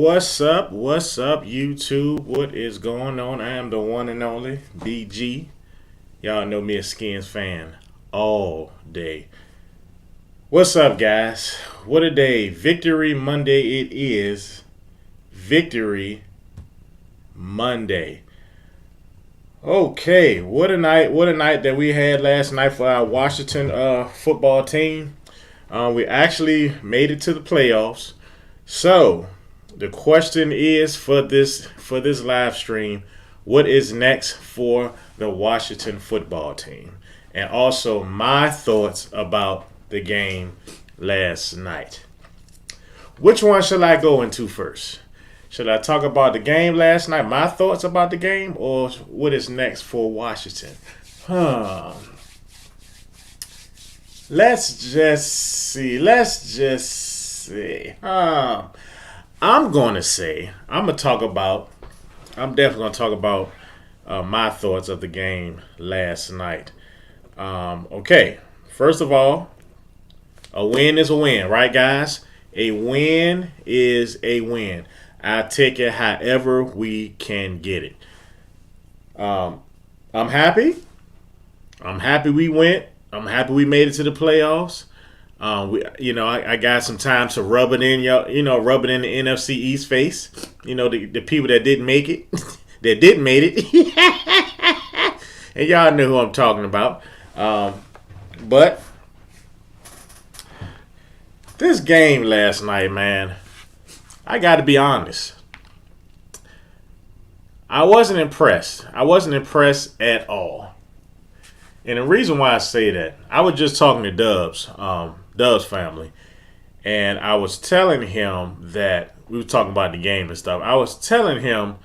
What's up? What's up, YouTube? What is going on? I am the one and only BG. Y'all know me as Skins fan all day. What's up, guys? What a day. Victory Monday it is. Victory Monday. Okay, what a night. What a night that we had last night for our Washington football team. We actually made it to the playoffs. So, the question is for this live stream, what is next for the Washington football team? And also my thoughts about the game last night. Which one shall I go into first? Should I talk about the game last night, my thoughts about the game, or what is next for Washington? Let's just see. I'm definitely going to talk about my thoughts of the game last night. Okay, first of all, a win is a win, right, guys? A win is a win. I take it however we can get it. I'm happy. I'm happy we went. I'm happy we made it to the playoffs. I got some time to rub it in rub it in the NFC East face. The people that didn't make it, that didn't made it, and y'all know who I'm talking about. But this game last night, man, I got to be honest. I wasn't impressed. I wasn't impressed at all. And the reason why I say that, I was just talking to Dub's family, and I was telling him that we were talking about the game and stuff. I was telling him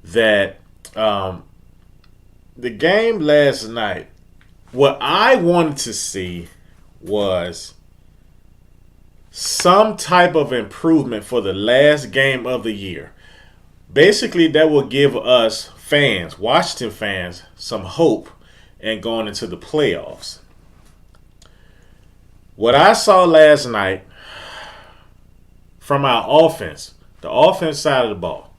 that the game last night, what I wanted to see was some type of improvement for the last game of the year. Basically, that will give us fans, Washington fans, some hope and going into the playoffs. What I saw last night from our offense, the offense side of the ball,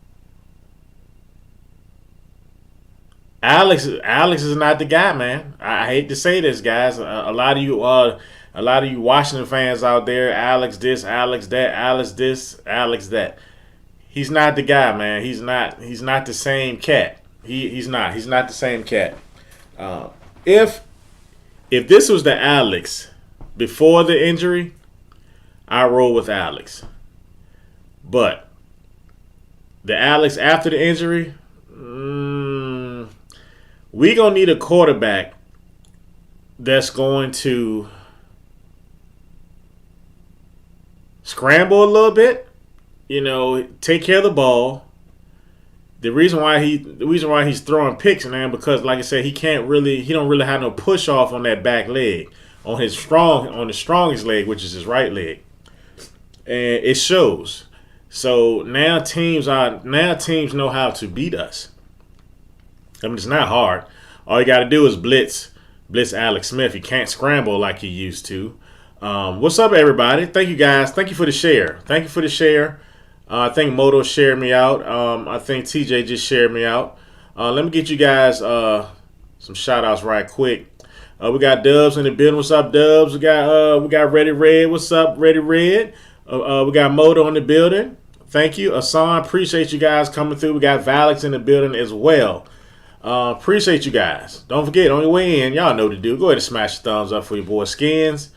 Alex is not the guy, man. I hate to say this, guys. A lot of you Washington fans out there, Alex this, Alex that, Alex this, Alex that. He's not the guy, man. He's not the same cat. He's not the same cat. If this was the Alex before the injury, I roll with Alex. But the Alex after the injury, we gonna need a quarterback that's going to scramble a little bit, take care of the ball. The reason why he's throwing picks, man, because like I said, he don't really have no push off on that back leg, on the strongest leg, which is his right leg, and it shows. So now teams know how to beat us. I mean, it's not hard. All you got to do is blitz Alex Smith. He can't scramble like he used to. What's up, everybody? Thank you, guys. Thank you for the share. I think Moto shared me out. I think TJ just shared me out. Let me get you guys some shout outs right quick. We got Dubs in the building. What's up, Dubs? We got Ready Red. What's up, Ready Red? We got Moto in the building. Thank you. Asan, appreciate you guys coming through. We got Valix in the building as well. Appreciate you guys. Don't forget, on your way in, y'all know what to do. Go ahead and smash the thumbs up for your boy Skins.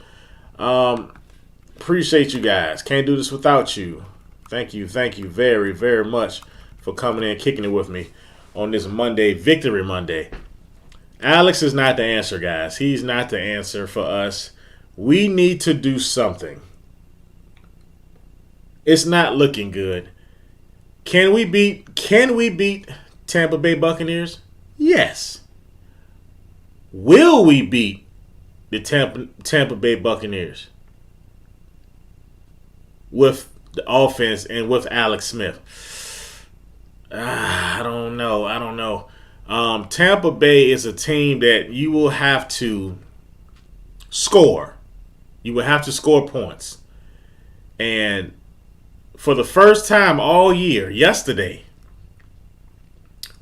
Appreciate you guys. Can't do this without you. Thank you very, very much for coming in, kicking it with me on this Monday, Victory Monday. Alex is not the answer, guys. He's not the answer for us. We need to do something. It's not looking good. Can we beat Tampa Bay Buccaneers? Yes. Will we beat the Tampa Bay Buccaneers with the offense and with Alex Smith? I don't know. Tampa Bay is a team that you will have to score. You will have to score points. And For the first time all year, yesterday,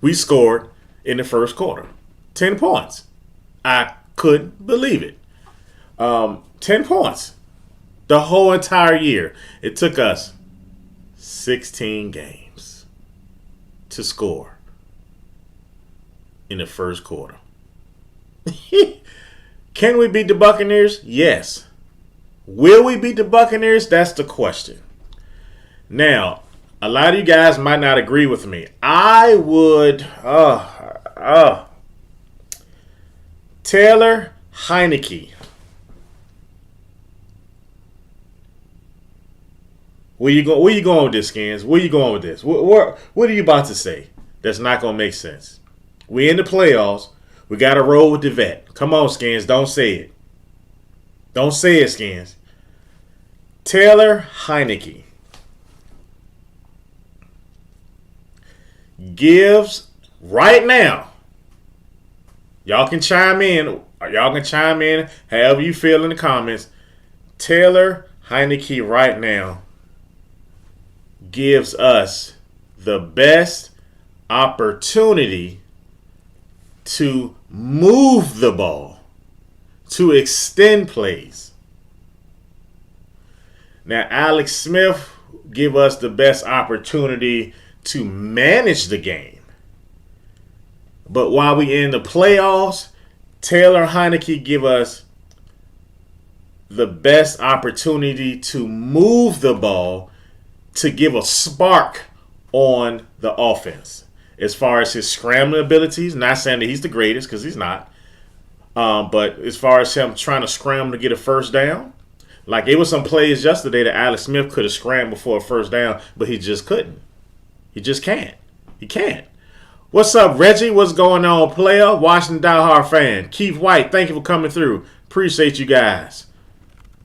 we scored in the first quarter. 10 points. I couldn't believe it. 10 points. The whole entire year. It took us 16 games to score in the first quarter. Can we beat the Buccaneers? Yes. Will we beat the Buccaneers? That's the question. Now, a lot of you guys might not agree with me. I would Taylor Heinicke. Where you going with this, Skins? Where you going with this? What are you about to say? That's not gonna make sense. We in the playoffs. We gotta roll with the vet. Come on, Skins. Don't say it. Don't say it, Skins. Taylor Heinicke gives right now. Y'all can chime in. Y'all can chime in however you feel in the comments. Taylor Heinicke right now gives us the best opportunity to move the ball, to extend plays. Now, Alex Smith give us the best opportunity to manage the game. But while we in the playoffs, Taylor Heinicke give us the best opportunity to move the ball, to give a spark on the offense. As far as his scrambling abilities, not saying that he's the greatest because he's not. But as far as him trying to scramble to get a first down, like it was some plays yesterday that Alex Smith could have scrambled for a first down, but he just couldn't. He just can't. He can't. What's up, Reggie? What's going on, player? Washington diehard fan. Keith White, thank you for coming through. Appreciate you guys.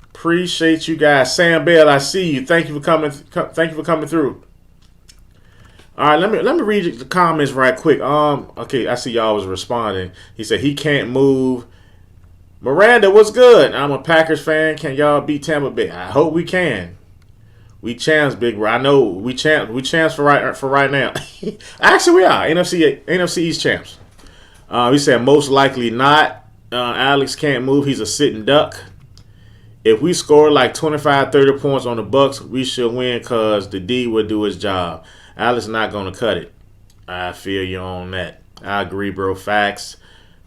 Appreciate you guys. Sam Bell, I see you. Thank you for coming. Thank you for coming through. All right, let me read the comments right quick. Okay, I see y'all was responding. He said he can't move. Miranda, what's good? I'm a Packers fan. Can y'all beat Tampa Bay? I hope we can. We champs, big bro. I know we champs for right now. Actually, we are NFC East champs. He said most likely not. Alex can't move. He's a sitting duck. If we score like 25, 30 points on the Bucks, we should win because the D will do his job. Alex not going to cut it. I feel you on that. I agree, bro. Facts.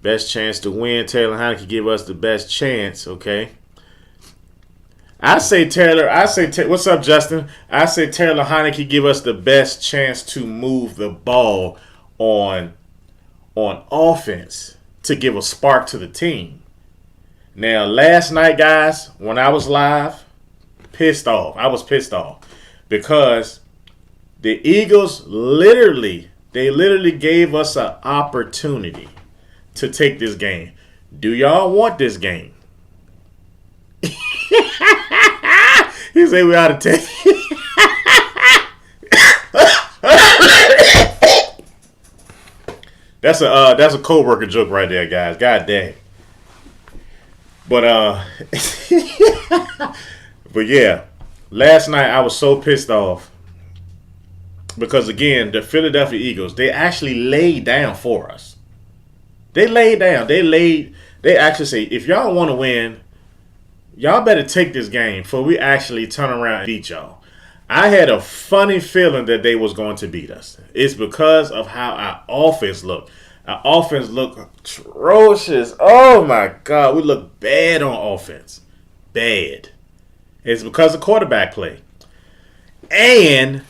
Best chance to win. Taylor Heinicke give us the best chance, okay? I say what's up, Justin? I say Taylor Heinicke give us the best chance to move the ball on offense to give a spark to the team. Now, last night, guys, when I was live, pissed off. I was pissed off because the Eagles literally gave us an opportunity to take this game. Do y'all want this game? He said we ought to take That's a coworker joke right there, guys. God dang. But but yeah, last night I was so pissed off because again, the Philadelphia Eagles, they actually laid down for us. They laid down. They actually say, if y'all want to win, y'all better take this game before we actually turn around and beat y'all. I had a funny feeling that they was going to beat us. It's because of how our offense looked. Our offense looked atrocious. Oh, my God. We look bad on offense. Bad. It's because of quarterback play. And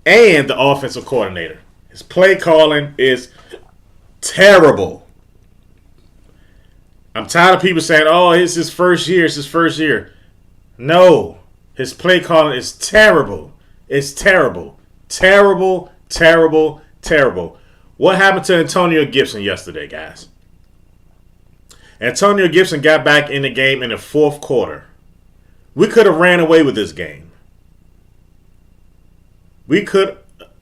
the offensive coordinator. His play calling is terrible. I'm tired of people saying, oh, it's his first year. It's his first year. No. His play calling is terrible. It's terrible. Terrible, terrible, terrible. What happened to Antonio Gibson yesterday, guys? Antonio Gibson got back in the game in the fourth quarter. We could have ran away with this game. We could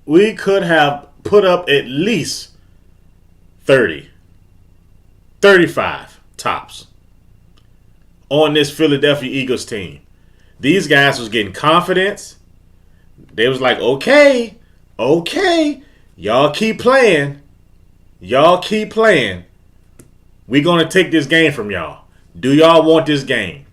have put up at least 30, 35 tops on this Philadelphia Eagles team. These guys was getting confidence. They was like, okay, y'all keep playing. Y'all keep playing. We're going to take this game from y'all. Do y'all want this game?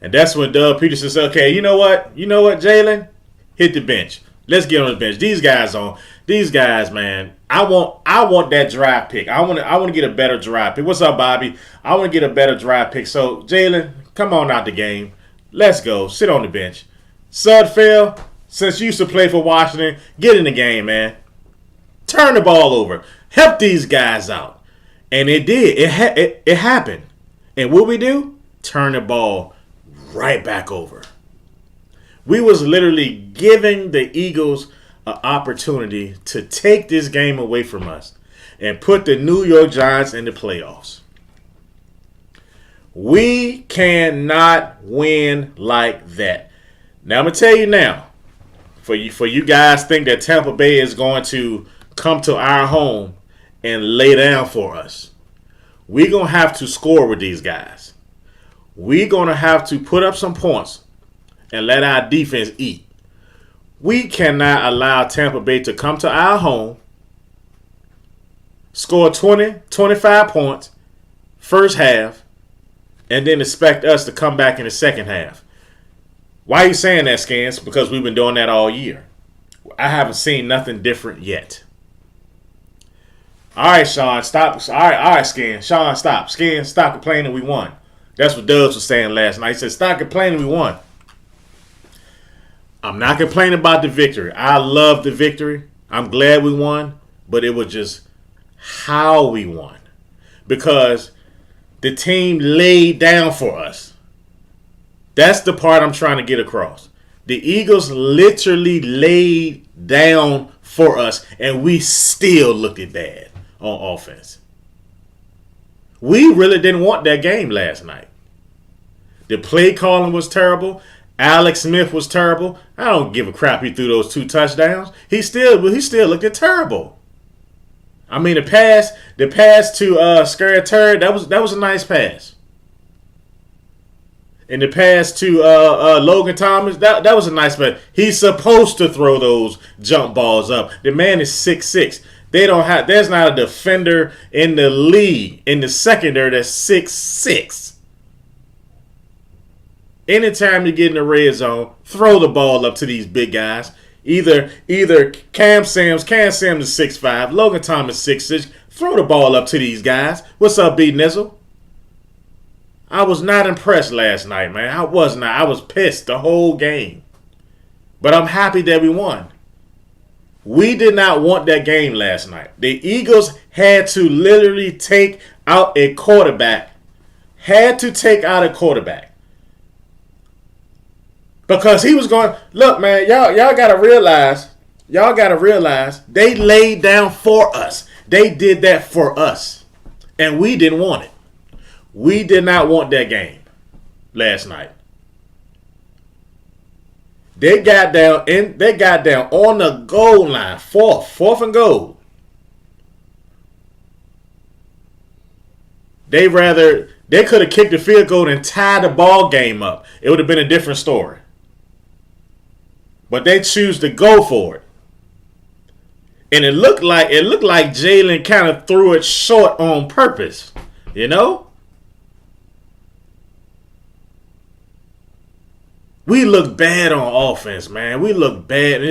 And that's when Doug Peterson said, okay, you know what, Jalen? Hit the bench. Let's get on the bench. These guys, man. I want that draft pick. I want to get a better draft pick. What's up, Bobby? I want to get a better draft pick. So, Jalen, come on out the game. Let's go. Sit on the bench. Sudfeld, since you used to play for Washington, get in the game, man. Turn the ball over. Help these guys out. And it did. It happened. And what we do? Turn the ball right back over. We was literally giving the Eagles an opportunity to take this game away from us and put the New York Giants in the playoffs. We cannot win like that. Now I'm gonna tell you now, for you guys think that Tampa Bay is going to come to our home and lay down for us. We're gonna have to score with these guys. We're gonna have to put up some points and let our defense eat. We cannot allow Tampa Bay to come to our home, score 20, 25 points first half, and then expect us to come back in the second half. Why are you saying that, Skins? Because we've been doing that all year. I haven't seen nothing different yet. All right, Sean, stop. All right, Skins. Sean, stop. Skins, stop complaining. We won. That's what Dubs was saying last night. He said, stop complaining. We won. I'm not complaining about the victory. I love the victory. I'm glad we won. But it was just how we won. Because the team laid down for us. That's the part I'm trying to get across. The Eagles literally laid down for us, and we still looked it bad on offense. We really didn't want that game last night. The play calling was terrible. Alex Smith was terrible. I don't give a crap he threw those 2 touchdowns. He still looked terrible. I mean, the pass to Scary Turd, that was a nice pass. And the pass to Logan Thomas, that was a nice pass. He's supposed to throw those jump balls up. The man is 6'6". There's not a defender in the league, in the secondary, that's 6'6". Anytime you get in the red zone, throw the ball up to these big guys. Either Cam Sims is 6'5", Logan Thomas 6'6". Throw the ball up to these guys. What's up, B Nizzle? I was not impressed last night, man. I was not. I was pissed the whole game. But I'm happy that we won. We did not want that game last night. The Eagles had to literally take out a quarterback. Because he was going, look, man, y'all gotta realize, they laid down for us. They did that for us. And we didn't want it. We did not want that game last night. They got down on the goal line, fourth and goal. They could have kicked the field goal and tied the ball game up. It would have been a different story. But they choose to go for it. And it looked like Jalen kind of threw it short on purpose. You know? We look bad on offense, man. We look bad.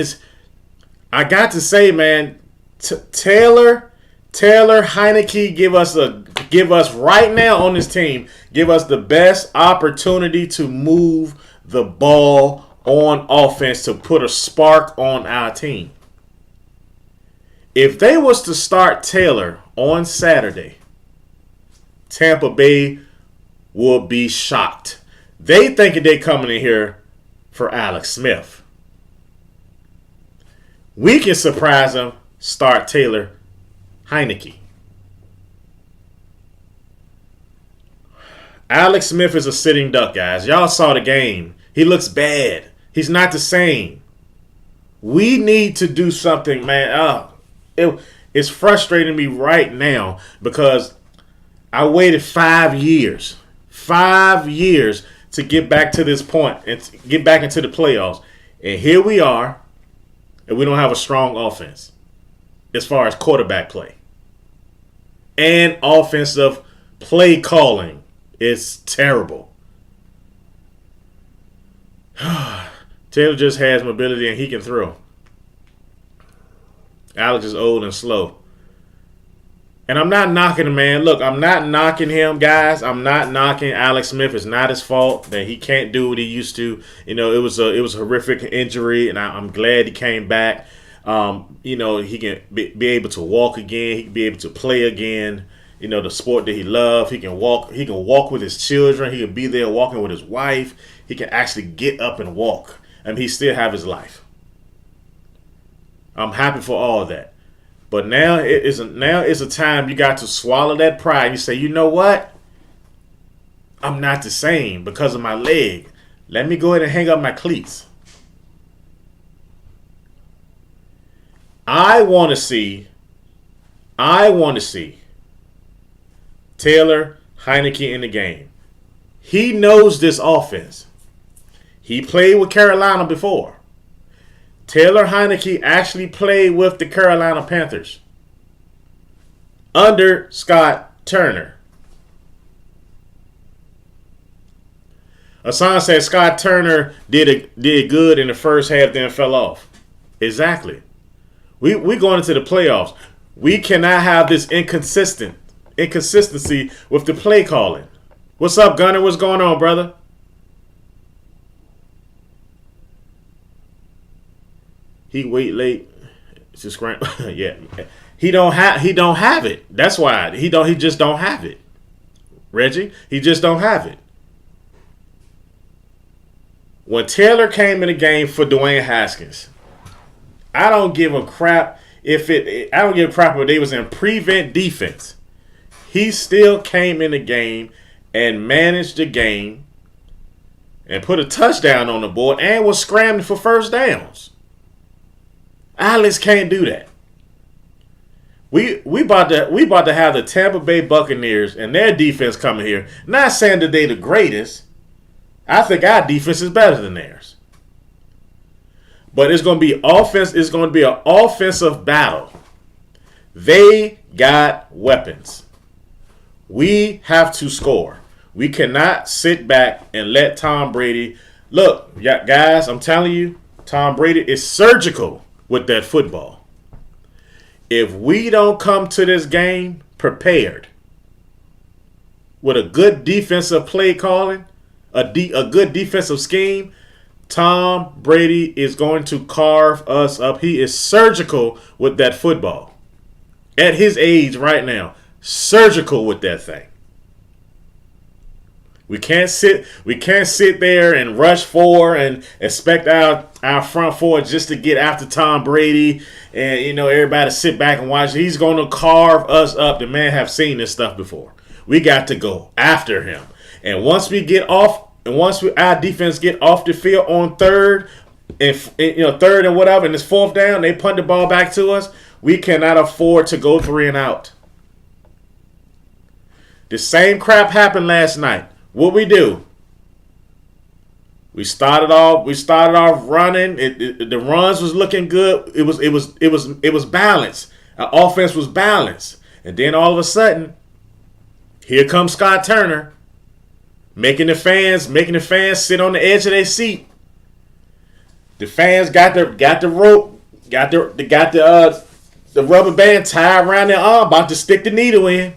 I got to say, man, Taylor Heineke give us right now on this team, give us the best opportunity to move the ball on offense, to put a spark on our team. If they was to start Taylor on Saturday, Tampa Bay would be shocked. They thinking they coming in here for Alex Smith. We can surprise them, start Taylor Heineke. Alex Smith is a sitting duck, guys. Y'all saw the game. He looks bad. He's not the same. We need to do something, man. It's frustrating me right now because I waited 5 years. 5 years to get back to this point and to get back into the playoffs. And here we are. and we don't have a strong offense as far as quarterback play. And offensive play calling is terrible. Taylor just has mobility and he can throw. Alex is old and slow. And I'm not knocking him, man. Look, I'm not knocking him, guys. I'm not knocking Alex Smith. It's not his fault that he can't do what he used to. You know, it was a horrific injury, and I'm glad he came back. You know, he can be able to walk again. He can be able to play again. You know, the sport that he loved. He can walk. He can walk with his children. He can be there walking with his wife. He can actually get up and walk. I mean, he still have his life. I'm happy for all of that. But now it's a time you got to swallow that pride. You say, you know what? I'm not the same because of my leg. Let me go ahead and hang up my cleats. I want to see Taylor Heinicke in the game. He knows this offense. He played with Carolina before. Taylor Heinicke actually played with the Carolina Panthers under Scott Turner. Hassan said Scott Turner did good in the first half, then fell off. Exactly. We going into the playoffs. We cannot have this inconsistency with the play calling. What's up, Gunner? What's going on, brother? He wait late to scramble. Yeah, he don't have it. That's why he just don't have it. Reggie, he just don't have it. When Taylor came in the game for Dwayne Haskins, I don't give a crap if they was in prevent defense. He still came in the game and managed the game and put a touchdown on the board and was scrambling for first downs. Alex can't do that. We about to have the Tampa Bay Buccaneers and their defense coming here. Not saying that they're the greatest. I think our defense is better than theirs. But it's going to be offense. It's going to be an offensive battle. They got weapons. We have to score. We cannot sit back and let Tom Brady. Look, guys, I'm telling you, Tom Brady is surgical with that football. If we don't come to this game prepared with a good defensive play calling, a good defensive scheme, Tom Brady is going to carve us up. He is surgical with that football. At his age right now, surgical with that thing. We can't sit there and rush four and expect our front four just to get after Tom Brady and everybody sit back and watch. He's going to carve us up. The man have seen this stuff before. We got to go after him. And once our defense get off the field on third and whatever, and it's fourth down, they punt the ball back to us. We cannot afford to go 3 and out. The same crap happened last night. What we do? We started off running. The runs was looking good. It was balanced. Our offense was balanced. And then all of a sudden, here comes Scott Turner, making the fans sit on the edge of their seat. The fans got the rope, got the rubber band tied around their arm, about to stick the needle in.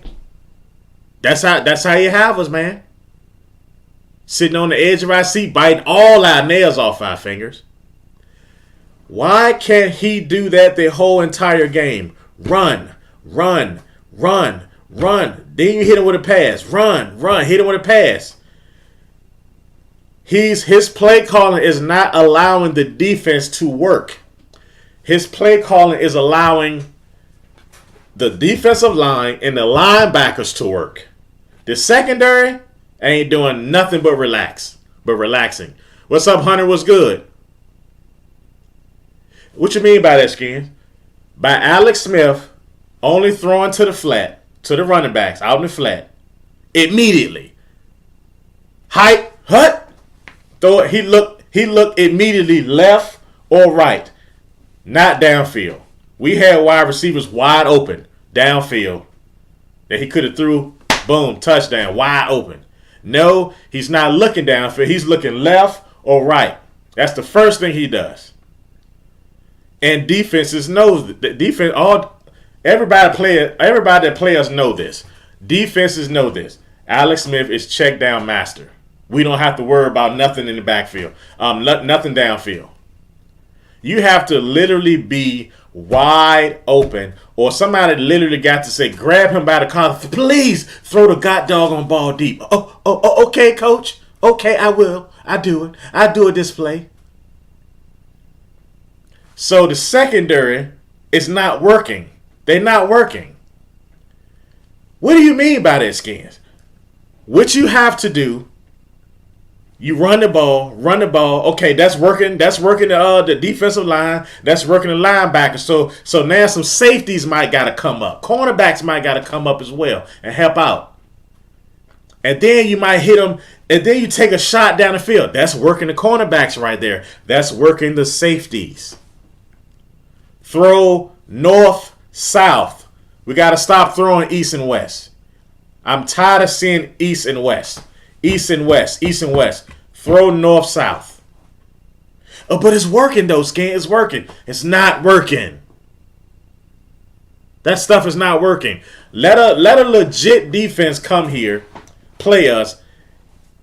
That's how you have us, man. Sitting on the edge of our seat, biting all our nails off our fingers. Why can't he do that the whole entire game? Run, run, run, run. Then you hit him with a pass. Run, hit him with a pass. His play calling is not allowing the defense to work. His play calling is allowing the defensive line and the linebackers to work. The secondary ain't doing nothing but relaxing. What's up, Hunter? What's good? What you mean by that, Skins? By Alex Smith only throwing to the flat, to the running backs out in the flat, immediately. Height, hut, throw it. He looked immediately left or right. not downfield. We had wide receivers wide open downfield that he could have threw, boom, touchdown, wide open. No, he's not looking downfield. He's looking left or right. That's the first thing he does. And defenses knows that defense. Everybody that players know this. Defenses know this. Alex Smith is check down master. We don't have to worry about nothing in the backfield. Nothing downfield. You have to literally be wide open, or somebody literally got to say, grab him by the collar, please throw the god doggone ball deep. Okay, coach. Okay, I will. I do it. I do a display. So the secondary is not working. They're not working. What do you mean by that, Skins? What you have to do, you run the ball. Okay, that's working. That's working the defensive line. That's working the linebacker. So now some safeties might got to come up. Cornerbacks might got to come up as well and help out. And then you might hit them, and then you take a shot down the field. That's working the cornerbacks right there. That's working the safeties. Throw north, south. We got to stop throwing east and west. I'm tired of seeing east and west. East and west. East and west. Throw north, south. Oh, but it's working though, Skin. It's working. It's not working. That stuff is not working. Let a legit defense come here, play us.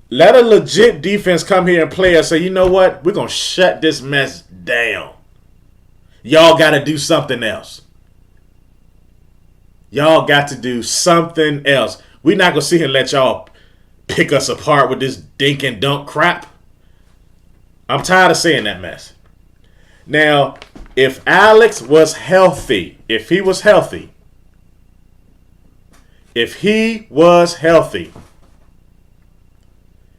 Let a legit defense come here and play us. Say, you know what? We're going to shut this mess down. Y'all got to do something else. Y'all got to do something else. We're not going to sit here and let y'all pick us apart with this dink and dunk crap. I'm tired of seeing that mess. Now, if Alex was healthy, if he was healthy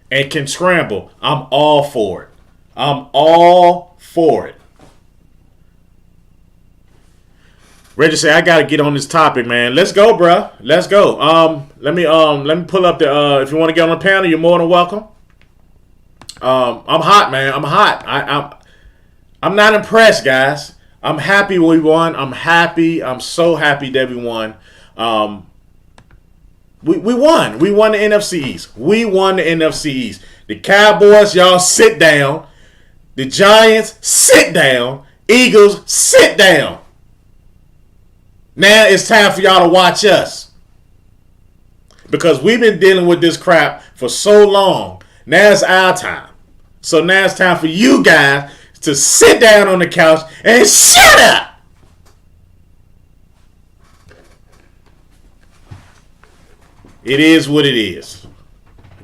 and can scramble, I'm all for it. I'm all for it. Reggie say, I gotta get on this topic, man. Let's go, bruh. Let's go. Let me pull up the if you want to get on the panel, you're more than welcome. I'm hot, man. I'm hot. I'm not impressed, guys. I'm happy we won. I'm happy. I'm so happy that we won. We won. We won the NFC East. We won the NFC East. The Cowboys, y'all sit down. The Giants, sit down. Eagles, sit down. Now it's time for y'all to watch us. Because we've been dealing with this crap for so long. Now it's our time. So now it's time for you guys to sit down on the couch and shut up. It is what it is.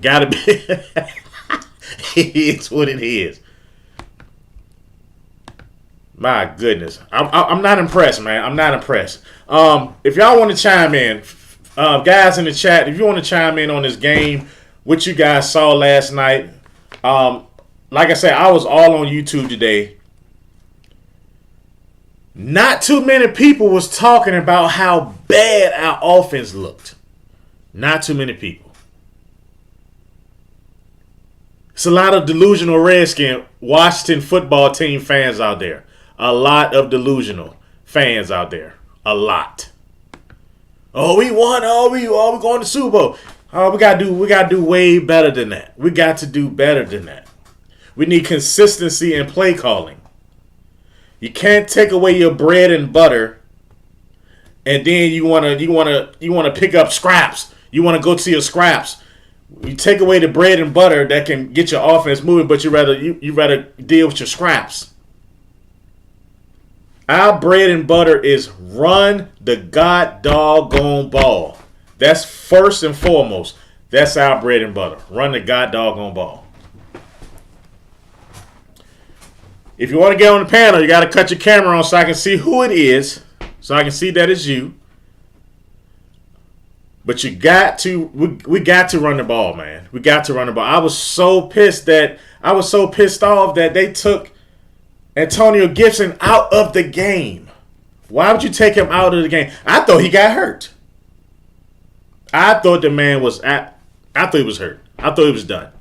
Gotta be. It is what it is. My goodness. I'm not impressed, man. I'm not impressed. If y'all want to chime in, guys in the chat, if you want to chime in on this game, what you guys saw last night. Like I said, I was all on YouTube today. Not too many people was talking about how bad our offense looked. Not too many people. It's a lot of delusional Redskin Washington football team fans out there. A lot of delusional fans out there. A lot. Oh, we won. Oh, we going to Super Bowl. Oh, we gotta do way better than that. We got to do better than that. We need consistency in play calling. You can't take away your bread and butter, and then you wanna pick up scraps. You want to go to your scraps. You take away the bread and butter that can get your offense moving, but you rather deal with your scraps. Our bread and butter is run the god doggone ball. That's first and foremost. That's our bread and butter. Run the god doggone ball. If you want to get on the panel, you got to cut your camera on so I can see who it is, so I can see that it's you. But we got to run the ball, man. We got to run the ball. I was so pissed off that they took Antonio Gibson out of the game. Why would you take him out of the game? I thought he got hurt. I thought the man was I thought he was hurt. I thought he was done.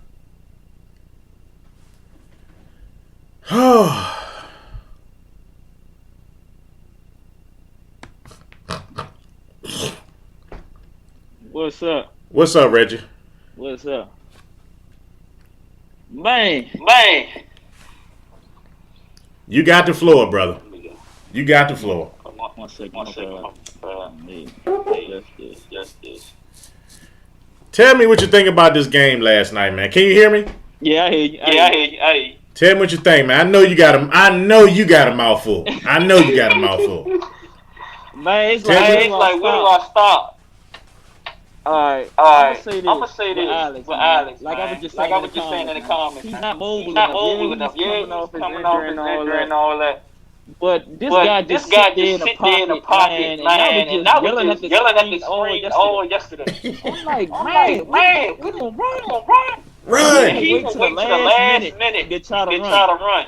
What's up? What's up, Reggie? What's up? Man, Man, You got the floor, brother. You got the floor. one second, one my second, bad. my Me, bad. just this. Just this. Tell me what you think about this game last night, man. Can you hear me? Yeah, I hear you. Yeah, I hear you. I hear you. Tell me what you think, man. I know you got a. I know you got a mouthful. I know you got a mouthful. Man, it's Tell like, me- where It's do I like, where do start? I start? Alright, All I'm gonna right, say I'm gonna this say with this Alex, with man. Alex, Like I was man. just Like saying I in the was just saying comments, in the man. comments, He's man. not He's mobile not enough. Yeah, mobile he's enough. Yeah, coming he's off his coming off injury his and all injury and that. all that. But this But guy this just guy sit there just in the sit there in the pocket, pocket, man, and I was man, and just I was yelling at just the yelling at the screen all screen yesterday. all yesterday. I'm like, I'm man, like, man, we gonna run. come on, run. And And he Run. he gonna wait will till the wait to the last last minute minute to try to to run. try to run.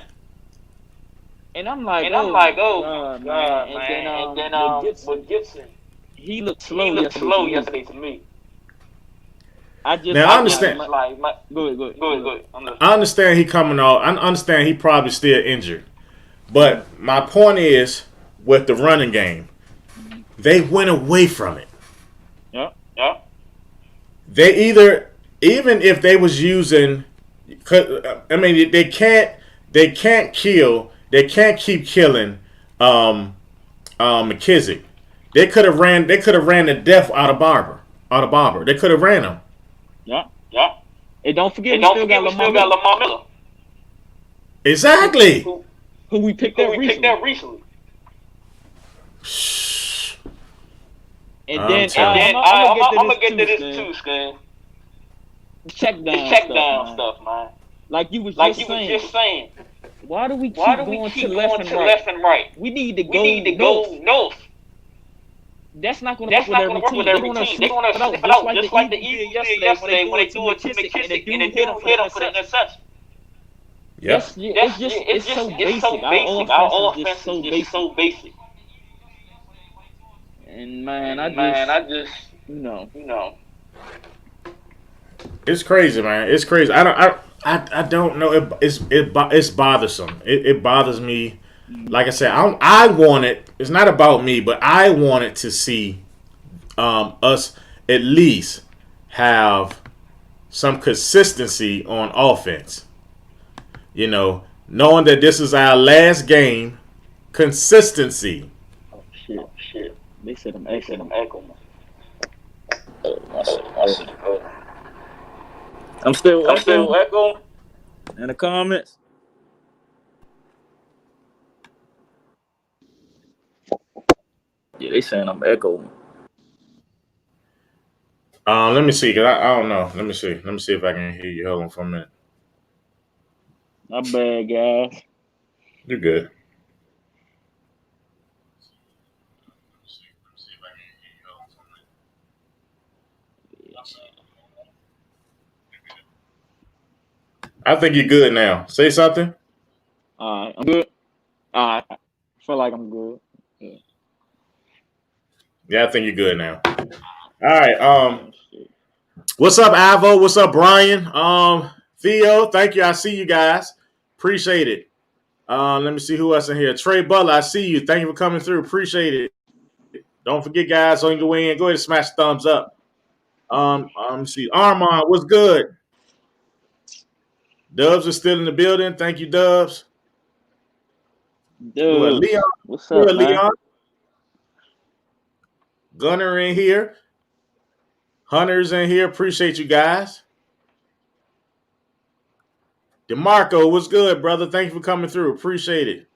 And I'm like, And I'm oh like, my oh god, my man. god, And then man. And then with with Gibson, Gibson, he looked he slow looked yesterday to slow me. yesterday to me. I just Now was I I just like, understand. was like, go ahead, go ahead. go I'm ahead, go listening. ahead. I'm listening. I understand he coming off. I understand he probably still injured. But my point is, with the running game, they went away from it. Yeah. Yeah. They either, even if they was using, I mean, they can't kill, they can't keep killing McKissick. They could have ran the death out of Barber. They could have ran him. Yeah. Yeah. And don't forget, And we don't still forget, got we Lamar still got Miller, Lamar Miller, Exactly. who we picked who up we picked recently. up recently. And I'm then telling you. And I'm I'm gonna gonna get get to to this this too, too, Scan. Stan. Check It's down check stuff, down man. stuff, man. Like you was Like just you was saying, just saying, why do we why keep do we going to keep left going and to right? left and right? We need to We go need to north. go north. That's not gonna work That's with not going every to work team. with They're every gonna team. They're sniff going to it out, sniff it just out, like the just like the Eagles did Eagles did yesterday when they yesterday threw when they it to threw it to McKissick and the McKissick and the dude hit him dude for the hit him for the interception. interception. Yep. It's so It's so basic. Our basic. offense Our is just offense so is just basic. so basic. And man, And man, I just, you know, you know, It's crazy, man. It's crazy. I don't know. It's bothersome. It bothers me. Like I said, I want it. It's not about me, but I wanted to see us at least have some consistency on offense. You know, knowing that this is our last game, consistency. oh shit. oh shit. They said I'm They said echoing. I'm echoing. I said, I said, oh. I'm still I'm still echoing echoing. in the comments. Yeah, they saying I'm echoing. Let me see, cause I don't know. Let me see. Let me see if I can hear you. Hold on for a minute. My bad, guys. You're good. I think you're good now. Say something. All right, I'm good. All right, I feel like I'm good. Yeah. Yeah, I think you're good now. All right. Oh, shit. What's up, Ivo? What's up, Brian? Theo, thank you. I see you guys. Appreciate it. Let me see who else in here. Trey Butler, I see you. Thank you for coming through. Appreciate it. Don't forget, guys, on your way in, go ahead and smash the thumbs up. Let me see. Armand, what's good? Dubs are still in the building. Thank you, Dubs. Who else? Dubs, Leon. what's Who up, else? man? Leon. Gunner in here. Hunter's in here. Appreciate you guys. DeMarco, what's good, brother? Thank you for coming through. Appreciate it.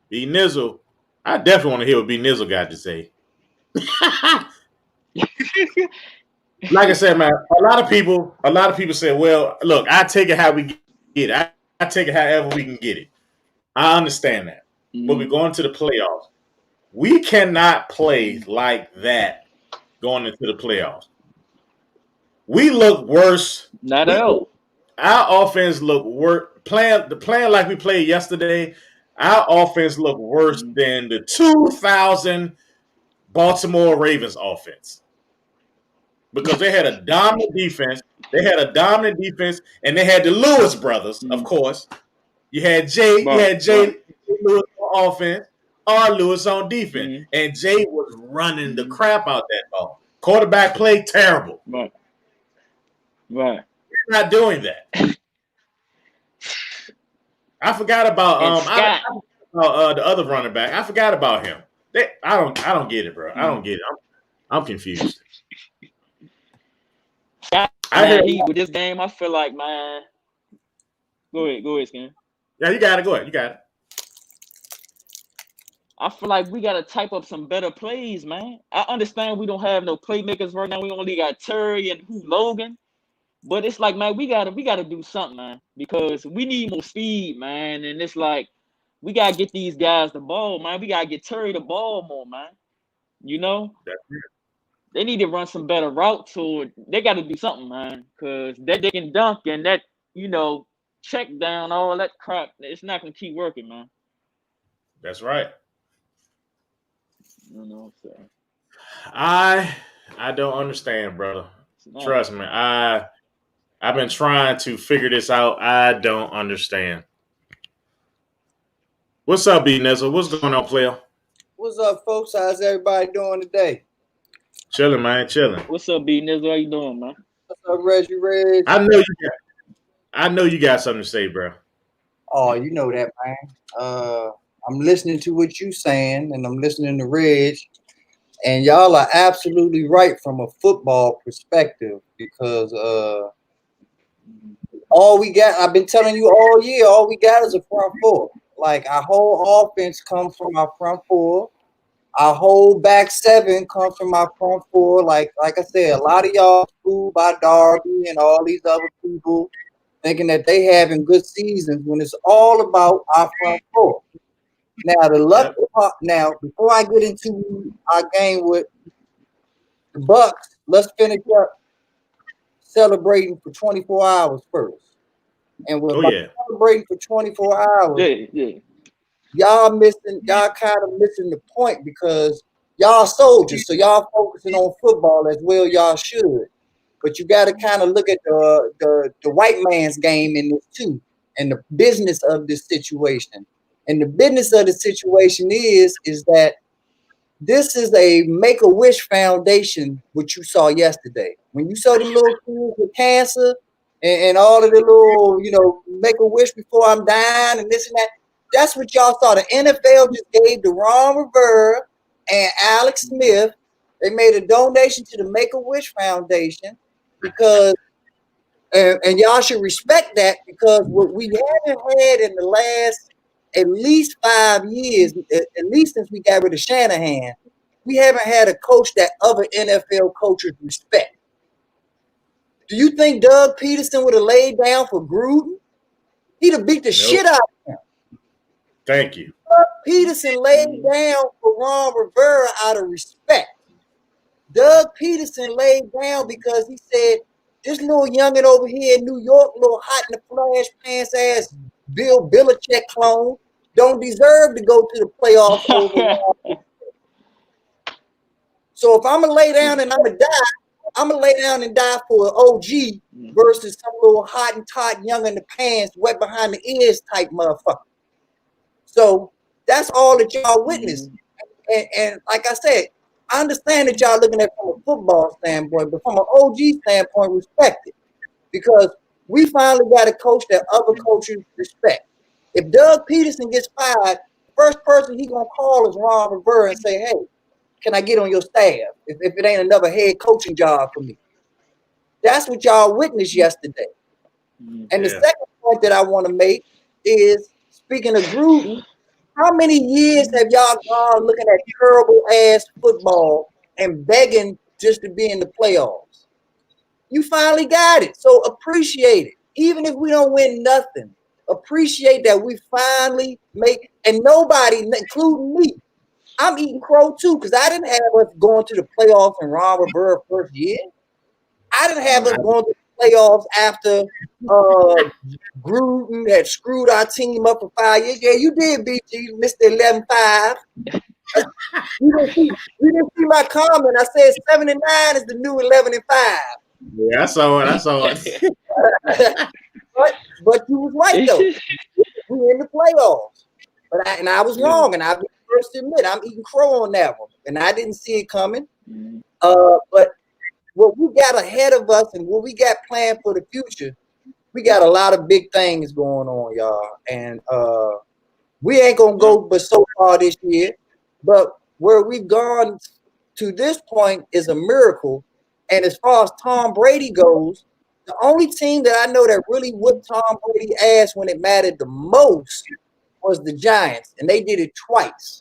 B Nizzle. I definitely want to hear what B Nizzle got to say. Like I said, man, a lot of people say, well, look, I take it how we get it. I take it however we can get it. I understand that. But we're going to the playoffs. We cannot play like that going into the playoffs. We look worse. Not at all. Our offense look worse. Playing like we played yesterday, our offense looked worse than the 2000 Baltimore Ravens offense. Because they had a dominant defense. They had a dominant defense, and they had the Lewis brothers, of course. You had Jay Lewis on offense, R. Lewis on defense. And Jay was running the crap out that ball. Quarterback play terrible. Right. We're not doing that. I forgot about And Scott. the other running back. I forgot about him. I don't get it, bro. I don't get it. I'm confused. Scott, I man, heard, with this game, I feel like, man. Go ahead, Skin. yeah, you got it. Go ahead. You got it. I feel like we gotta type up some better plays, man. I understand we don't have no playmakers right now. We only got Terry and Logan. But it's like, man, we gotta do something, man, because we need more speed, man. And it's like we gotta get these guys the ball, man. We gotta get Terry the ball more, man. You know, they need to run some better routes, or they got to do something, man, because that they can dunk and that check down all that crap. It's not gonna keep working, man. That's right. So I don't understand, brother. Trust me. I've been trying to figure this out. I don't understand. What's up, B Nizzle? What's going on, player? What's up, folks? How's everybody doing today? Chilling, man. Chilling. What's up, B Nizzle? How you doing, man? What's up, Reggie Reg? I know you got something to say, bro. Oh, you know that, man. I'm listening to what you saying, and I'm listening to Reg, and y'all are absolutely right from a football perspective, because all we got, I've been telling you all year, all we got is a front four. Like, our whole offense comes from our front four. Our whole back seven comes from our front four. Like I said, a lot of y'all fooled by Darby and all these other people thinking that they having good seasons when it's all about our front four. Now, now, before I get into our game with the Bucks, let's finish up celebrating for 24 hours first. And we're celebrating for 24 hours. Y'all kind of missing the point, because y'all soldiers, so y'all focusing on football as well. Y'all should, but you got to kind of look at the white man's game in this too, and the business of this situation. And the business of the situation is that this is a Make-A-Wish Foundation, which you saw yesterday. When you saw the little kids with cancer and all of the little, Make-A-Wish before I'm dying and this and that. That's what y'all saw. The NFL just gave Ron Rivera and Alex Smith. They made a donation to the Make-A-Wish Foundation because, and y'all should respect that, because what we haven't had in the last at least 5 years, at least since we got rid of Shanahan, we haven't had a coach that other NFL coaches respect. Do you think Doug Peterson would have laid down for Gruden? He'd have beat the shit out of him. Thank you. Doug Peterson laid down for Ron Rivera out of respect. Doug Peterson laid down because he said, this little youngin' over here in New York, little hot in the flash pants ass Bill Belichick clone, don't deserve to go to the playoffs over. So if I'm going to lay down and I'm going to die, I'm going to lay down and die for an OG versus some little hot and tot young in the pants, wet behind the ears type motherfucker. So that's all that y'all witnessed. And like I said, I understand that y'all looking at it from a football standpoint, but from an OG standpoint, respect it. Because we finally got a coach that other coaches respect. If Doug Peterson gets fired, the first person he going to call is Ron Rivera and say, hey, can I get on your staff if it ain't another head coaching job for me? That's what y'all witnessed yesterday. And the second point that I want to make is, speaking of Gruden, how many years have y'all gone looking at terrible-ass football and begging just to be in the playoffs? You finally got it, so appreciate it. Even if we don't win nothing, appreciate that we finally make, and nobody, including me, I'm eating crow too, because I didn't have us going to the playoffs in Ron Rivera's first year. I didn't have us going to the playoffs after Gruden had screwed our team up for 5 years. Yeah, you did, BG, Mr. 11-5. You didn't see my comment. I said 7-9 is the new 11-5. Yeah, I saw it. but you was right though. We in the playoffs. But I was wrong, and I'll be the first to admit I'm eating crow on that one. And I didn't see it coming. But what we got ahead of us and what we got planned for the future, we got a lot of big things going on, y'all. And we ain't gonna go but so far this year. But where we've gone to this point is a miracle. And as far as Tom Brady goes, the only team that I know that really whooped Tom Brady's ass when it mattered the most was the Giants, and they did it twice.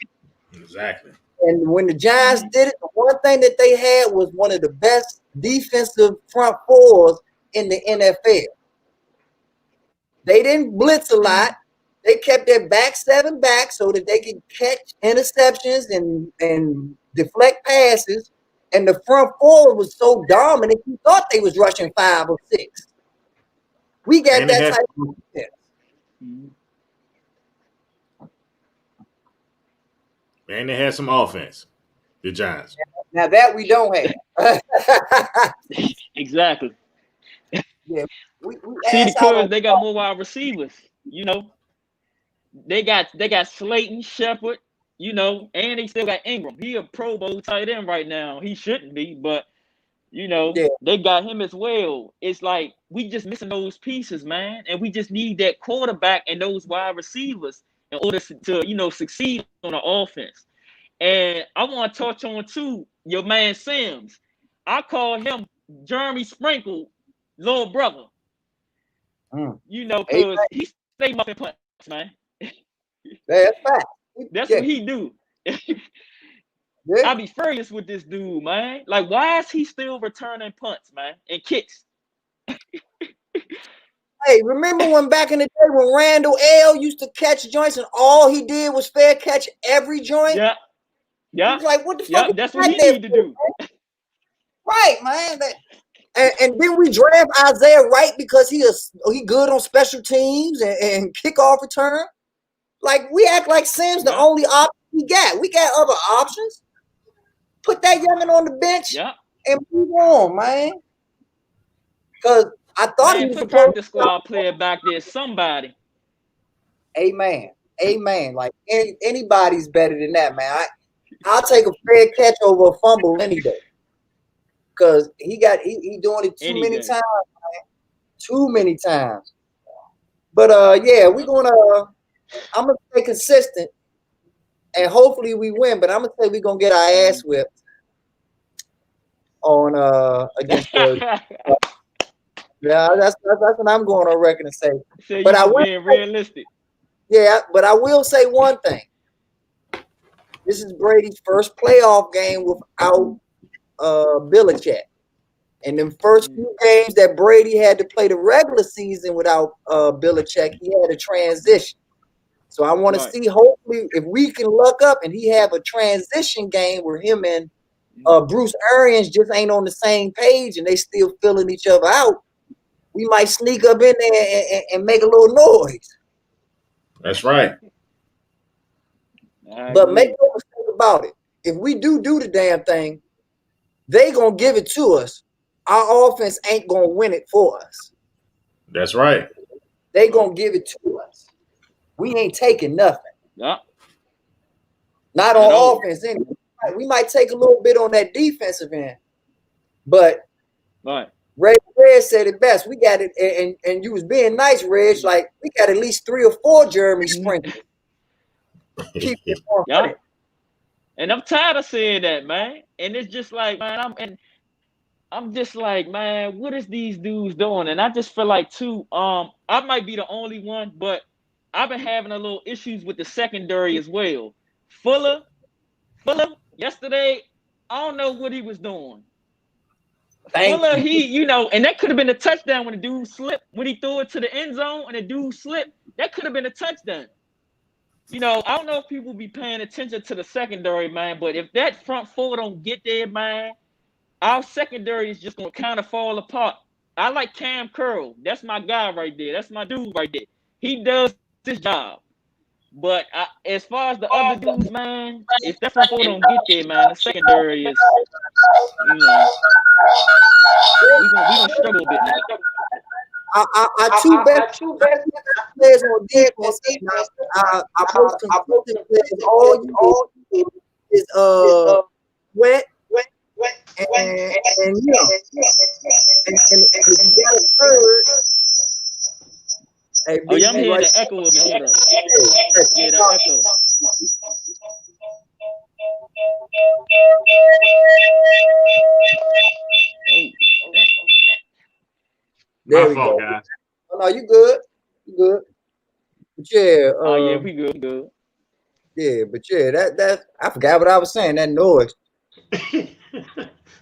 Exactly. And when the Giants did it, the one thing that they had was one of the best defensive front fours in the NFL. They didn't blitz a lot. They kept their back seven back so that they could catch interceptions and deflect passes. And the front four was so dominant, you thought they was rushing 5 or 6. We got that type of defense. And they had some offense, the Giants. Now that we don't have. Exactly. Yeah, we see, because they got more wide receivers, you know. They got Slayton, Shepard, you know, and they still got Ingram. He a Pro Bowl tight end right now. He shouldn't be, but you know, they got him as well. It's like we just missing those pieces, man, and we just need that quarterback and those wide receivers in order to you know succeed on the offense. And I want to touch on too your man Sims. I call him Jeremy Sprinkle, little brother. You know, because he stay muffin punts, man. That's fact. That's what he do. I be furious with this dude, man. Like, why is he still returning punts, man, and kicks? Hey, remember when back in the day when Randall L used to catch joints and all he did was fair catch every joint? Yeah. Yeah. He's like, what the fuck? That's what he need to do. Right, man. And then we draft Isaiah Wright because he good on special teams and kickoff return. Like, we act like Sims the only option we got. We got other options. Put that youngin on the bench and move on, man. Because I thought he was a practice squad player back there. Somebody. Amen. Like anybody's better than that, man. I'll take a fair catch over a fumble any day. Because he doing it too many times, man. Too many times. But yeah, I'm gonna stay consistent and hopefully we win, but I'm gonna say we're gonna get our ass whipped on against the yeah, that's what I'm going on record and say. So but I will being realistic. Yeah, but I will say one thing. This is Brady's first playoff game without Belichick. And them first few games that Brady had to play the regular season without Belichick, he had a transition. So I want to see, hopefully, if we can luck up and he have a transition game where him and Bruce Arians just ain't on the same page and they still filling each other out, we might sneak up in there and make a little noise. That's right. But make no mistake about it. If we do the damn thing, they going to give it to us. Our offense ain't going to win it for us. That's right. They going to give it to us. We ain't taking nothing. Yeah. Not on offense anyway. We might take a little bit on that defensive end. But Red said it best. We got it, and you was being nice, Reg. Like, we got at least 3 or 4 Jeremy Sprinkles. Keep it on. And I'm tired of saying that, man. And it's just like, man, I'm just like, man, what is these dudes doing? And I just feel like too, I might be the only one, but I've been having a little issues with the secondary as well. Fuller, yesterday, I don't know what he was doing. Fuller, you know, and that could have been a touchdown when the dude slipped, when he threw it to the end zone and the dude slipped. That could have been a touchdown. You know, I don't know if people be paying attention to the secondary, man, but if that front four don't get there, man, our secondary is just going to kind of fall apart. I like Cam Curl. That's my guy right there. That's my dude right there. He does his job. But as far as the other dudes, man, if that front four don't get there, man, the secondary is, you know, we gonna struggle a bit, man. Our two best players on defense, our most consistent players all year is Wet and and you know, and if you got a third, hey, Oh yeah, I'm BG, hearing right? the echo again. Hold up. Hey, Yeah, the echo. Oh, damn. My there we fault, go. guys. Oh, no, you good. You good. But yeah, Oh yeah, we good, good. yeah, but yeah, that I forgot what I was saying. That noise.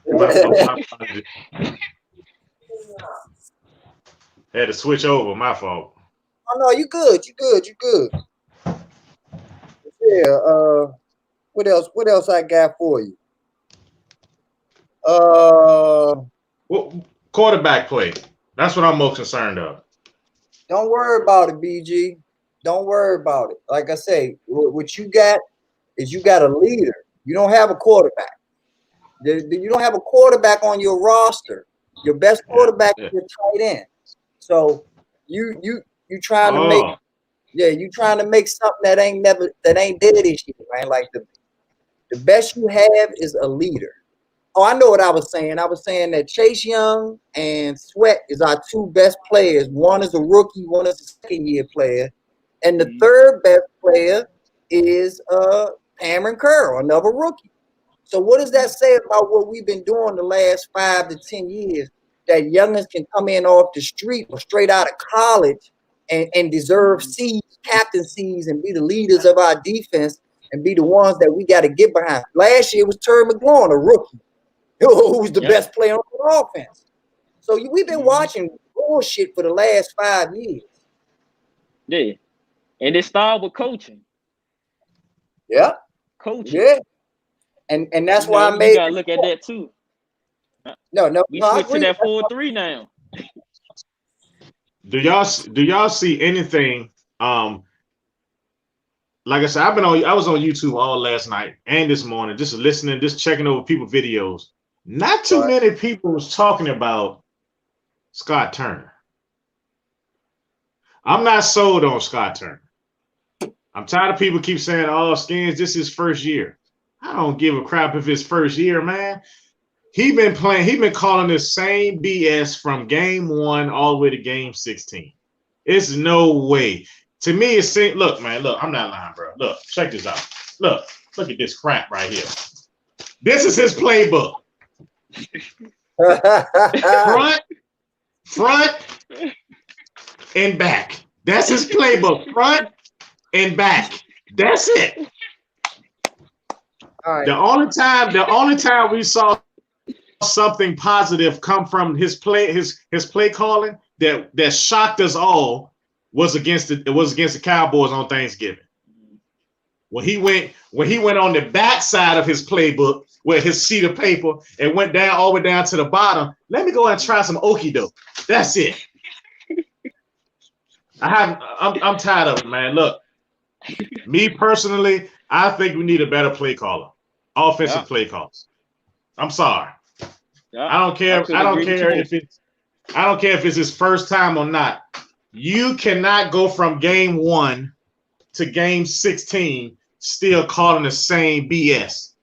My fault. My apologies. Had to switch over. My fault. Oh no, you good. You good. You good. Yeah. What else? What else I got for you? Well, quarterback play. That's what I'm most concerned of. Don't worry about it, BG. Don't worry about it. Like I say, what you got is you got a leader. You don't have a quarterback. You don't have a quarterback on your roster. Your best Yeah. quarterback Yeah. is your tight end. So you trying to make Oh, you trying to make something that ain't dead this year, man. Like the best you have is a leader. Oh, I know what I was saying. I was saying that Chase Young and Sweat is our two best players. One is a rookie, one is a second-year player. And the third best player is Cameron Curl, another rookie. So what does that say about what we've been doing the last 5 to 10 years? That youngins can come in off the street or straight out of college and deserve captaincies and be the leaders of our defense and be the ones that we got to get behind. Last year was Terry McLaurin, a rookie, who was the best player on the offense. So we've been watching bullshit for the last 5 years. Yeah, and it started with coaching. Yeah, Coaching. yeah, and that's You why know, I made. you gotta look at that too. No, We I switched to agree. that 4-3 now. do y'all see anything? Like I said, I was on YouTube all last night and this morning, just listening, just checking over people's videos. Not too many people was talking about Scott Turner. I'm not sold on Scott Turner. I'm tired of people keep saying, "Oh, Skins, this is his first year." I don't give a crap if it's first year, man. He been calling the same BS from game 1 all the way to game 16. It's no way. To me, it seems, look, man, look, I'm not lying, bro. Look, check this out. Look at this crap right here. This is his playbook. front, and back. That's his playbook. Front and back. That's it. All right. The only time we saw something positive come from his play calling that shocked us all was against the Cowboys on Thanksgiving. When he went on the backside of his playbook with his sheet of paper and went down all the way down to the bottom. Let me go and try some okie doke. That's it. I'm tired of it, man. Look, me personally, I think we need a better play caller, offensive play callers. I'm sorry. I don't care. I don't care if it's his first time or not. You cannot go from game 1 to game 16 still calling the same BS.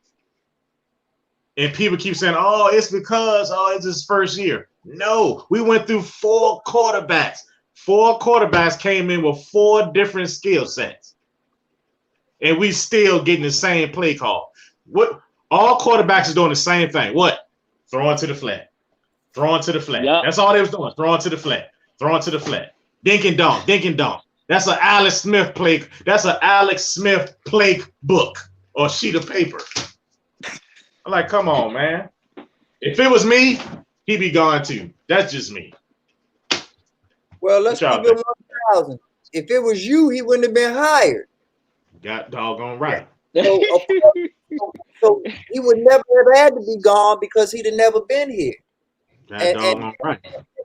And people keep saying, "Oh, it's because it's his first year." No, we went through 4 quarterbacks. 4 quarterbacks came in with 4 different skill sets, and we still getting the same play call. What all quarterbacks is doing the same thing. What? Throwing to the flat. Throwing to the flat. Yep. That's all they was doing. Throwing to the flat. Throwing to the flat. Dink and dunk. Dink and dunk. That's an Alex Smith play. That's an Alex Smith playbook or sheet of paper. I'm like, come on, man. If it was me, he'd be gone too. That's just me. Well, let's keep it 1,000. If it was you, he wouldn't have been hired. Got doggone right. So he would never have had to be gone because he'd have never been here. Got doggone right.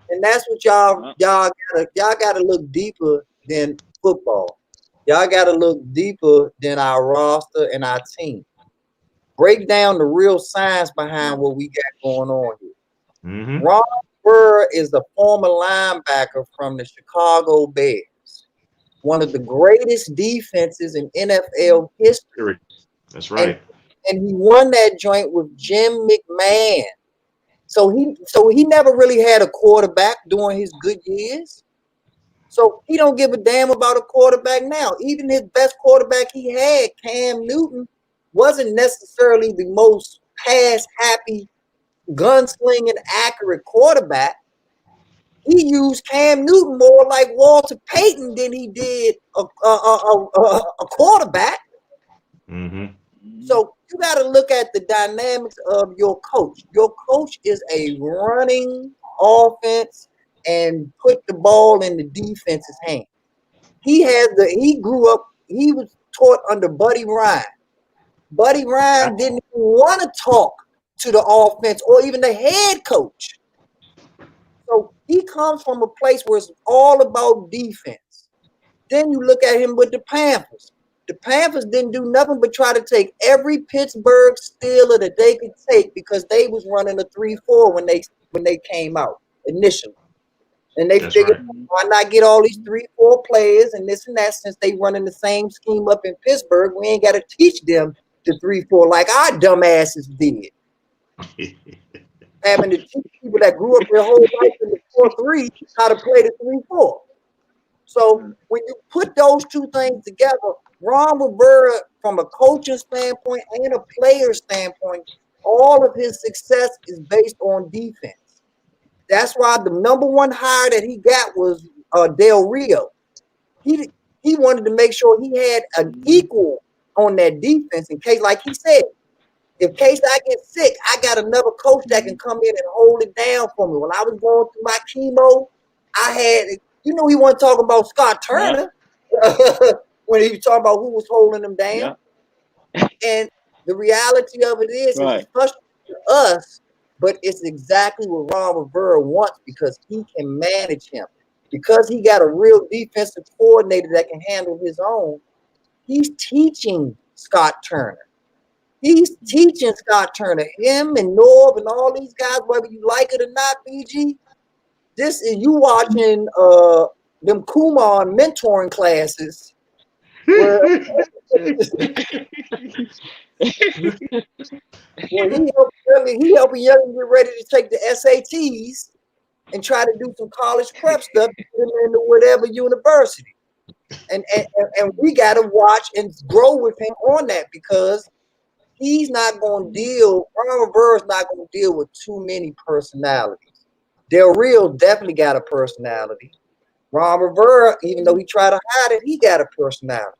And that's what y'all gotta look deeper than football. Y'all gotta look deeper than our roster and our team. Break down the real science behind what we got going on here. Mm-hmm. Ron Burr is the former linebacker from the Chicago Bears, one of the greatest defenses in NFL history. That's right. And he won that joint with Jim McMahon. So he never really had a quarterback during his good years. So he don't give a damn about a quarterback now. Even his best quarterback he had, Cam Newton, wasn't necessarily the most pass happy, gunslinging, accurate quarterback. He used Cam Newton more like Walter Payton than he did a quarterback. Mm-hmm. So you got to look at the dynamics of your coach. Your coach is a running offense and put the ball in the defense's hand. He grew up, he was taught under Buddy Ryan. Buddy Ryan didn't even want to talk to the offense or even the head coach. So he comes from a place where it's all about defense. Then you look at him with the Panthers. The Panthers didn't do nothing but try to take every Pittsburgh Steeler that they could take because they was running a 3-4 when they came out initially. And they figured, why not get all these 3-4 players and this and that, since they running the same scheme up in Pittsburgh, we ain't got to teach them the 3-4 like our dumbasses did. Having to teach people that grew up their whole life in the 4-3 how to play the 3-4. So when you put those two things together, Ron Rivera, from a coaching standpoint and a player standpoint, all of his success is based on defense. That's why the number one hire that he got was Del Rio. He wanted to make sure he had an equal on that defense in case, like he said, in case I get sick, I got another coach that can come in and hold it down for me. When I was going through my chemo, I had, he wasn't talking about Scott Turner when he was talking about who was holding him down. Yeah. And the reality of it is, it's frustrating to us, but it's exactly what Ron Rivera wants because he can manage him. Because he got a real defensive coordinator that can handle his own, he's teaching Scott Turner. He's teaching Scott Turner, him and Norv and all these guys, whether you like it or not, BG. This is you watching them Kumar mentoring classes. Where, he helping young get ready to take the SATs and try to do some college prep stuff into whatever university. And we got to watch and grow with him on that because he's not going to deal, Ron Rivera's not going to deal with too many personalities. Del Rio definitely got a personality. Ron Rivera, even though he tried to hide it, he got a personality.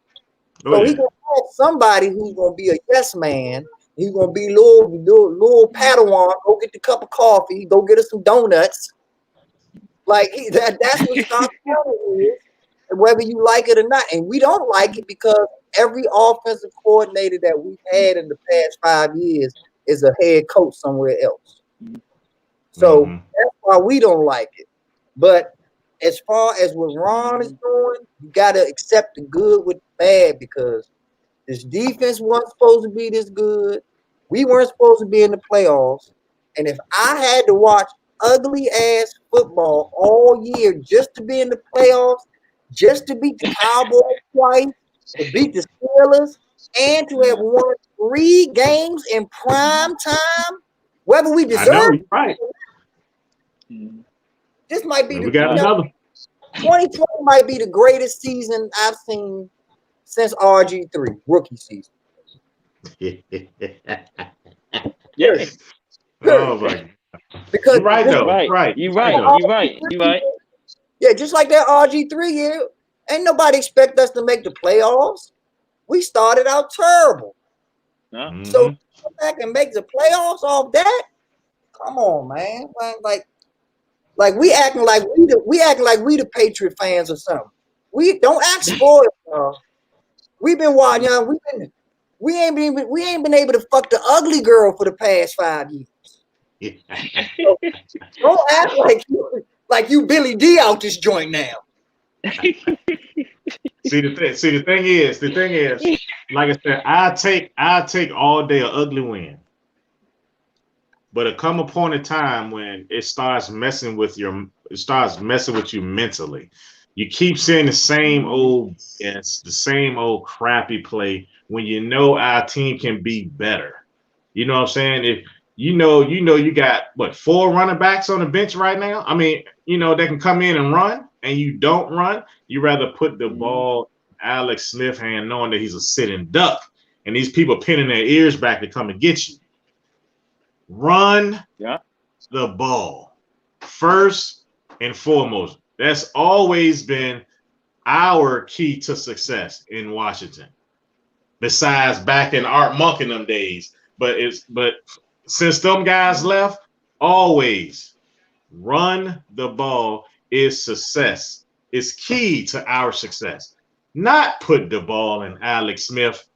So he's going to have somebody who's going to be a yes man. He's going to be little Padawan, go get the cup of coffee, go get us some donuts. Like, that's what Scott Turner is, whether you like it or not. And we don't like it because every offensive coordinator that we've had in the past 5 years is a head coach somewhere else. So that's why we don't like it. But as far as what Ron is doing, you got to accept the good with the bad because this defense wasn't supposed to be this good. We weren't supposed to be in the playoffs. And if I had to watch ugly-ass football all year just to be in the playoffs, just to beat the Cowboys twice, to beat the Steelers, and to have won 3 games in prime time, whether we deserve it. Right. This might be we got another. 2020 might be the greatest season I've seen since RG3 rookie season. Yes. Oh my. Because you're right though. Right. You're right. Yeah, just like that RG3 year, ain't nobody expect us to make the playoffs. We started out terrible. So come back and make the playoffs off that? Come on, man. Like we acting like we the Patriot fans or something. We don't act spoiled, y'all. We've been watching, we ain't been able to fuck the ugly girl for the past 5 years. So don't act like you Billy D out this joint now. See the thing is, like I said, I take all day an ugly win. But it come a point in time when it starts messing with you mentally. You keep seeing the same old the same old crappy play when you know our team can be better. You know what I'm saying? If you got what 4 running backs on the bench right now. I mean, they can come in and run, and you don't run. You rather put the ball Alex Smith hand, knowing that he's a sitting duck, and these people pinning their ears back to come and get you. Run the ball first and foremost. That's always been our key to success in Washington. Besides back in Art Monk in them days, but since them guys left, always run the ball is success. It's key to our success. Not put the ball in Alex Smith.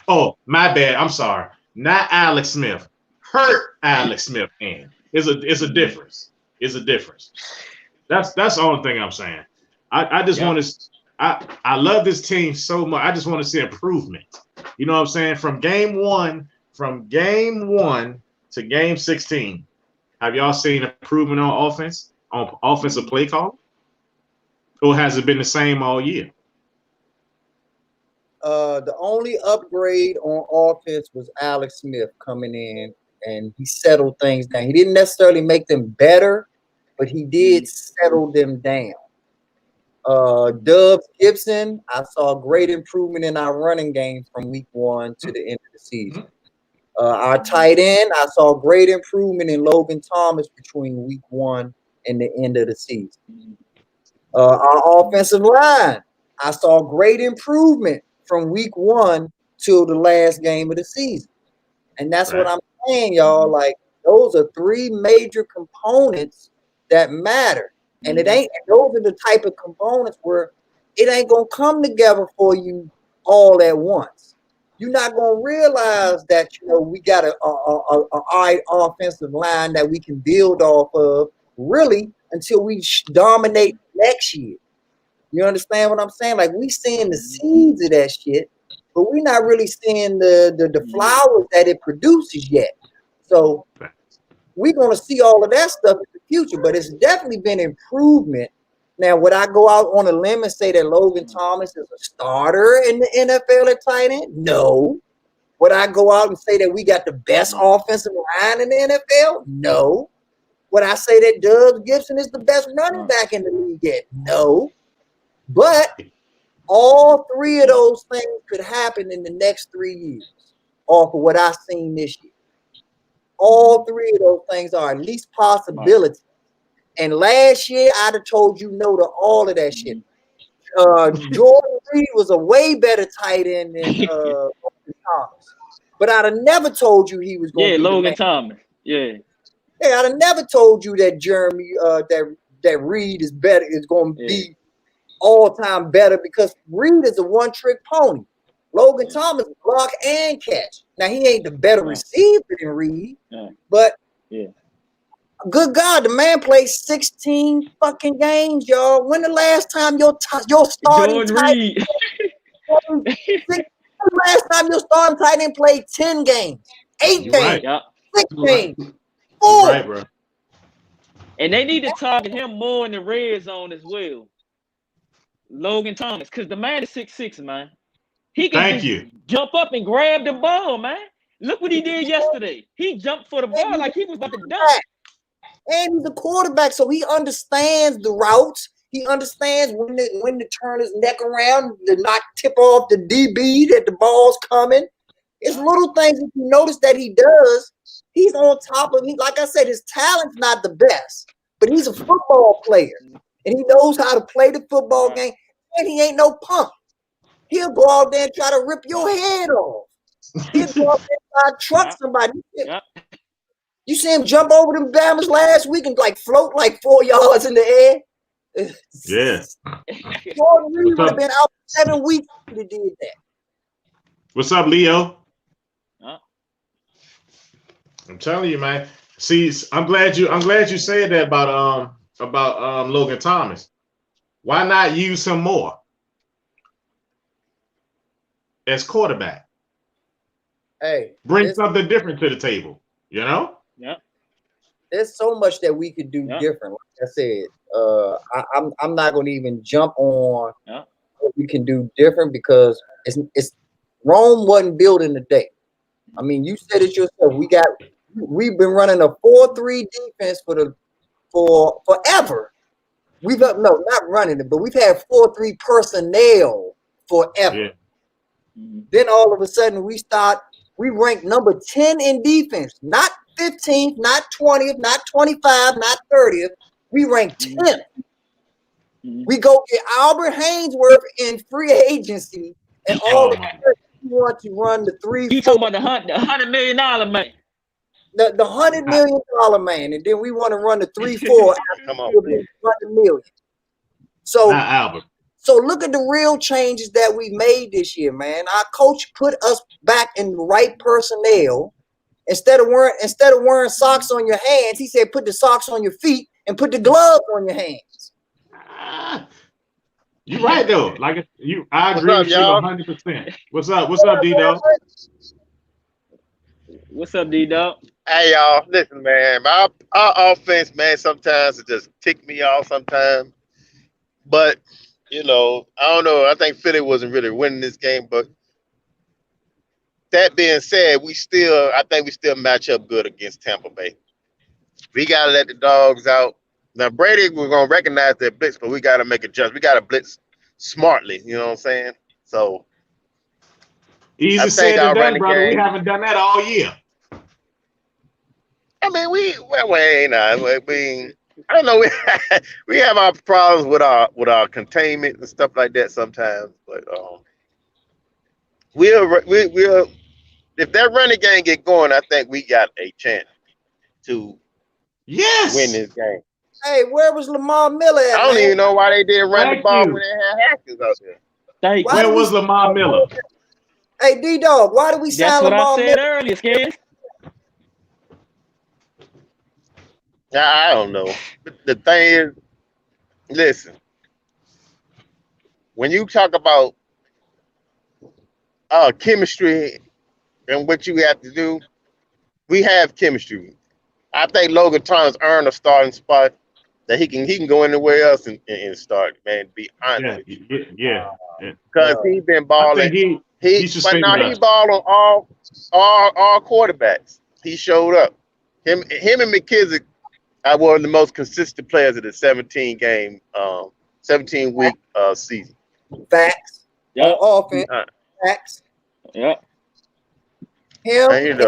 Oh, my bad. I'm sorry. Not Alex Smith. Hurt Alex Smith hand. It's a difference. It's a difference. That's the only thing I'm saying. I just want to. I love this team so much. I just want to see improvement. You know what I'm saying? From game one to game 16, have y'all seen improvement on offense, on offensive play call? Or has it been the same all year? The only upgrade on offense was Alex Smith coming in, and he settled things down. He didn't necessarily make them better, but he did settle them down. Dubs Gibson, I saw great improvement in our running game from week 1 to the end of the season. Our tight end, I saw great improvement in Logan Thomas between week 1 and the end of the season. Our offensive line, I saw great improvement from week 1 till the last game of the season. And that's what I'm saying, y'all. Like, those are 3 major components that matter. And those are the type of components where it ain't going to come together for you all at once. You're not going to realize that, we got a offensive line that we can build off of really until we dominate next year. You understand what I'm saying? Like, we seeing the seeds of that shit, but we're not really seeing the flowers that it produces yet. So we're going to see all of that stuff in the future, but it's definitely been improvement. Now, would I go out on a limb and say that Logan Thomas is a starter in the NFL at tight end? No. Would I go out and say that we got the best offensive line in the NFL? No. Would I say that Doug Gibson is the best running back in the league yet? No. But all 3 of those things could happen in the next 3 years off of what I've seen this year. All 3 of those things are at least possibilities. And last year, I'd have told you no to all of that shit. Jordan Reed was a way better tight end than Logan Thomas. But I'd have never told you he was going to be Logan Thomas. Yeah, I'd have never told you that Jeremy, that Reed is better, is going to be all-time better, because Reed is a one-trick pony. Logan Thomas block and catch. Now, he ain't the better receiver than Reed, but good God, the man played 16 fucking games, y'all. When the last time your starting tight end last time your starting tight end played 10 games, 8 games, 6 games, 4? Right, bro. And they need to target him more in the red zone as well. Logan Thomas, because the man is 6'6", man. He can jump up and grab the ball, man. Look what he did yesterday. He jumped for the ball like he was about to dunk. And he's a quarterback, so he understands the routes. He understands when to turn his neck around to not tip off the DB that the ball's coming. It's little things that you notice that he does. He's on top of it. Like I said, his talent's not the best, but he's a football player, and he knows how to play the football game, and he ain't no punk. He'll go out there and try to rip your head off. He'll go out there and try to truck somebody. You see him jump over them Bammers last week and like float like 4 yards in the air? Yeah. Jordan Reed would have been out 7 weeks if he did that. What's up, Leo? I'm telling you, man. See, I'm glad you said that about Logan Thomas. Why not use him more as quarterback? Hey, bring something different to the table, you know? Yeah. There's so much that we could do different. Like I said, I'm not going to even jump on what we can do different, because it's Rome wasn't built in a day. I mean, you said it yourself. We got we've been running a 4-3 defense for forever. We've no, not running it, but we've had 4-3 personnel forever. Yeah. Then all of a sudden we rank number 10 in defense, not 15th, not 20th, not 25, not 30th. We rank 10th. We go get Albert Haynesworth in free agency, and all of a sudden we want to run the 3-4. You talking about the $100 million man? The $100 million man, and then we want to run the 3-4. Come on, $100 million. So, Not Albert. so look at the real changes that we made this year, man. Our coach put us back in the right personnel. Instead of wearing socks on your hands, he said put the socks on your feet and put the gloves on your hands. You're right though. Like I agree with you 100%. What's up? What's up, D-Dog? What's up, D-Dog? Hey y'all, listen, man. Our offense, man, sometimes it just tick me off sometimes. But I don't know. I think Philly wasn't really winning this game, but that being said, I think we still match up good against Tampa Bay. We gotta let the dogs out. Now Brady, we're gonna recognize their blitz, but we gotta make adjustments. We gotta blitz smartly. You know what I'm saying? So easy said and done, brother. We haven't done that all year. I mean, I don't know. We have our problems with our containment and stuff like that sometimes, but we'll if that running game get going, I think we got a chance to win this game. Hey, where was Lamar Miller at? I don't even know why they didn't run the ball you. when they had Haskins out there. Where was Lamar Miller? Hey, D-Dog, why did we sign Lamar Miller? That's what I said earlier, Skins. I don't know. The thing is, listen, when you talk about chemistry and what you have to do, we have chemistry. I think Logan Thomas earned a starting spot that he can go anywhere else and start, man, to be honest with you. Yeah. Because he's been balling. But now he balled on all quarterbacks. He showed up. Him and McKissick are one of the most consistent players of the 17-week season. Facts. Yeah. Offense. Facts. Yeah. Him. And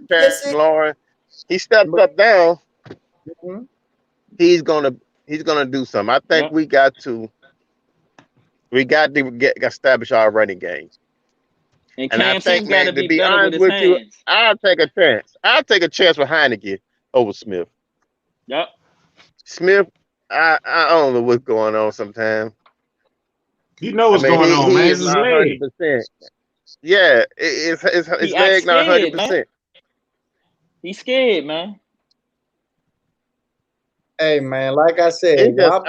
Terrence Lawrence, he stepped up down. Mm-hmm. He's gonna do something. I think we got to establish our running game. And I think, man, to be honest with you, I'll take a chance. I'll take a chance with Heineke over Smith. Yep. Smith, I don't know what's going on sometimes. You know what's going on, man. It's his leg. 100%. Yeah, his leg not 100%. He's scared, man. Hey, man, like I said, he's not.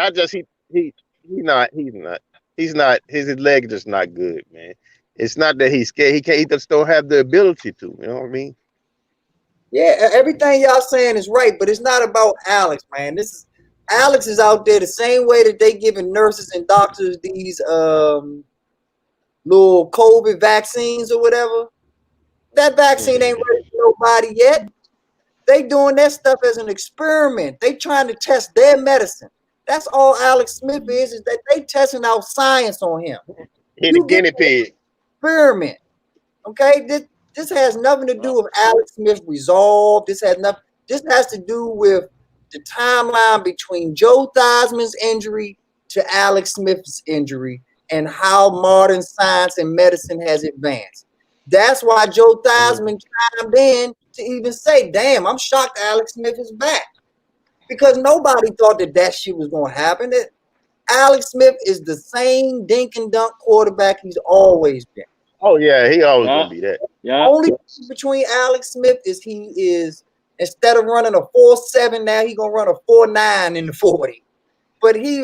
His leg is just not good, man. It's not that he's scared. He just don't have the ability to. You know what I mean? Yeah, everything y'all saying is right, but it's not about Alex, man. Alex is out there the same way that they giving nurses and doctors these little COVID vaccines or whatever. That vaccine ain't ready for nobody yet. They doing that stuff as an experiment. They trying to test their medicine. That's all Alex Smith is that they testing out science on him. He's a guinea pig. Experiment. Okay? This has nothing to do with Alex Smith's resolve. This has to do with the timeline between Joe Theismann's injury to Alex Smith's injury and how modern science and medicine has advanced. That's why Joe Theismann chimed in to even say, damn, I'm shocked Alex Smith is back. Because nobody thought that shit was going to happen. Alex Smith is the same dink and dunk quarterback he's always been. Oh, yeah, he always going to be that. Yeah. Only between Alex Smith is he is, instead of running a 4.7, now he's going to run a 4.9 in the 40. But he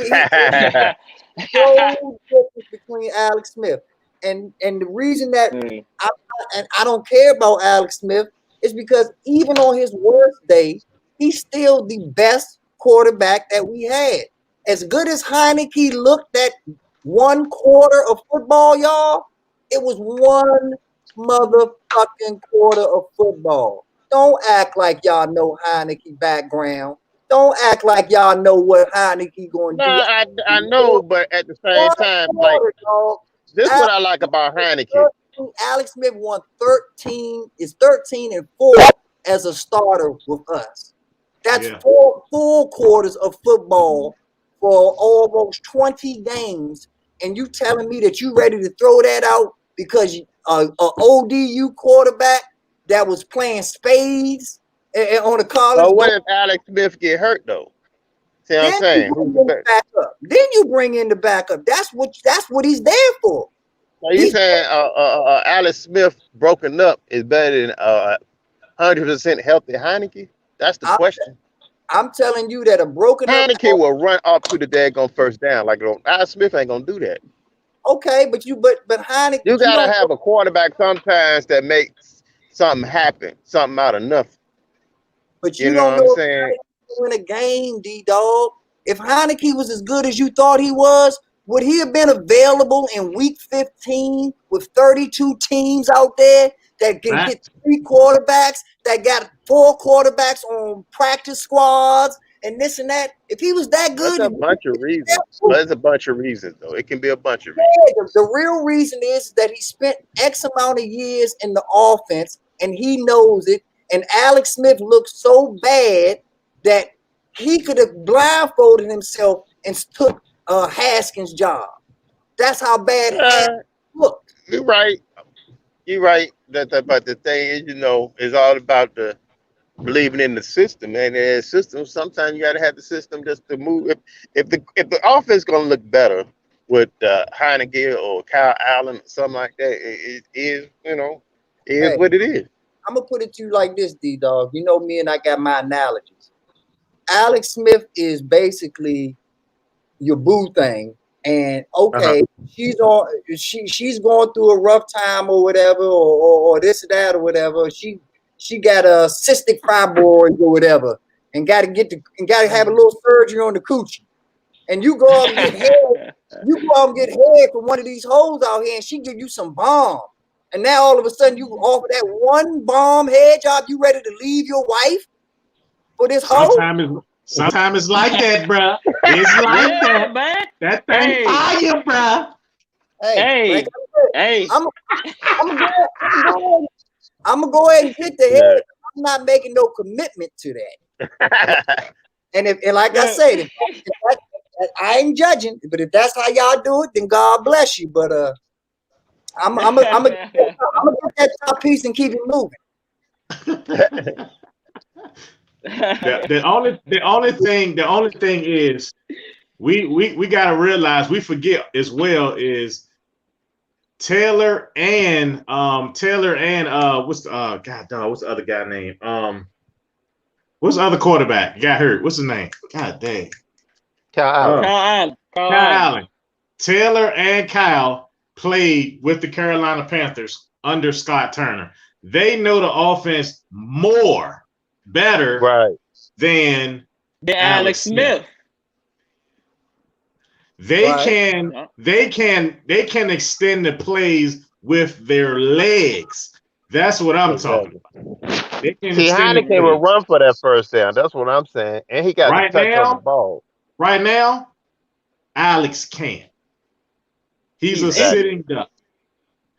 no difference between Alex Smith. And the reason that I don't care about Alex Smith is because even on his worst day, he's still the best quarterback that we had. As good as Heineke looked at one quarter of football, y'all, it was one motherfucking quarter of football. Don't act like y'all know Heineke background. Don't act like y'all know what Heineke going No, to do. I know, but at the same One time, like quarter, dog. this is what Alex I like about Smith Heineke. Alex Smith won 13-4 as a starter with us. That's Yeah. 4 full quarters of football for almost 20 games. And you telling me that you ready to throw that out because a ODU quarterback that was playing spades on a college. But what if Alex Smith get hurt though? See what I'm Then saying? you bring in the backup. Then you bring in the backup. That's what he's there for. Are you saying Alex Smith broken up is better than 100% healthy Heineke? That's the question. I'm telling you that a broken up. Heineke will run up to the daggone first down. Like Alex Smith ain't gonna do that. Okay, but Heineke. You gotta have a quarterback sometimes that makes something happen, something out of nothing. But You you know don't what I'm know if saying? Heineke win a game, D-Dog. If Heineke was as good as you thought he was, would he have been available in week 15 with 32 teams out there that can get 3 quarterbacks, that got 4 quarterbacks on practice squads and this and that? If he was that good, That's a bunch of reasons. But it's a bunch of reasons though. It can be a bunch of reasons. the real reason is that he spent X amount of years in the offense and he knows it. And Alex Smith looked so bad that he could have blindfolded himself and took Haskins' job. That's how bad Haskins looked. You're right. You're right. But the thing is, it's all about the believing in the system. And the system, sometimes you got to have the system just to move. If the offense going to look better with Heineke or Kyle Allen or something like that, it is, is what it is. I'm going to put it to you like this, D-Dog. You know me and I got my analogies. Alex Smith is basically your boo thing. And okay, she's going through a rough time or whatever, or this or that or whatever. She got a cystic fibroids or whatever, and got to have a little surgery on the coochie. And you go out and get head. You go out and get head from one of these hoes out here, and she give you some bomb. And now all of a sudden you offer that one bomb head job. You ready to leave your wife for this hoe? Sometimes it's like that, bro. It's like that, man. That thing fire, bro. Hey, I'm gonna go ahead and get the head. I'm not making no commitment to that. And like I said, I ain't judging, but if that's how y'all do it, then God bless you. But I'm gonna get that top piece and keep it moving. The only thing is we gotta realize, we forget as well, is Taylor and what's the other guy name? What's the other quarterback got hurt? What's his name? God dang. Kyle Allen. Taylor and Kyle played with the Carolina Panthers under Scott Turner. They know the offense better than Alex Smith. They can extend the plays with their legs. That's what I'm talking about. They can Heineke will run for that first down. That's what I'm saying. And he got to touch on the ball. Right now, Alex can't. He's a sitting duck.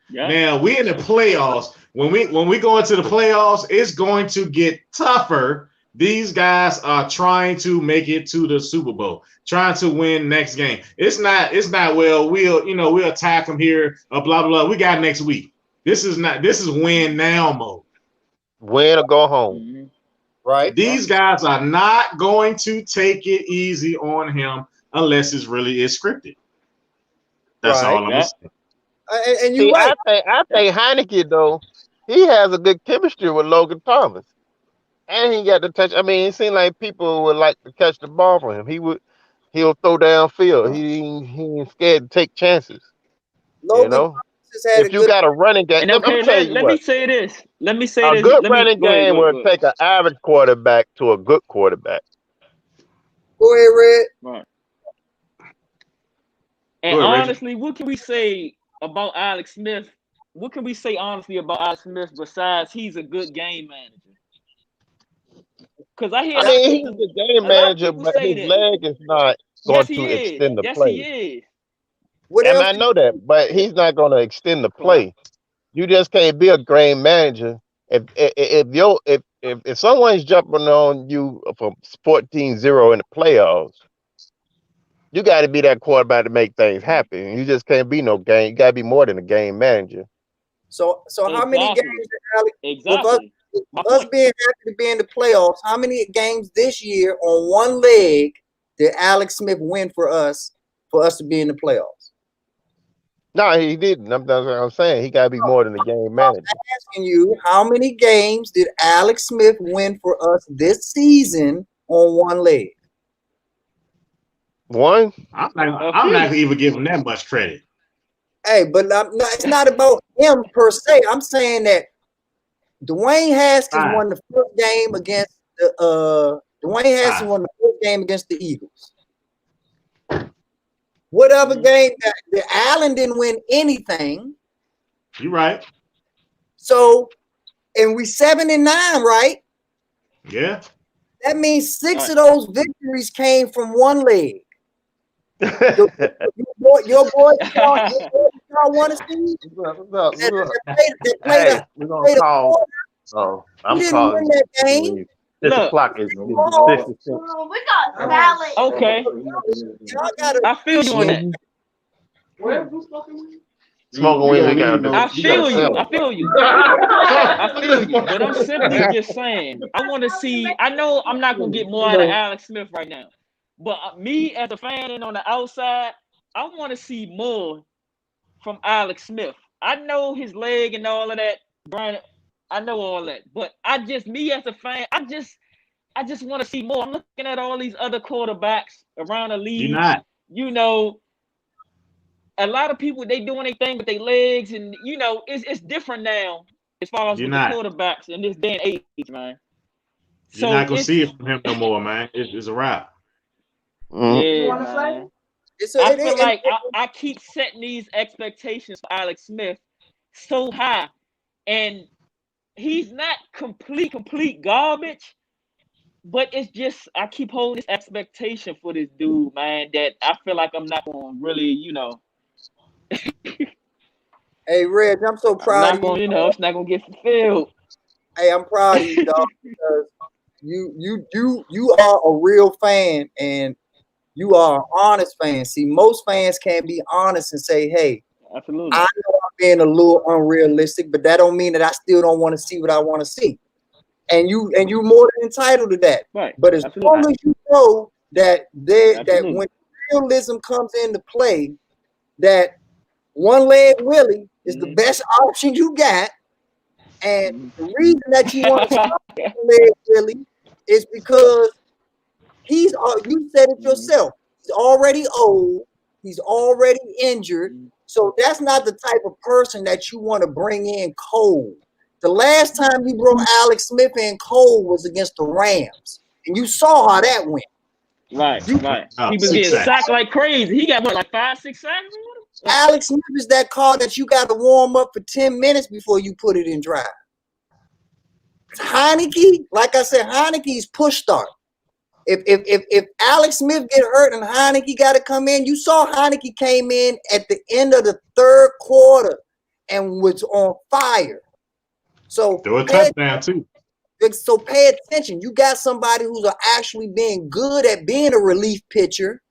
Yeah. Now we in the playoffs. When we go into the playoffs, it's going to get tougher. These guys are trying to make it to the Super Bowl, trying to win next game. It's not well, we'll attack them here, blah blah blah. We got next week. This is win now mode. Win or go home. Mm-hmm. Right. These guys are not going to take it easy on him unless it really is scripted. That's all I'm saying. And you're right. I think Heineke, though, he has a good chemistry with Logan Thomas. And he got to touch. I mean, it seemed like people would like to catch the ball from him. He'll throw downfield. He ain't scared to take chances. Logan if you got a running game, let me say this. A good running game will take an average quarterback to a good quarterback. Go ahead, Red. Right. And honestly, what can we say about Alex Smith? What can we say honestly about Alex Smith besides he's a good game manager? Because I hear I a lot of mean, he's people, the game a lot of manager, people but say his that. leg is not going Yes, he to is. extend the Yes, he play. is. What And else? I know that, but he's not going to extend the Correct. play. You just can't be a game manager if someone's jumping on you from 14-0 in the playoffs. You got to be that quarterback to make things happen. You just can't be no game. You got to be more than a game manager. So how many games Exactly. did Alex, Exactly. My with us point. being happy to be in the playoffs? How many games this year on one leg did Alex Smith win for us to be in the playoffs? No, he didn't. That's what I'm saying. He got to be more than a game I'm manager. asking you, how many games did Alex Smith win for us this season on one leg? One. I'm A not gonna few. even give him that much credit. Hey, but it's not about him per se. I'm saying that Dwayne Haskins Fine. won the first game against the Dwayne Haskins Fine. won the first game against the Eagles. What other game that Allen didn't win anything? You right. So, and we 7-9, right? Yeah. That means 6 Right. of those victories came from one leg. Your boy, y'all want to see that played Hey, we're gonna a call. quarter. Oh, He I'm didn't calling. win that game. 6 Look. o'clock is Oh. 66. We got salad. Okay. Y'all gotta I feel you on that. Smoking weed, we gotta do. I feel you. I feel you. I feel you. But I'm simply just saying, I want to see. I know I'm not gonna get more out of Alex Smith right now, but me as a fan and on the outside, I want to see more from Alex Smith. I know his leg and all of that, Brian. I know all that, but me as a fan, I just want to see more. I'm looking at all these other quarterbacks around the league. You're not. You know, a lot of people, they doing their thing with their legs, and it's different now as far as You're with not. the quarterbacks in this day and age, man. You're So not gonna see it from him no more, man. It's a wrap. yeah, man. I feel like I keep setting these expectations for Alex Smith so high, and he's not complete garbage, but it's just I keep holding this expectation for this dude, man, that I feel like I'm not gonna really, Hey, Reg, I'm so I'm proud not of you. gonna, it's not gonna get fulfilled. Hey, I'm proud of you, dog, because you are a real fan and you are an honest fan. See, most fans can't be honest and say, hey, Absolutely. I know I'm being a little unrealistic, but that don't mean that I still don't want to see what I want to see. And you more than entitled to that. Right. But as Absolutely. long as you know that Absolutely. when realism comes into play, that one leg Willie is the best option you got. And the reason that you want to stop one leg Willie is because you said it yourself. He's already old. He's already injured. So that's not the type of person that you want to bring in cold. The last time you brought Alex Smith in cold was against the Rams. And you saw how that went. Right. Oh, He was getting sacked like crazy. He got what, like 5-6 sacks? Alex Smith is that car that you got to warm up for 10 minutes before you put it in drive. Heineke, like I said, Heineke's push start. If Alex Smith get hurt and Heineke got to come in, you saw Heineke came in at the end of the third quarter and was on fire. So throw a touchdown too. So pay attention. You got somebody who's actually being good at being a relief pitcher,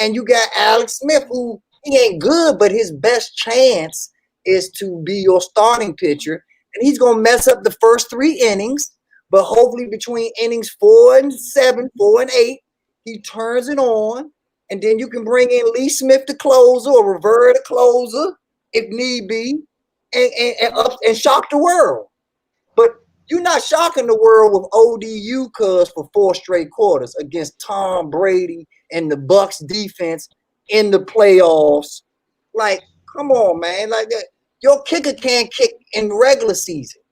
and you got Alex Smith, who he ain't good, but his best chance is to be your starting pitcher, and he's gonna mess up the first 3 innings. But hopefully between innings 4 and 7, 4 and 8, he turns it on, and then you can bring in Lee Smith the closer or Rivera the closer if need be, and shock the world. But you're not shocking the world with ODU cuz for 4 straight quarters against Tom Brady and the Bucs defense in the playoffs. Like, come on, man. Like that, your kicker can't kick in regular season.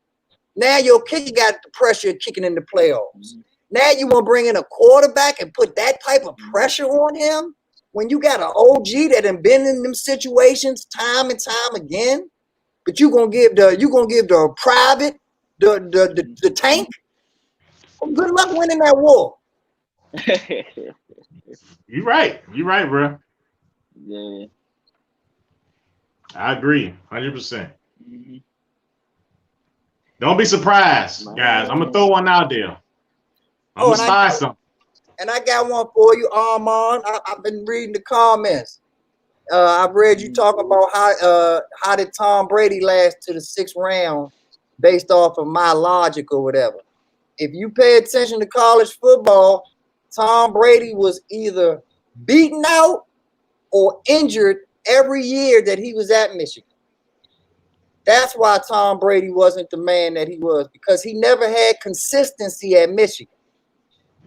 Now your kicker got the pressure of kicking in the playoffs. Now you want to bring in a quarterback and put that type of pressure on him when you got an OG that have been in them situations time and time again. But you gonna give the private the tank? Good luck winning that war. You're right. You're right, bro. Yeah. I agree, 100%. Mhm. Don't be surprised, guys. I'm gonna throw one out there. I'm gonna start something. And I got one for you, Armand. I've been reading the comments. I've read you talk about how did Tom Brady last to the 6th round based off of my logic or whatever. If you pay attention to college football, Tom Brady was either beaten out or injured every year that he was at Michigan. That's why Tom Brady wasn't the man that he was, because he never had consistency at Michigan.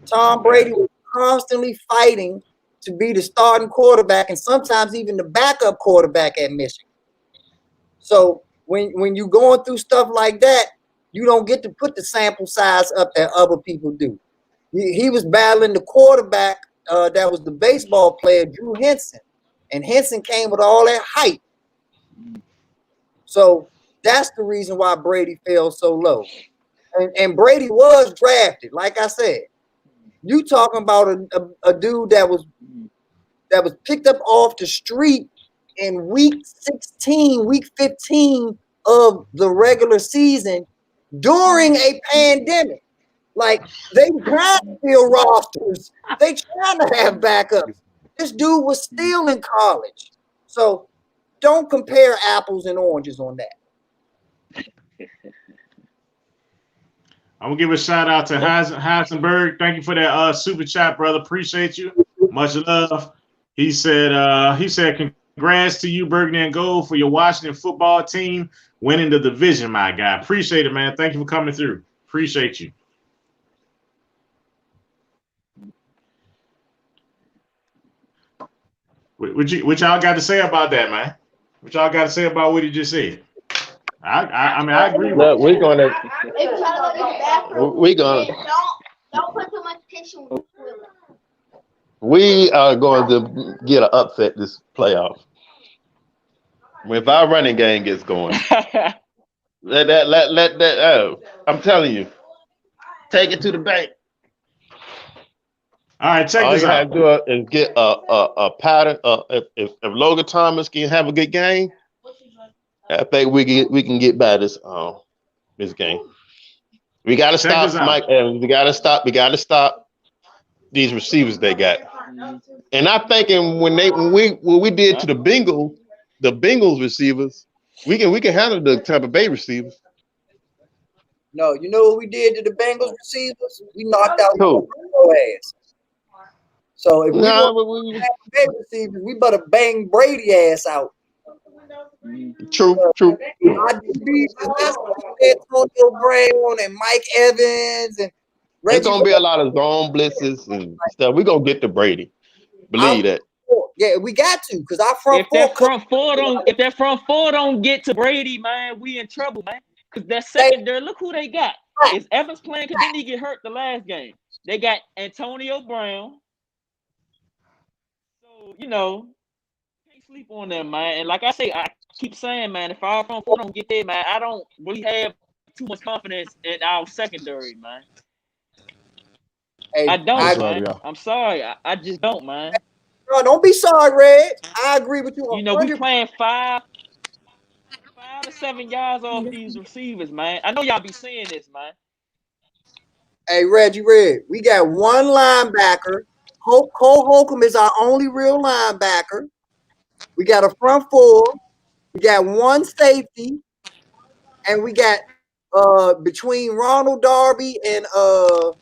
Tom Brady was constantly fighting to be the starting quarterback and sometimes even the backup quarterback at Michigan. So when you're going through stuff like that, you don't get to put the sample size up that other people do. He was battling the quarterback that was the baseball player, Drew Henson. And Henson came with all that hype. So that's the reason why Brady fell so low. And Brady was drafted, like I said. You talking about a dude that was picked up off the street in week 16, week 15 of the regular season during a pandemic. Like, they trying to fill rosters. They trying to have backups. This dude was still in college. So don't compare apples and oranges on that. I'm gonna give a shout out to Heisenberg. Thank you for that super chat, brother. Appreciate you. Much love. He said congrats to you, Burgundy and Gold, for your Washington football team winning the division, my guy. Appreciate it, man. Thank you for coming through. Appreciate you. What y'all got to say about that, man? What y'all got to say about what he just said? I mean, I agree with Look, we're gonna don't put too much tissue. we are going to get an upset this playoff. If our running game gets going, let that I'm telling you, take it to the bank. All right, check All this you out. have to do is get a pattern. If Logan Thomas can have a good game, I think we can get by this game. We got to stop Mike Evans. We got to stop these receivers they got. And I'm thinking when we did to the Bengals receivers, we can handle the Tampa Bay receivers. No, you know what we did to the Bengals receivers? We knocked out Who? ass. So if we want Tampa Bay receivers, we better bang Brady ass out. True. That's Antonio Brown and Mike Evans and Reggie. There's gonna be a lot of zone blitzes and stuff. We're gonna get to Brady. Believe that. Yeah, we got to, because our if that front four don't get to Brady, man, we in trouble, man. Because that secondary, look who they got. Is Evans playing? Because didn't he get hurt the last game? They got Antonio Brown. So, can't sleep on them, man. And like I say, I keep saying, man, if our front four don't get there, man, I don't really have too much confidence in our secondary, man. Hey, I don't, man. I'm sorry. I just don't, man. No, don't be sorry, Red. I agree with you. We playing 5 to 7 yards off these receivers, man. I know y'all be seeing this, man. Hey, Reggie Red, we got one linebacker. Cole Holcomb is our only real linebacker. We got a front four. We got one safety. And we got between Ronald Darby and the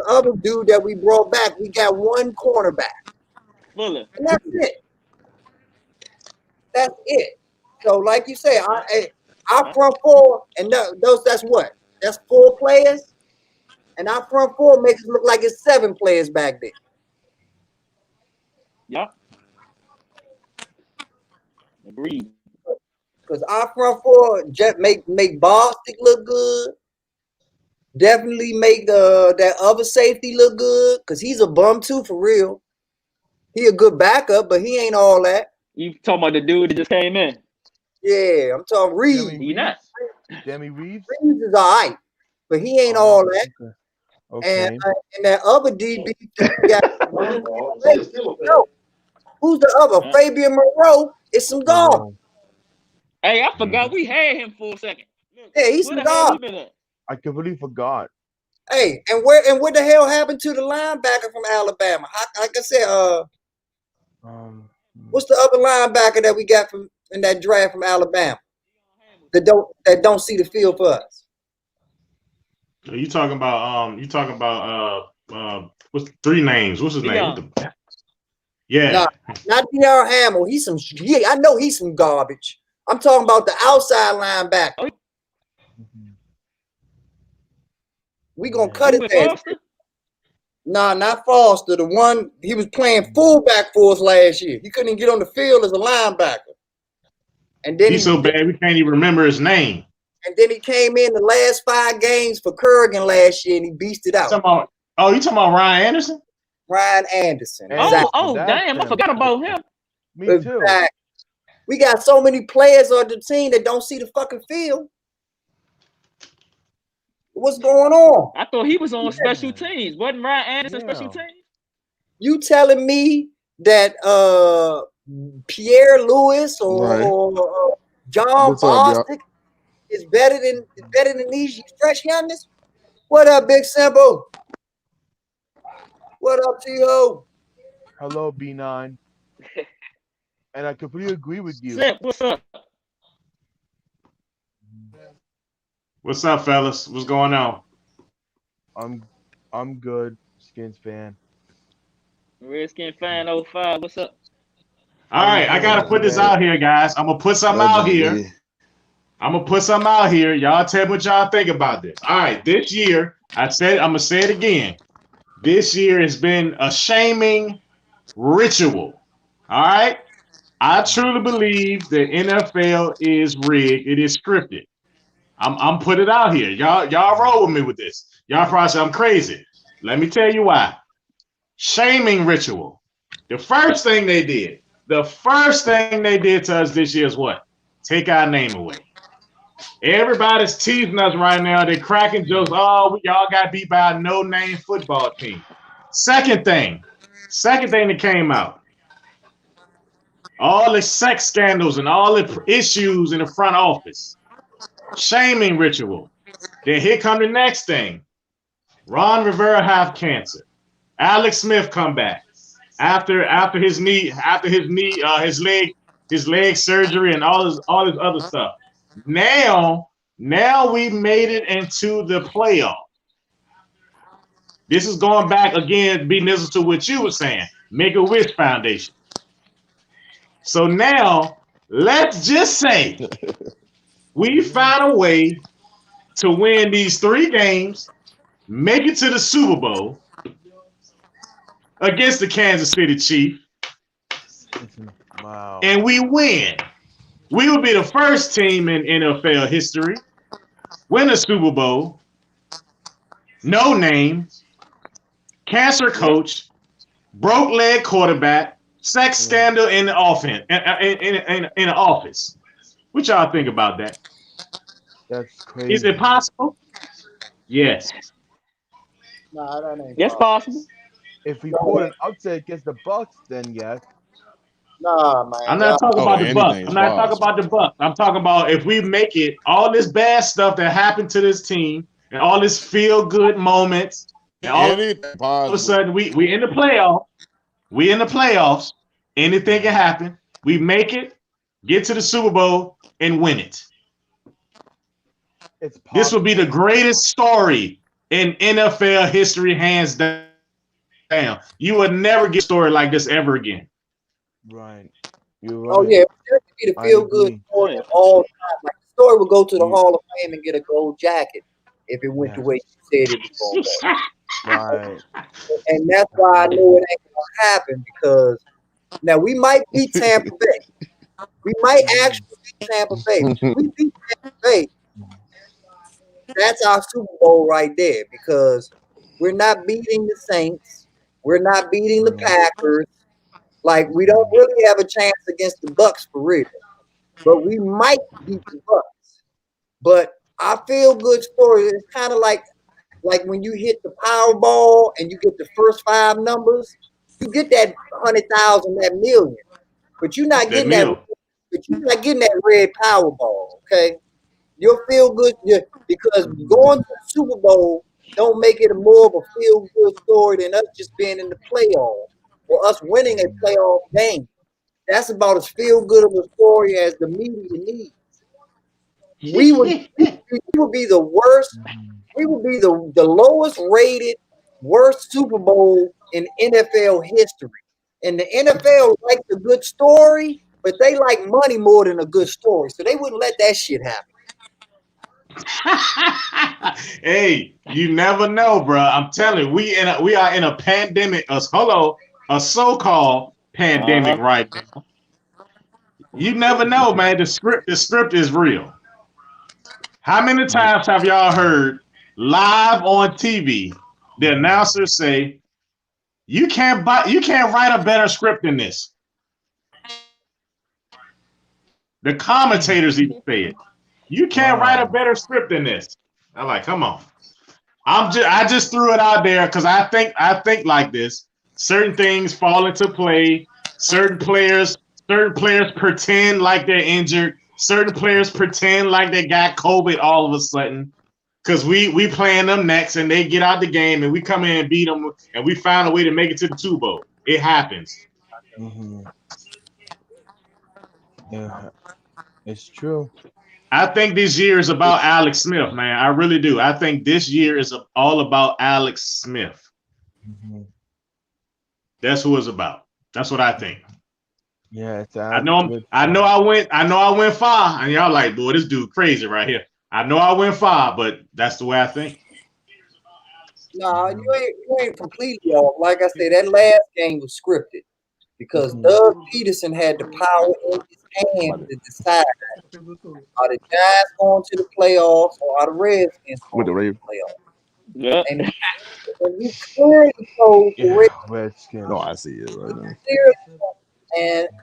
other dude that we brought back, we got one cornerback. Fuller. And that's it. That's it. So, like you say, our front four, and that's what? That's 4 players? And our front four makes it look like it's 7 players back there. Yep. Agreed. Because our front four just make Bostic look good. Definitely make that other safety look good. Because he's a bum too, for real. He a good backup, but he ain't all that. You talking about the dude that just came in? Yeah, I'm talking Reeves. He not. Demi Reeves? Reeves is all right, but he ain't all that. Okay. And Okay. and that other DB that we got, who's the other? Uh, Fabian Moreau is some garbage. Moreau. Hey, I forgot we had him for a second. Look, Yeah, he's where some the hell he garbage. been at? I completely forgot. Hey, and what the hell happened to the linebacker from Alabama? Like I said, Um, what's the other linebacker that we got from in that draft from Alabama that don't see the field for us? You talking about what's 3 names? What's his name? What Dion. the, yeah. Nah, not D.R. Hamill. I know he's some garbage. I'm talking about the outside linebacker. Oh, We gonna cut you it with there. Foster? Nah, not Foster. The one he was playing fullback for us last year. He couldn't even get on the field as a linebacker. And then He's so bad we can't even remember his name. And then he came in the last 5 games for Kurgan last year and he beasted out. You talking about Ryan Anderson? Ryan Anderson. Oh, damn! I forgot about him. Me too. Exactly. We got so many players on the team that don't see the fucking field. What's going on? I thought he was on special teams. Wasn't Ryan Anderson special teams? You telling me that Pierre Lewis or John Bostic is better than these fresh youngsters? What up, Big Simple? What up, T.O.? Hello, B9. And I completely agree with you. Simp, what's up? What's up, fellas? What's going on? I'm good, Skins fan. Redskin fan 05, what's up? All right, I gotta put this out here, guys. I'm gonna put something out here. Y'all tell me what y'all think about this. All right, this year, I'm gonna say it again. This year has been a shaming ritual. All right, I truly believe the NFL is rigged. It is scripted. I'm putting it out here. Y'all roll with me with this. Y'all probably say I'm crazy. Let me tell you why. Shaming ritual. The first thing they did to us this year is what? Take our name away. Everybody's teasing us right now. They're cracking jokes. Oh, y'all got beat by a no-name football team. Second thing that came out. All the sex scandals and all the issues in the front office. Shaming ritual. Then here come the next thing. Ron Rivera have cancer. Alex Smith come back after his leg surgery and all his other stuff. Now we made it into the playoff. This is going back again, be nizzle to what you were saying. Make-A-Wish Foundation. So now let's just say we found a way to win these 3 games, make it to the Super Bowl against the Kansas City Chiefs. Wow. And we win. We will be the first team in NFL history win a Super Bowl. No name, cancer coach, broke leg quarterback, sex scandal in the offense in the office. What y'all think about that? That's crazy. Is it possible? Yes. Nah, that ain't Yes, possible. If we pull an upset against the Bucks, then yes. Nah, man. I'm not talking about the Bucks. I'm not talking about the Bucks. I'm talking about if we make it, all this bad stuff that happened to this team and all this feel-good moments, and all of a sudden we in the playoffs. We in the playoffs. Anything can happen. We make it, get to the Super Bowl, and win it. This will be the greatest story in NFL history, hands down. You will never get a story like this ever again. Right. You're right. Oh yeah, it would be the feel good story of all time. Like the story would go to the Hall of Fame and get a gold jacket if it went the way you said it was going to go. Right. And that's why I know it ain't gonna happen, because now we might beat Tampa Bay. We might actually beat Tampa Bay. If we beat Tampa Bay, that's our Super Bowl right there, because we're not beating the Saints. We're not beating the Packers. Like, we don't really have a chance against the Bucks for real. But we might beat the Bucks. But our feel-good story is kind of like like when you hit the Powerball and you get the first 5 numbers, you get that 100,000, that million, but you're not That getting that. meal. But you're not getting that red Powerball. Okay, you'll feel good because going to the Super Bowl don't make it more of a feel good story than us just being in the playoffs or us winning a playoff game. That's about as feel good of a story as the media needs. We would be the worst. We would be the lowest rated, worst Super Bowl in NFL history. And the NFL likes a good story, but they like money more than a good story. So they wouldn't let that shit happen. Hey, you never know, bro. I'm telling you, we are in a pandemic, a so-called pandemic right now. You never know, man. The script is real. How many times have y'all heard live on TV the announcers say, you can't write a better script than this. The commentators even say it. You can't write a better script than this. I'm like, come on. I just threw it out there because I think like this. Certain things fall into play. Certain players pretend like they're injured. Certain players pretend like they got COVID all of a sudden. Because we playing them next and they get out the game and we come in and beat them and we find a way to make it to the Super Bowl. It happens. Yeah, it's true. I think this year is about Alex Smith, man. I really do. I think this year is all about Alex Smith. That's who it's about. That's what I think. Yeah, it's I know I went far, and y'all like, boy, this dude crazy right here. I know I went far, but that's the way I think. No, you ain't completely off. Like I said, that last game was scripted because Doug Peterson had the power in his hand to decide are the Giants going to the playoffs or are the Redskins going to the playoffs. Yeah. And he clearly told the Redskins. No, I see it right now.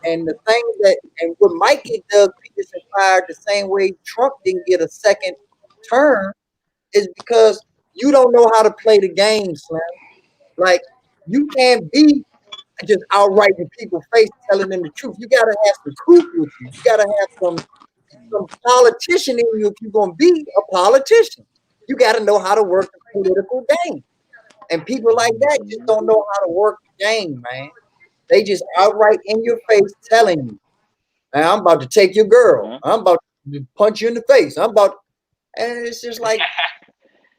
And the thing and what might get Doug Peterson fired the same way Trump didn't get a second term is because you don't know how to play the game, Slim. Like, you can't be just outright in people's face telling them the truth. You gotta have some truth with you. You gotta have some politician in you if you're gonna be a politician. You gotta know how to work the political game. And people like that just don't know how to work the game, man. They just outright in your face telling you, man, I'm about to take your girl. I'm about to punch you in the face. And it's just like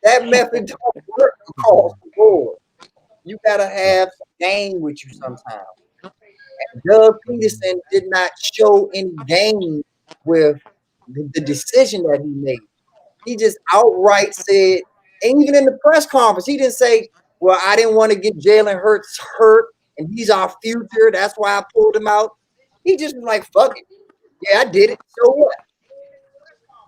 that method don't work across the board. You gotta have some game with you sometimes. And Doug Peterson did not show any game with the decision that he made. He just outright said, and even in the press conference, he didn't say, well, I didn't want to get Jalen Hurts hurt, and he's our future. That's why I pulled him out. He just was like, fuck it. Yeah, I did it. So what?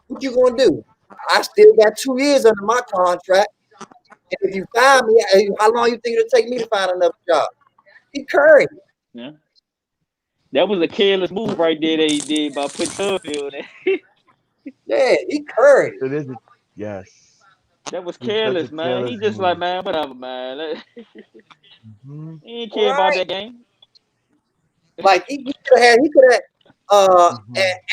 What you gonna do? I still got 2 years under my contract. And if you find me, how long you think it'll take me to find another job? He Curry. Yeah. That was a careless move right there that he did by putting Sudfeld in. Yeah, he Curry. It is. Yes. That was careless, man. He just like, man, whatever, man. He ain't care about that game. Like he could have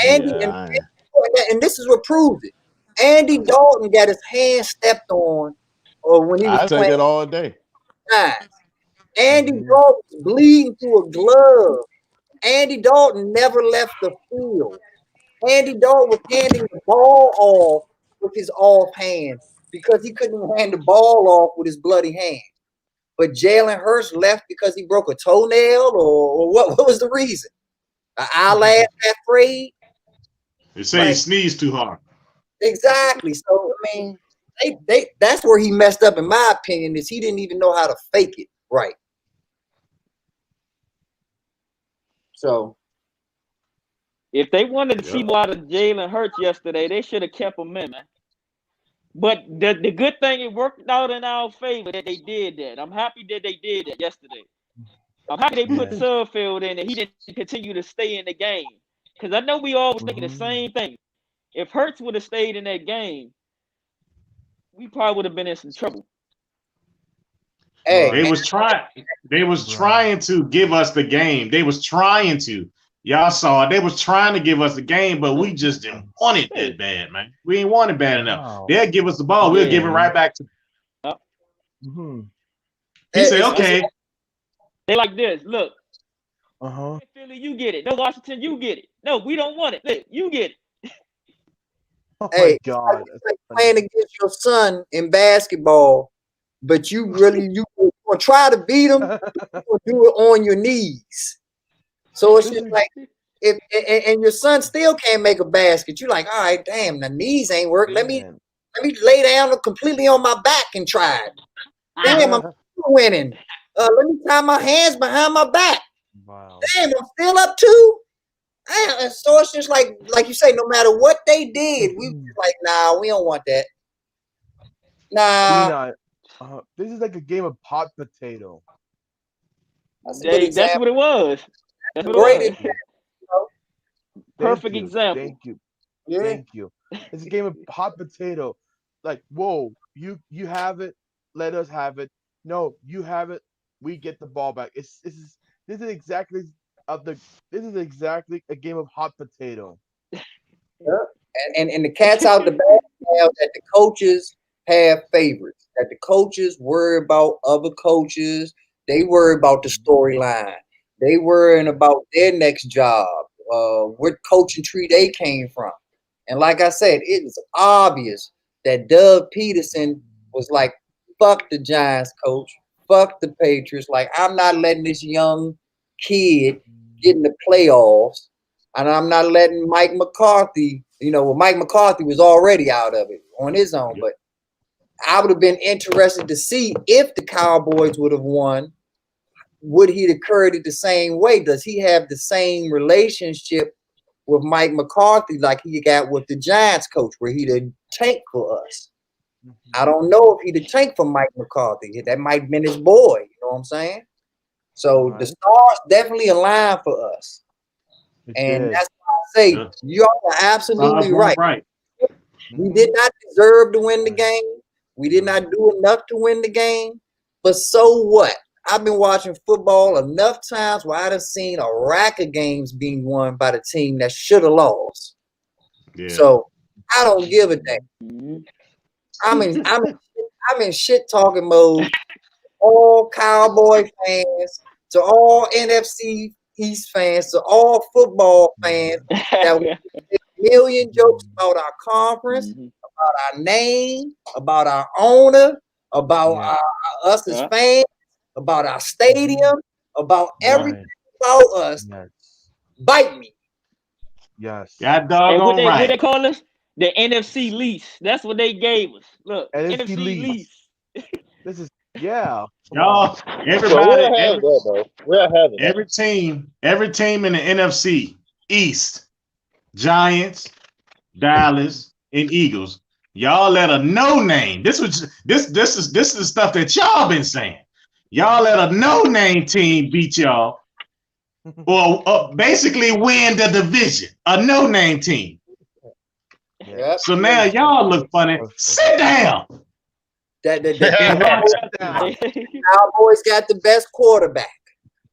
Andy and this is what proves it. Andy Dalton got his hand stepped on, or when he was playing it all day. Andy Dalton was bleeding through a glove. Andy Dalton never left the field. Andy Dalton was handing the ball off with his off hand because he couldn't hand the ball off with his bloody hand. But Jalen Hurts left because he broke a toenail, or what was the reason? An eyelash got frayed? They say he sneezed too hard. Exactly. So, I mean, that's where he messed up, in my opinion, is he didn't even know how to fake it right. So, if they wanted to see more out of Jalen Hurts yesterday, they should have kept him in, man. But the good thing, it worked out in our favor that they did that. I'm happy that they did that yesterday. I'm happy they put Sudfeld in and he didn't continue to stay in the game. Because I know we all was thinking the same thing. If Hurts would have stayed in that game, we probably would have been in some trouble. Hey, They was trying to give us the game. They was trying to. Y'all saw it. They was trying to give us the game, but we just didn't want it that bad, man. We ain't want it bad enough. Wow. They'll give us the ball. We'll give it right back to them. Mm-hmm. He said, okay. They like this. Look. Uh-huh. Philly, you get it. No, Washington, you get it. No, we don't want it. Look, you get it. Oh hey, my God. it's like playing against your son in basketball, but you gonna try to beat him, but you gonna do it on your knees. So it's just like if and your son still can't make a basket. You're like, all right, damn, the knees ain't work. Let me lay down completely on my back and try it. Damn, I'm still winning. Let me tie my hands behind my back. Wow. Damn, I'm still up 2. And so it's just like you say, no matter what they did, we was like, nah, we don't want that. Nah. This is like a game of hot potato. That's a good That's example. what it was. That's what Great it was. example. Perfect example. Thank you. Yeah. Thank you. It's a game of hot potato. Like, whoa, you have it, let us have it. No, you have it, we get the ball back. This is exactly a game of hot potato. Yeah. And the cat's out the bag now that the coaches have favorites, that the coaches worry about other coaches, they worry about the storyline, they worrying about their next job, what coaching tree they came from. And like I said, it was obvious that Doug Peterson was like, fuck the Giants coach, fuck the Patriots. Like, I'm not letting this young kid get in the playoffs, and I'm not letting Mike McCarthy, Mike McCarthy was already out of it on his own, but I would have been interested to see if the Cowboys would have won. Would he have carried it the same way? Does he have the same relationship with Mike McCarthy like he got with the Giants coach, where he'd have tanked for us? I don't know if he'd have tanked for Mike McCarthy. That might have been his boy. You know what I'm saying? So the stars definitely aligned for us. And that's why I say you are absolutely right. We did not deserve to win the game. We did not do enough to win the game. But so what? I've been watching football enough times where I'd have seen a rack of games being won by the team that should have lost. Yeah. So I don't give a damn. I'm in shit talking mode. All Cowboy fans, to all NFC East fans, to all football fans that we a million jokes about our conference, about our name, about our owner, about us as fans, about our stadium, about everything about us. Bite me. Yes. God doggone right. What they call us? The NFC lease. That's what they gave us. Look, NFC lease. This is y'all. Everybody, every team in the NFC East, Giants, Dallas, and Eagles. Y'all let a no name. This is the stuff that y'all been saying. Y'all let a no name team beat y'all, or basically win the division. A no name team. Yep. So now y'all look funny. Sit down. The Cowboys got the best quarterback.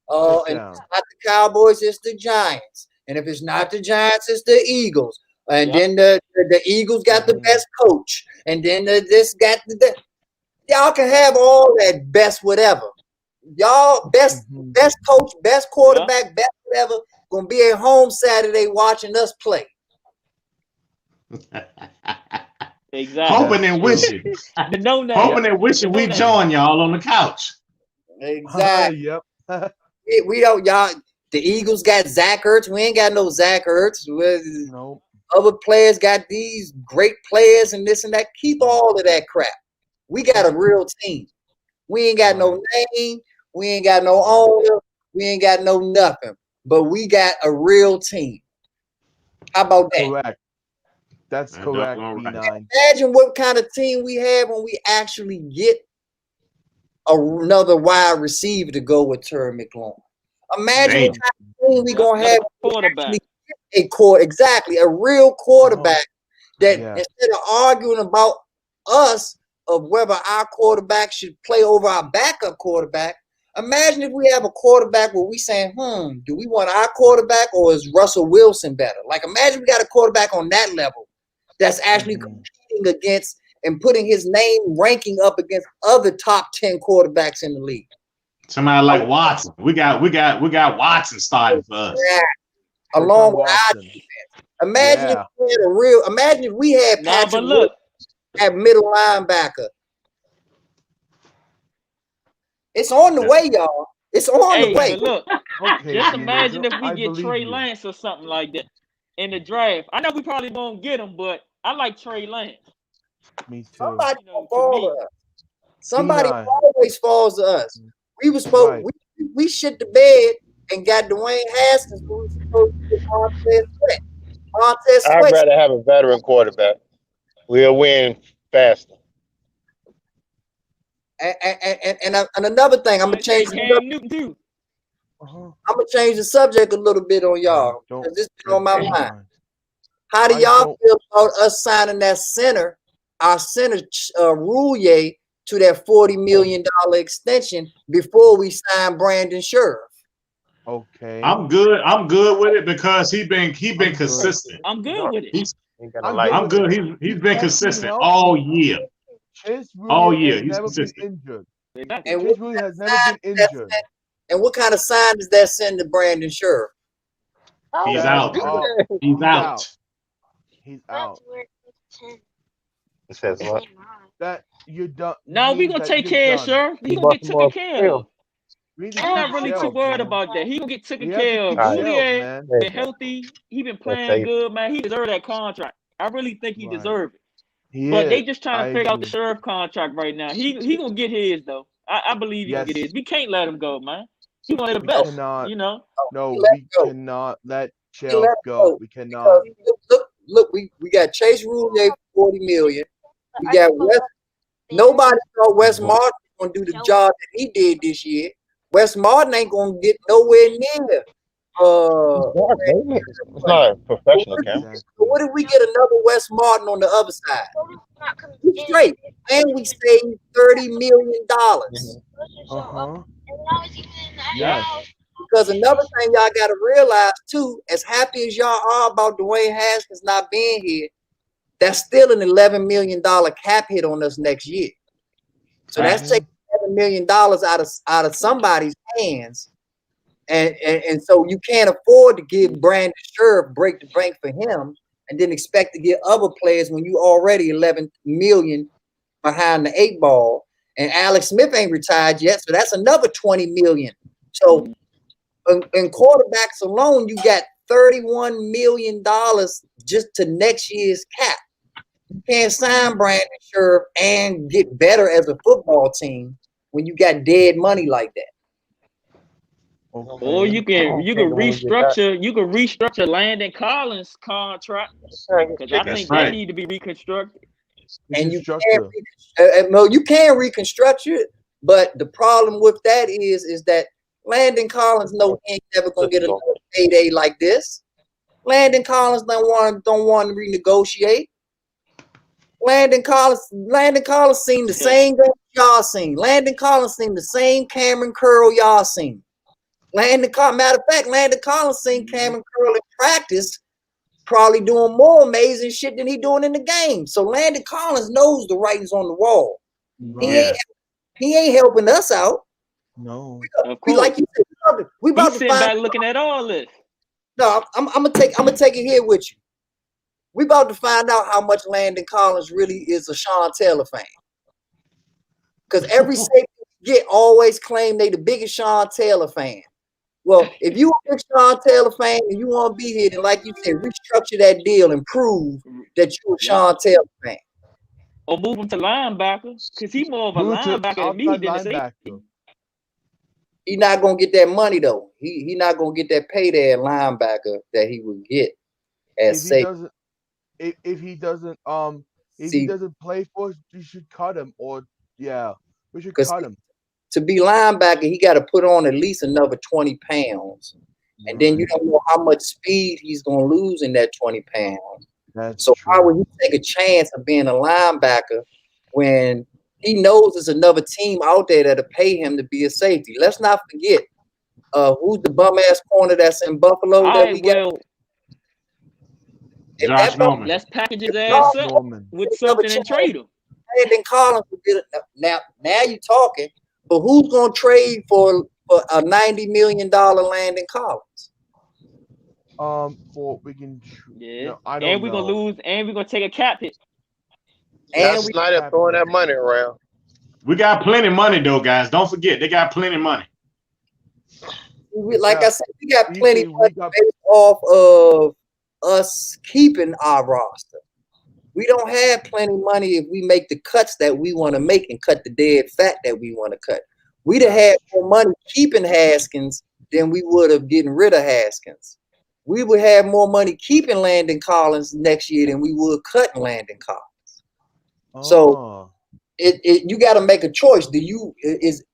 And it's not the Cowboys, it's the Giants. And if it's not the Giants, it's the Eagles. And then the Eagles got the best coach. And then this got the y'all can have all that best whatever. Y'all best coach, best quarterback, best whatever, gonna be at home Saturday watching us play. Exactly. Hoping and wishing. Hoping and wishing we join y'all on the couch. Exactly. Yep. We don't, y'all. The Eagles got Zach Ertz. We ain't got no Zach Ertz. Nope. Other players got these great players and this and that. Keep all of that crap. We got a real team. We ain't got no name. We ain't got no owner. We ain't got no nothing. But we got a real team. How about that? Correct. That's correct, B9. Imagine what kind of team we have when we actually get another wide receiver to go with Terry McLaurin. Imagine what kind of team we gonna have. Quarterback. Exactly, a real quarterback that instead of arguing about us of whether our quarterback should play over our backup quarterback. Imagine if we have a quarterback where we saying, do we want our quarterback or is Russell Wilson better? Like, imagine we got a quarterback on that level that's actually competing against and putting his name ranking up against other top 10 quarterbacks in the league. Somebody like Watson. We got Watson starting for us. Yeah. Along with our defense. Imagine if we had imagine if we had Patrick Wilson at middle linebacker. It's on the way, y'all. It's on the way. Look, just imagine if we get Trey Lance or something like that in the draft. I know we probably won't get him, but I like Trey Lance. Me too. Somebody fall to us. Somebody always falls to us. We were supposed we shit the bed and got Dwayne Haskins. We were supposed to get Montez Sweat. I'd rather have a veteran quarterback. We'll win faster. And another thing, I'm gonna change. I'm gonna change the subject a little bit on y'all because this is on my mind. How do y'all feel about us signing that center, our center Roulier, to that $40 million extension before we sign Brandon Scherf? Okay, I'm good with it because he's been consistent. I'm good with it. I'm good. He's been consistent all year. All year he's consistent. And Chase Roulier has never been injured. And what kind of sign does that send to Brandon Scherf? He's out. He's out. He's out. It says what? That you're done. No, we gonna take care of Scherf. He gonna get taken care of. I'm not really too worried about that. He gonna get taken care of. Roulier been healthy. He been playing good, man. He deserved that contract. I really think he deserved it. But they just trying to figure out the Scherf contract right now. He gonna get his though. I believe he gonna get his. We can't let him go, man. He gonna let the best. You know. No, we cannot let Scherf go. We cannot. Look, we got Chase Roulier for $40 million. We got Wes. Nobody thought Wes Martin was gonna do the job that he did this year. Wes Martin ain't gonna get nowhere near. It's not a professional camp. So what if we get another Wes Martin on the other side? Straight, and we saved $30 million. Yes. Because another thing y'all gotta realize too, as happy as y'all are about Dwayne Haskins not being here, that's still an $11 million cap hit on us next year. So that's taking $7 million out of somebody's hands. And so you can't afford to give Brandon Scherf break the bank for him and then expect to get other players when you already $11 million behind the 8 ball. And Alex Smith ain't retired yet, so that's another $20 million. So in quarterbacks alone, you got $31 million just to next year's cap. You can't sign Brandon Scherf and get better as a football team when you got dead money like that. Or you can restructure Landon Collins' contract because I think that need to be reconstructed. And you can reconstruct it, but the problem with that is that Landon Collins know he ain't never gonna get another payday like this. Landon Collins don't want to renegotiate. Landon Collins seen the same game y'all seen. Landon Collins seen the same Cameron Curl y'all seen. Matter of fact, Landon Collins seen Cameron Curl in practice, probably doing more amazing shit than he doing in the game. So Landon Collins knows the writings on the wall. Right. He ain't helping us out. No, we like you said, we about to find back looking at all this. No, I'm gonna take it here with you. We about to find out how much Landon Collins really is a Sean Taylor fan. Because every safety we get always claim they the biggest Sean Taylor fan. Well, if you a big Sean Taylor fan and you want to be here, then like you said, restructure that deal and prove that you're a Sean Taylor fan. Or move him to linebacker, because he's more of a linebacker than me than a safety. He's not gonna get that money though. He not gonna get that payday at linebacker that he would get as safety. If he doesn't play for us, you should cut him. Or we should cut him. To be linebacker, he got to put on at least another 20 pounds. And then you don't know how much speed he's going to lose in that 20 pounds. That's so true. How would you take a chance of being a linebacker when he knows there's another team out there that'll pay him to be a safety. Let's not forget who's the bum ass corner that's in Buffalo All that we right, got. well, If Josh that bum Norman. let's package his Josh ass up Norman. with never something and changed, trade him. Landon Collins would get it. Now you talking, but who's gonna trade for a $90 million Landon Collins? For we can. Yeah, No, I don't and we're know. gonna lose, and we're gonna take a cap hit. Now And we Snyder throwing that money around. We got plenty of money though, guys. Don't forget they got plenty of money. like Yeah. I said, we got You plenty see, of we money got based off of us keeping our roster. We don't have plenty of money if we make the cuts that we want to make and cut the dead fat that we want to cut. We'd have had more money keeping Haskins than we would have getting rid of Haskins. We would have more money keeping Landon Collins next year than we would cutting Landon Collins. So you got to make a choice.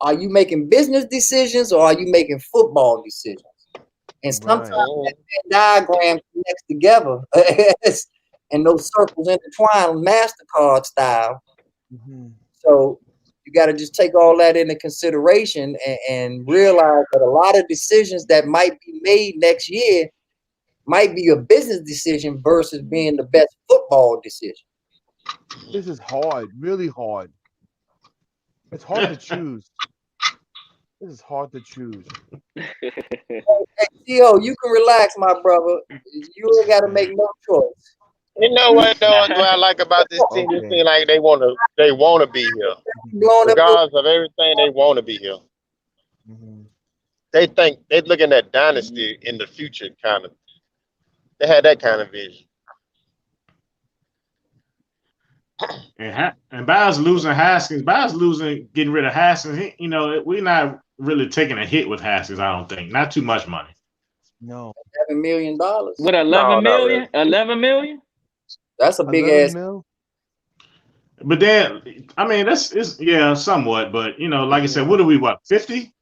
Are you making business decisions or are you making football decisions? And sometimes that diagram connects together and those circles intertwine MasterCard style. So you got to just take all that into consideration and realize that a lot of decisions that might be made next year might be a business decision versus being the best football decision. This is hard, really hard. It's hard to choose. This is hard to choose. Hey, Theo, you can relax, my brother. You ain't got to make no choice. You know what though? What I like about this team, it seems like they want to be here. Regardless of everything, they want to be here. They think they're looking at dynasty in the future, kind of. They had that kind of vision. And Bowers losing Haskins. Bowers getting rid of Haskins. We're not really taking a hit with Haskins. I don't think. Not too much money. No. $7 million. What, 11 million? 11 million? That's a big ass. But then, I mean, yeah, somewhat. But like I said, what are we? 50?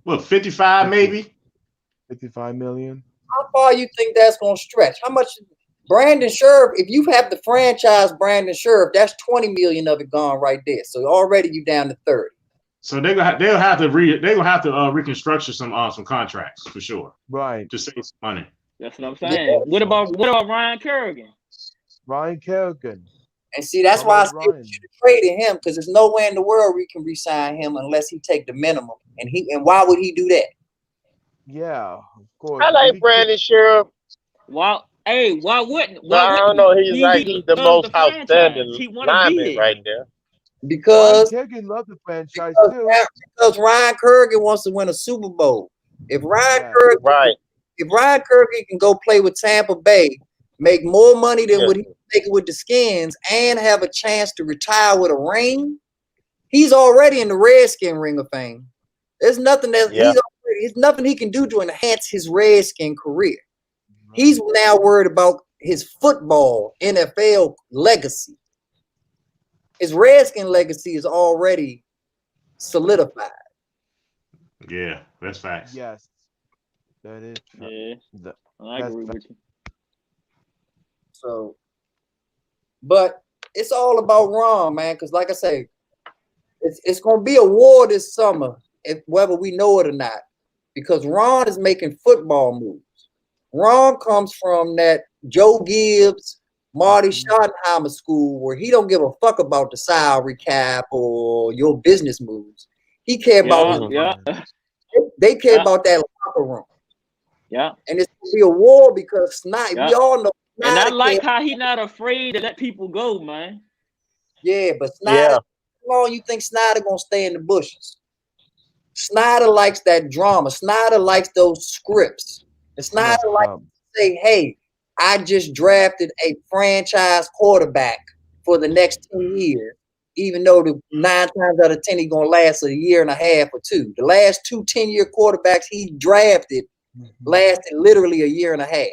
What, 55 maybe? 55 million. How far you think that's gonna stretch? How much? Brandon Scherff, if you have the franchise Brandon Scherff, that's 20 million of it gone right there. So already you down to 30. So they'll have to reconstruct some contracts for sure. Right. To save some money. That's what I'm saying. Yeah. What about Ryan Kerrigan? Ryan Kerrigan. And see, that's why I said we should have traded him, because there's nowhere in the world we can re-sign him unless he take the minimum. And why would he do that? Yeah, of course. I like Brandon Scherff. Why wouldn't? I don't know. He's the most outstanding lineman right there. Because Ryan Kerrigan loved the franchise too. Because Ryan Kerrigan wants to win a Super Bowl. If Ryan Kerrigan can go play with Tampa Bay, make more money than what he's making with the Skins, and have a chance to retire with a ring, he's already in the Redskin Ring of Fame. There's nothing there's nothing he can do to enhance his Redskin career. He's now worried about his football NFL legacy. His Redskin legacy is already solidified. Yeah, that's facts. Yes, that is. Yeah, I agree with you. So, but it's all about Ron, man. Because, like I say, it's going to be a war this summer, whether we know it or not. Because Ron is making football moves. Ron comes from that Joe Gibbs, Marty Schottenheimer school where he don't give a fuck about the salary cap or your business moves. He care about they care about that locker room. Yeah. And it's gonna be a war because we all know. And I like how he not afraid to let people go, man. Yeah, but Snyder, how long you think Snyder gonna stay in the bushes? Snyder likes that drama. Snyder likes those scripts. And Snyder likes to say, hey, I just drafted a franchise quarterback for the next 10 years, even though the 9 times out of 10 he's going to last a year and a half or 2. The last 2 10-year quarterbacks he drafted lasted literally a year and a half.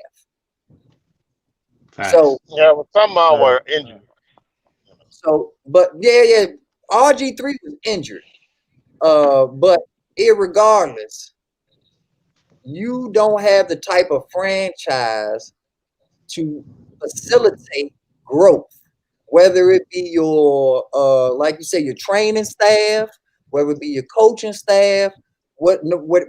Facts. So some of them were injured. So, but RG3 was injured. But irregardless, you don't have the type of franchise to facilitate growth. whether it be your like you say, your training staff, whether it be your coaching staff, what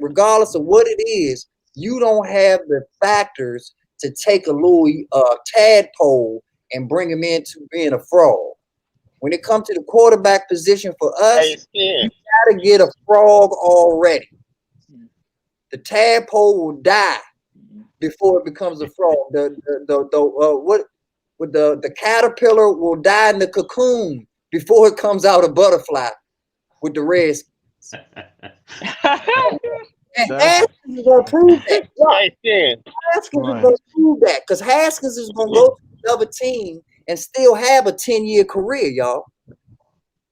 regardless of what it is, you don't have the factors to take a little tadpole and bring him into being a fraud. When it comes to the quarterback position for us, you gotta get a frog already. The tadpole will die before it becomes a frog. The caterpillar will die in the cocoon before it comes out a butterfly with the Redskins. And Haskins is gonna prove that. Haskins is gonna prove that because Haskins is gonna go to another team and still have a 10-year career, y'all.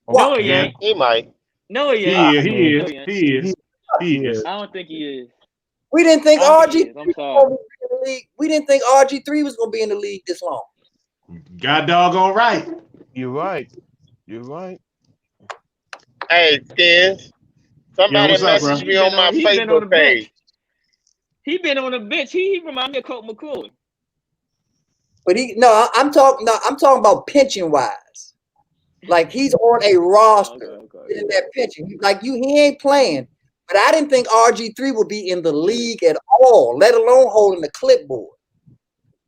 No, he ain't. He might. No, he ain't. He is. I don't think he is. We didn't think RG3 I'm sorry. We didn't think RG3 was gonna be in the league this long. God doggone right. You're right. You're right. Hey, Skins. Somebody messaged me on my Facebook page. He been on the bench. He remind me of Colt McCoy. But I'm talking about pension wise. Like he's on a roster in that pension. He ain't playing. But I didn't think RG3 would be in the league at all, let alone holding the clipboard.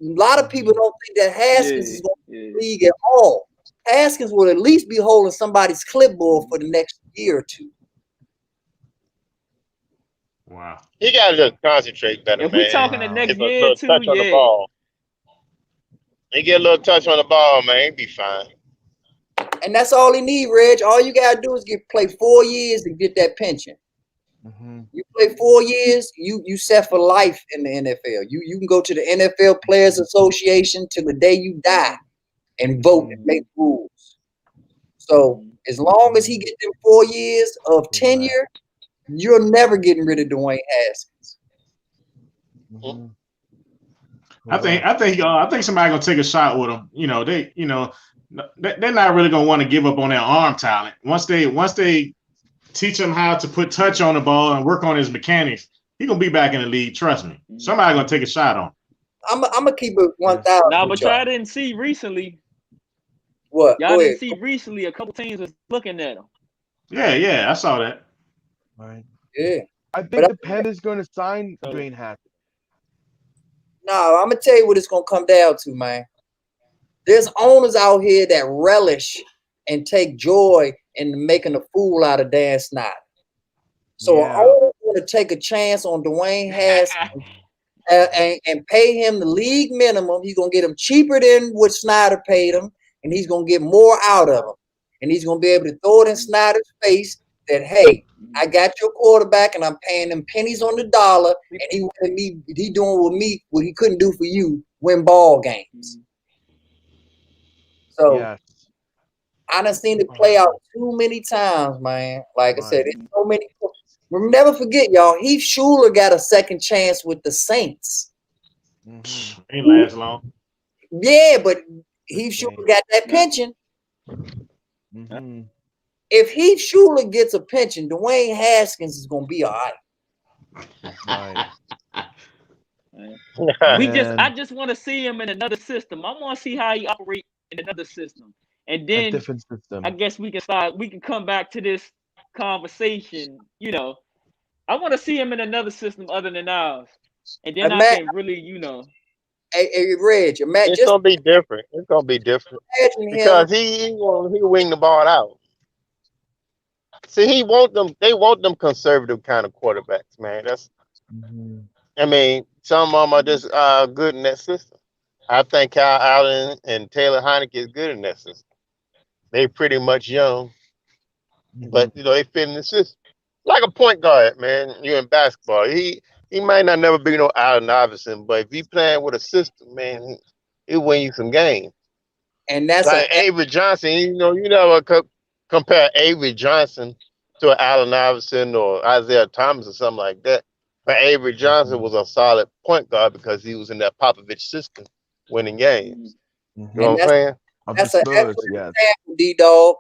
A lot of people don't think that Haskins is going to be in the league at all. Haskins will at least be holding somebody's clipboard for the next year or two. Wow. He got to just concentrate better, if man. If we're talking the next year, year or two, touch on the ball. He get a little touch on the ball, man. He'll be fine. And that's all he need, Reg. All you got to do is play 4 years to get that pension. Mm-hmm. You play 4 years, you set for life in the NFL. You can go to the NFL Players Association till the day you die and vote and make rules. So as long as he gets them 4 years of tenure, you're never getting rid of Dwayne Haskins. Mm-hmm. I think somebody gonna take a shot with him. They're not really gonna want to give up on their arm talent. Once they teach him how to put touch on the ball and work on his mechanics, he gonna be back in the league. Trust me. Somebody gonna take a shot on him. I'm gonna keep it 1,000. Nah, but y'all didn't see recently. What? Y'all didn't see recently. A couple teams was looking at him. Yeah, I saw that. Right. Yeah. I think the Panthers going to sign Dwayne Haskins. No, I'm gonna tell you what it's gonna come down to, man. There's owners out here that relish and take joy in making a fool out of Dan Snyder. So an owner going to take a chance on Dwayne Haskins and pay him the league minimum. He's gonna get him cheaper than what Snyder paid him, and he's gonna get more out of him. And he's gonna be able to throw it in Snyder's face that, hey, I got your quarterback and I'm paying him pennies on the dollar, and he doing with me what he couldn't do for you, win ball games. So I done seen it play out too many times, man. Like I said, it's so many. Never forget, y'all, Heath Schuler got a second chance with the Saints. Mm-hmm. Ain't last long. Yeah, but Heath Schuler got that pension. Mm-hmm. If Heath Schuler gets a pension, Dwayne Haskins is gonna be all right. I just want to see him in another system. I want to see how he operates in another system, and then a different system. I guess we can come back to this conversation. I want to see him in another system other than ours, and then I can really, Hey, Reg, it's gonna be different. It's gonna be different because he wing the ball out. See, they want them conservative kind of quarterbacks, man. That's, I mean, some of them are just good in that system. I think Kyle Allen and Taylor Heineke is good in that system. They pretty much young, but they fit in the system. Like a point guard, man. You're in basketball. He might not never be no Allen Iverson, but if he playing with a system, man, he'll win you some games. And that's like Avery Johnson. You never compare Avery Johnson to an Allen Iverson or Isaiah Thomas or something like that. But Avery Johnson was a solid point guard because he was in that Popovich system, winning games. You know what I'm saying? That's an excellent example, D-Dog.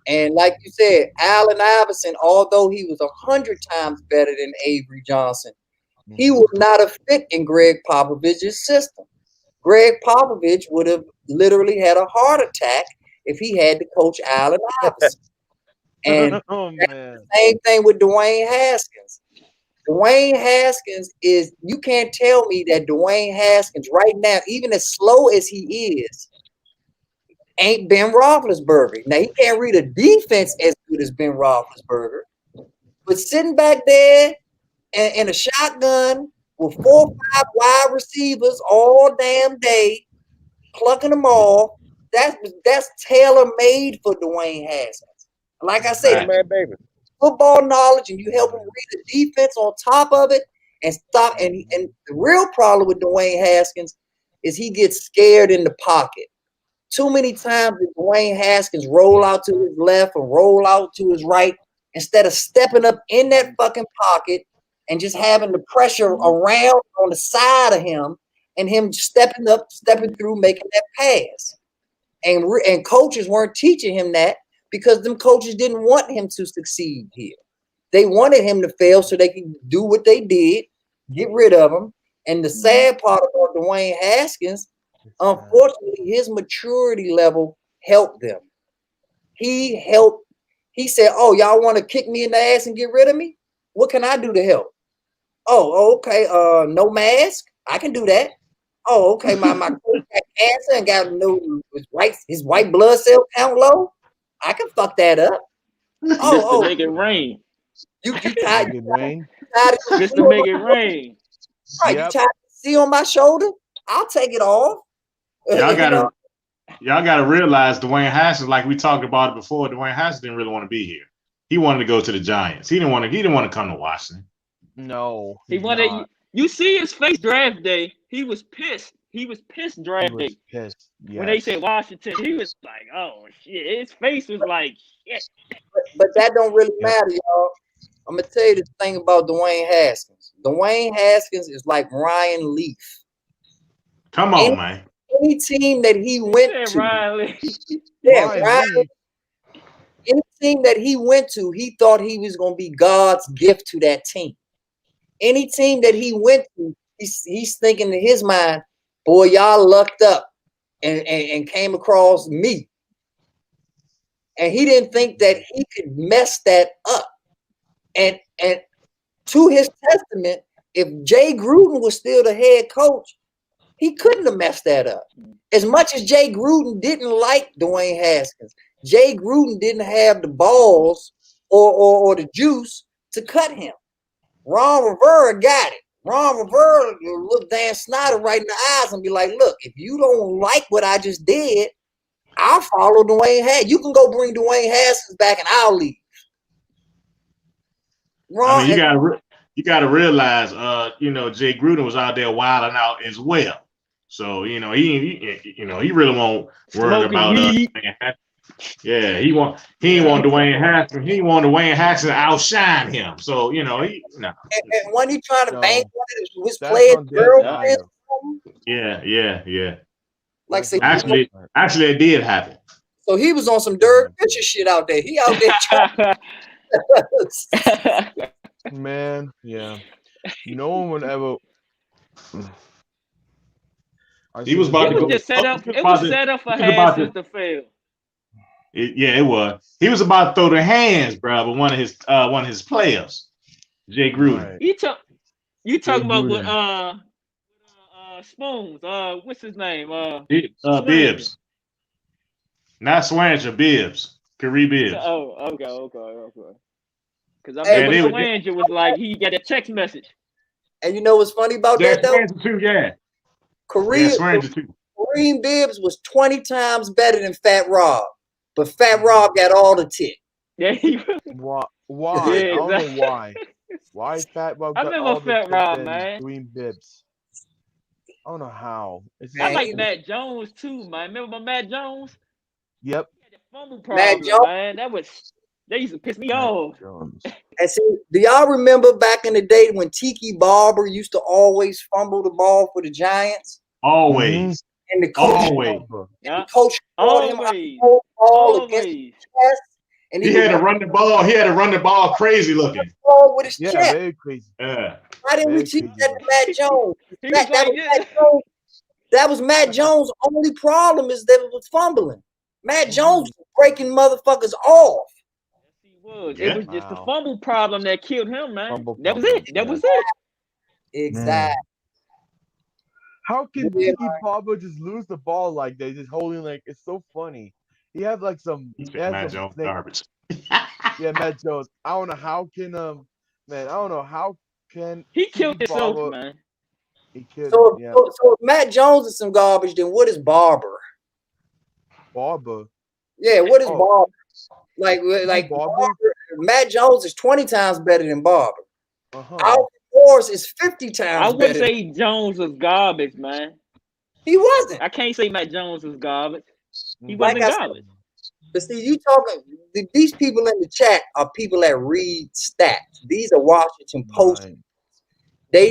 And like you said, Allen Iverson, although he was 100 times better than Avery Johnson, he would not have fit in Greg Popovich's system. Greg Popovich would have literally had a heart attack if he had to coach Allen Iverson. And Oh man. same thing with Dwayne Haskins. Dwayne Haskins is, you can't tell me that Dwayne Haskins right now, even as slow as he is, ain't Ben Roethlisberger. Now, he can't read a defense as good as Ben Roethlisberger, but sitting back there in a shotgun with 4 or 5 wide receivers all damn day, plucking them off, that's tailor-made for Dwayne Haskins. Like I said, Right. Man, baby. football knowledge, and you help him read the defense on top of it and stop. And the real problem with Dwayne Haskins is he gets scared in the pocket. Too many times did Dwayne Haskins roll out to his left and roll out to his right instead of stepping up in that fucking pocket and just having the pressure around on the side of him and him stepping up, stepping through, making that pass. And coaches weren't teaching him that because them coaches didn't want him to succeed here. They wanted him to fail so they could do what they did, get rid of him. And the sad part about Dwayne Haskins, unfortunately, his maturity level helped them. He said, oh, y'all want to kick me in the ass and get rid of me? What can I do to help? Oh, okay. No mask? I can do that. Oh, okay. My coach got cancer and got his white blood cell count low. I can fuck that up. Mr. Make it rain. You tired? Make it rain. Mr. Make it rain. Right, Yep. you tired to see on my shoulder? I'll take it off. Y'all gotta realize Dwayne Haskins, like we talked about it before. Dwayne Haskins didn't really want to be here. He wanted to go to the Giants. He didn't want to come to Washington. No. He he's wanted. not. You see his face draft day. He was pissed. He was pissed He draft was day. pissed. When they Yes. said Washington, he was like, "Oh shit!" His face was like, "Shit." But that don't really Yep. matter, y'all. I'm gonna tell you the thing about Dwayne Haskins. Dwayne Haskins is like Ryan Leaf. Come on, man. Any team that he went Yeah, to, Riley. yeah, Ryan Ryan, Leaf. any team that he went to, he thought he was gonna be God's gift to that team. Any team that he went to, he's thinking in his mind, boy, y'all lucked up and came across me. And he didn't think that he could mess that up. And to his testament, if Jay Gruden was still the head coach, he couldn't have messed that up. As much as Jay Gruden didn't like Dwayne Haskins, Jay Gruden didn't have the balls or the juice to cut him. Ron Rivera got it. Ron Rivera look Dan Snyder right in the eyes and be like, look, if you don't like what I just did, I'll follow Dwayne Haskins. You can go bring Dwayne Haskins back and I'll leave. I mean, you gotta realize, Jay Gruden was out there wilding out as well. So he really won't worry Smoking about weed. yeah, he ain't want Dwayne Haskins. He want Dwayne Haskins to outshine him. So And when he trying to No. bang one of his That's players' on Dan girlfriends, Snyder. yeah. like say, Actually, it did happen. so he was on some Derek Fisher shit out there. He out there trying Man, yeah. No one would ever. He was about It to was go. just set up. he was It about was to- set up for he was about Haskins to fail. It was. He was about to throw the hands, bro, with one of his players, Jay Gruden. Right. You talking about with Gruden. Spoons? What's his name? Bibbs, not Swanger, Bibbs, Kareem Bibbs. Oh, okay. Because I Hey, remember they- Swanger was like he got a text message. And you know what's funny about Yeah, that though? Swanger too. Yeah, Kareem Swanger too. Bibbs was 20 times better than Fat Rob, but Fat Rob got all the tip. Yeah, Why? Yeah, I don't exactly. know why. Why Fat Bob I got remember all the Fat tips Rob, and man. Green Bibs? I don't know how. It's I Man, like he- Matt Jones too, man. Remember Matt Jones? Yep. He had that fumble Matt problem, Jones? man. They used to piss me off. Jones. And see, do y'all remember back in the day when Tiki Barber used to always fumble the ball for the Giants? Always, And the coach, always. Yeah, the coach taught him how to always, hold the ball against his always. chest, and He would had to run the ball. He had to run the ball crazy looking. the ball with his Yeah, chest. very crazy. Yeah. Why didn't we very teach crazy. that to Matt Jones? He was That like was this. Matt Jones. That was Matt Jones' only problem is that it was fumbling. Matt Jones was breaking motherfuckers off. He was. Yeah. It was just the fumble problem that killed him, man. Fumble That was problem, it. That yeah. was it. Exactly. How can Yeah, Tiki Barber just lose the ball like that? Just holding like it's so funny. He had like some. He had Matt some Jones snake. garbage. Yeah, Matt Jones. I don't know how can man. I don't know how can He killed Tiki himself, Barber. man. He killed. So, Yeah, so if Matt Jones is some garbage, then what is Barber? Barber. Yeah, what is Oh. Barber? Like Barber? Matt Jones is 20 times better than Barber. Uh-huh. Alfred Morris is 50 I times wouldn't better. say Jones was garbage, man. He wasn't. I can't say Matt Jones was garbage. He Like wasn't I said, garbage. but see, you talking, these people in the chat are people that read stats. These are Washington Post. Right. They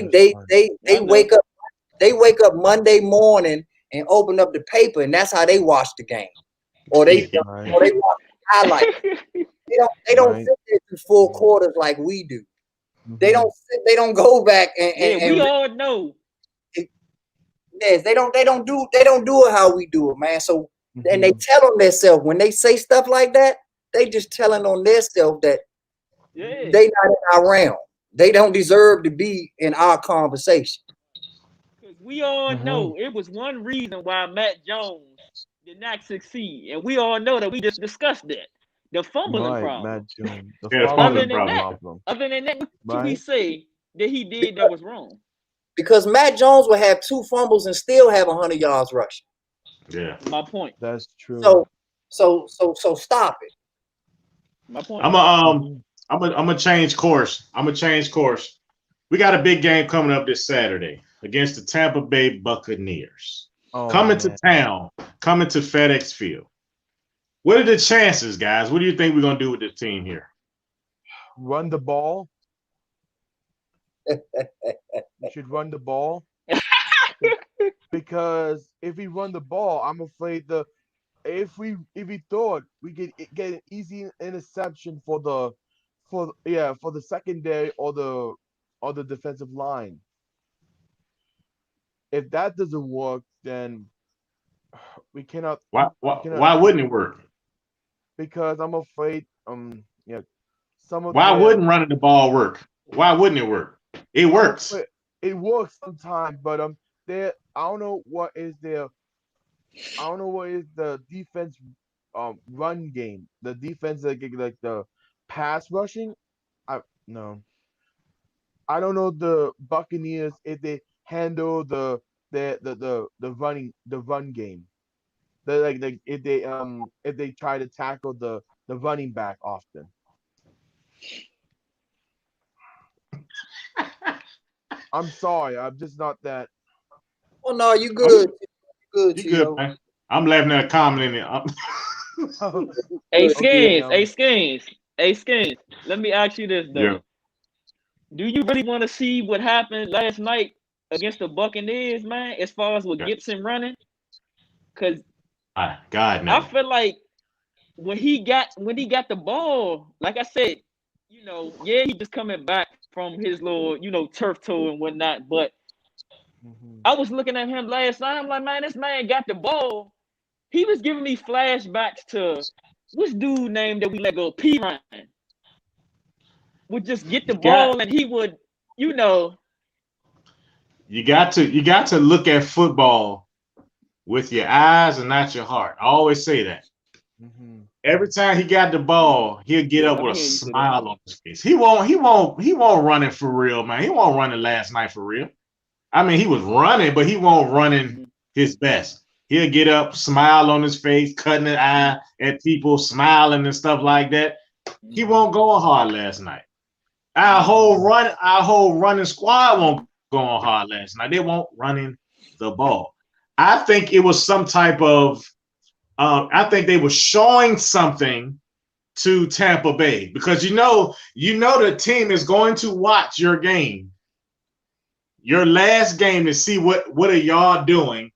I know. wake up. They wake up Monday morning and open up the paper, and that's how they watch the game, or they Right. watch highlights. They don't Right. sit there through full quarters like we do. They Mhm. They don't go back and Yeah, we all know. yes, they don't do it how we do it, man. So and they Mhm. tell on themselves when they say stuff like that, they just telling on themselves that Yeah. they not in our realm. They don't deserve to be in our conversation. Because we all know it was one reason why Matt Jones did not succeed. And we all know that we just discussed that. The fumbling Right, problem. Matt Jones. The Yeah, Other fumbling than that, problem. other than that, what should we Right. say that he did that was wrong? Because Matt Jones will have 2 fumbles and still have 100 yards rushing. Yeah. My point. That's true. So stop it. My point. I'm gonna change course. We got a big game coming up this Saturday against the Tampa Bay Buccaneers. Coming to town, coming to FedEx Field. What are the chances, guys? What do you think we're gonna do with this team here? Run the ball. We should run the ball. Because if we run the ball, I'm afraid if we thought we could get an easy interception for the secondary or the defensive line. If that doesn't work, then we cannot. Why wouldn't it work? Because I'm afraid some of Why wouldn't running the ball work? Why wouldn't it work? It works. It works sometimes, but I don't know what is the defense run game. The defense like the pass rushing. I don't know the Buccaneers if they handle the run game. If they try to tackle the running back often. I'm sorry, I'm just not that. Oh no, you good. You good, man. I'm laughing at a comment in there. Hey Okay, Skins. Hey Skins. Let me ask you this though. Yeah. Do you really want to see what happened last night against the Buccaneers, man? As far as with Gibson running, because God, no. I feel like when he got the ball, like I said, he just coming back from his little, turf toe and whatnot. But I was looking at him last night. I'm like, man, this man got the ball. He was giving me flashbacks to which dude named that we let go, P. Ryan. Would just get the ball and he would, You got to look at football with your eyes and not your heart. I always say that. Every time he got the ball, he'll get up with a smile on his face. He won't run it for real, man. He won't run it last night for real. I mean, he was running, but he won't running his best. He'll get up, smile on his face, cutting an eye at people, smiling and stuff like that. He won't go hard last night. Our whole running squad won't go on hard last night. They won't running the ball. I think it was some type of I think they were showing something to Tampa Bay because the team is going to watch your game, your last game, to see what are y'all doing,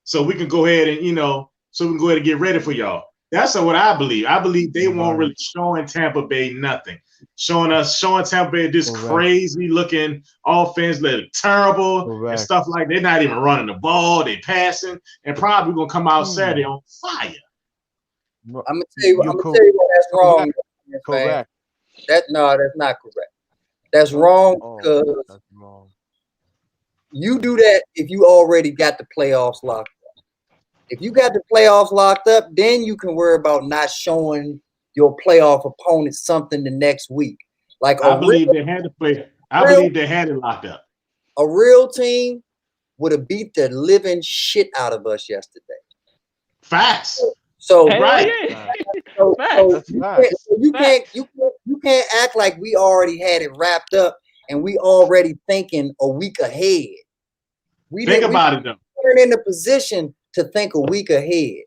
so we can go ahead and get ready for y'all. That's what I believe. I believe they weren't really showing Tampa Bay nothing, showing Tampa Bay this crazy looking offense, look terrible and stuff like that. They're not even running the ball, they're passing, and probably gonna come out Saturday on fire. No, I'm gonna tell you. you're I'm gonna tell you what that's wrong. correct. Correct. That's not correct. That's No? wrong Oh, because that's wrong. you do that if you already got the playoffs locked up. If you got the playoffs locked up, then you can worry about not showing your playoff opponent something the next week. Like I believe they had to play. I believe they had it locked up. a real team would have beat the living shit out of us yesterday. Facts. So Hell Right. yeah. So, Facts. That's facts. you can't act like we already had it wrapped up and we already thinking a week ahead. Think about it though. We're in a position to think a week ahead.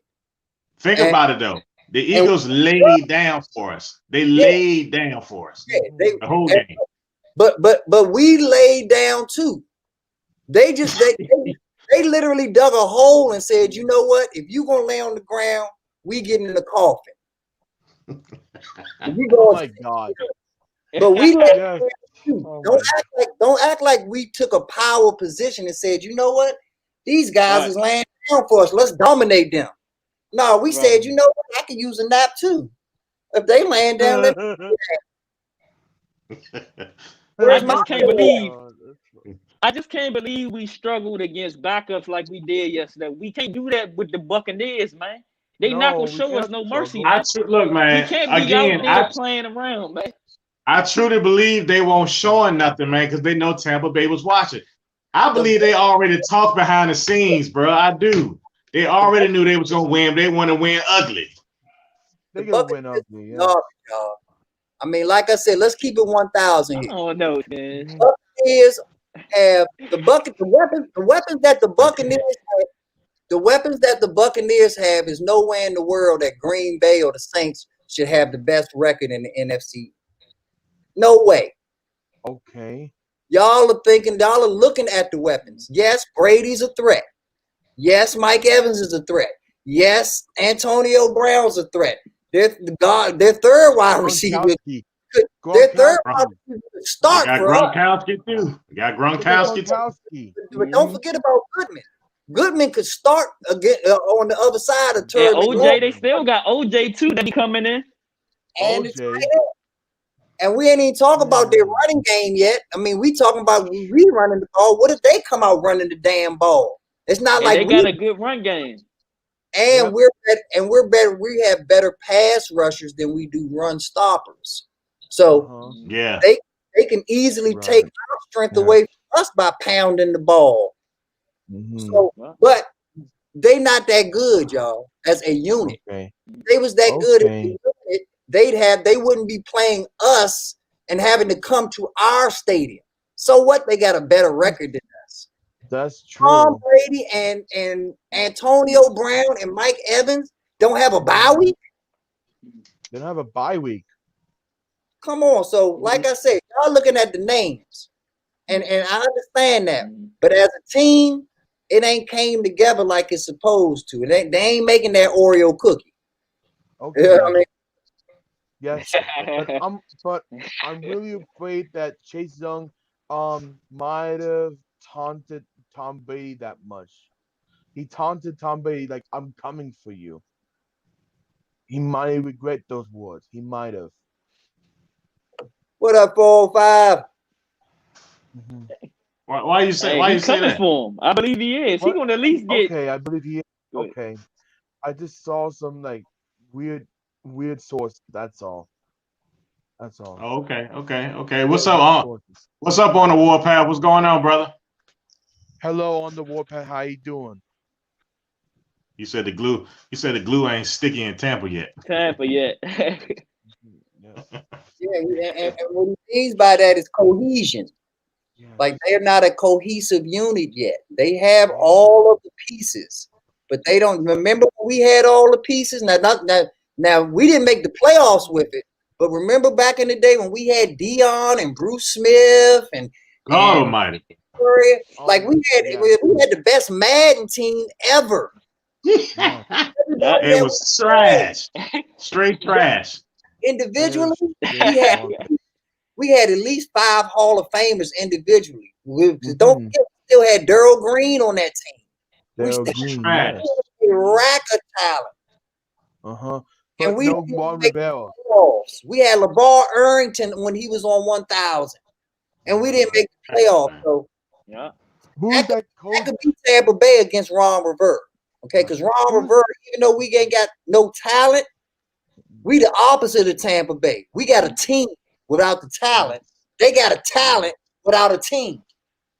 Think And- about it though. The Eagles laid down for us. They laid down for us. Yeah, The whole game. But we laid down too. They just they literally dug a hole and said, you know what? If you gonna lay on the ground, we get in the coffin. We Oh go, my God. but we laid Yes. down too. Oh Don't act like we took a power position and said, you know what? These guys Right. is laying down for us. Let's dominate them. No, we Right. said, you know what? I could use a nap too. If they laying down, let me Where's I my just can't believe. God. I just can't believe we struggled against backups like we did yesterday. We can't do that with the Buccaneers, man. They not No, gonna we show us can't no mercy, struggle. man. Look, man. We can't be Again, out there playing around, man. I truly believe they won't showing nothing, man, because they know Tampa Bay was watching. I believe they already talked behind the scenes, bro. I do. They already knew they was gonna win. They want to win ugly. They're The gonna Buccaneers win ugly. Yeah. garbage, y'all. I mean, like I said, let's keep it 1,000 I here. don't know, man. Mhm. Buccaneers have the weapons that the Buccaneers have. The weapons that the Buccaneers have is nowhere in the world that Green Bay or the Saints should have the best record in the NFC. No way. Okay. Y'all are looking at the weapons. Yes, Brady's a threat. Yes, Mike Evans is a threat. Yes, Antonio Brown's a threat. Their third wide receiver. Gronkowski. Their third Gronkowski. wide receiver We start got for us. Gronkowski too. We got Gronkowski too. Gronkowski. But don't forget about Goodman. Goodman could start again on the other side of And Terry OJ, McLaurin. they still got OJ too. They be coming in. And it's OJ. right there. And we ain't even talking about their running game yet. I mean, we talking about we running the ball. What if they come out running the damn ball? It's not And like they got a good run game. and Yep. we're better. We have better pass rushers than we do run stoppers. So Uh-huh. Yeah. they can easily Right. take our strength Yeah. away from us by pounding the ball. Mhm. So, Well, but they not that good, y'all, as a unit. Okay. If they was that good as a Okay. unit, they wouldn't be playing us and having to come to our stadium. So what? They got a better record than us. That's Tom true. Brady and Antonio Brown and Mike Evans don't have a bye week. They don't have a bye week. Come on. So, like I said, y'all looking at the names. And I understand that. But as a team, it ain't came together like it's supposed to. They ain't making that Oreo cookie. Okay. You know what I mean? Yes. But I'm really afraid that Chase Young might have taunted Tom Brady that much. He taunted Tom Brady like, I'm coming for you. He might regret those words. He might have. What up, 405? Mhm. Why you say? hey, Why he you say coming that? for him. I believe he is. He What? gonna at least get. Okay, I believe he is. Good. Okay. I just saw some like weird source. That's all. That's all. Oh, okay. What's Weird up? sources. What's up on the Warpath? What's going on, brother? Hello on the Warpath. How you doing? You said the glue. You said the glue ain't sticky in Tampa yet. Tampa yet. Yeah. Yeah, and what he means by that is cohesion. Yeah. Like they're not a cohesive unit yet. They have all of the pieces, but they don't remember when we had all the pieces. Now we didn't make the playoffs with it, but remember back in the day when we had Dion and Bruce Smith and God Almighty. Curry, like we had yeah. we had the best Madden team ever. Yeah. Everybody It that was trash. Straight trash. individually, Yeah. we had at least 5 Hall of Famers individually. Don't Mhm. forget, we still had Darryl Green on that team. We Darryl still Green, trash. yes. had a rack of talent. Uh-huh. but and we no didn't Ron make Rivera. playoffs. We had LeVar Arrington when he was on 1,000, and we didn't make the playoffs. So Yeah. Who's that that coach? could be Tampa Bay against Ron Rivera. Okay, because Ron Rivera, even though we ain't got no talent, we the opposite of Tampa Bay. We got a team without the talent. They got a talent without a team.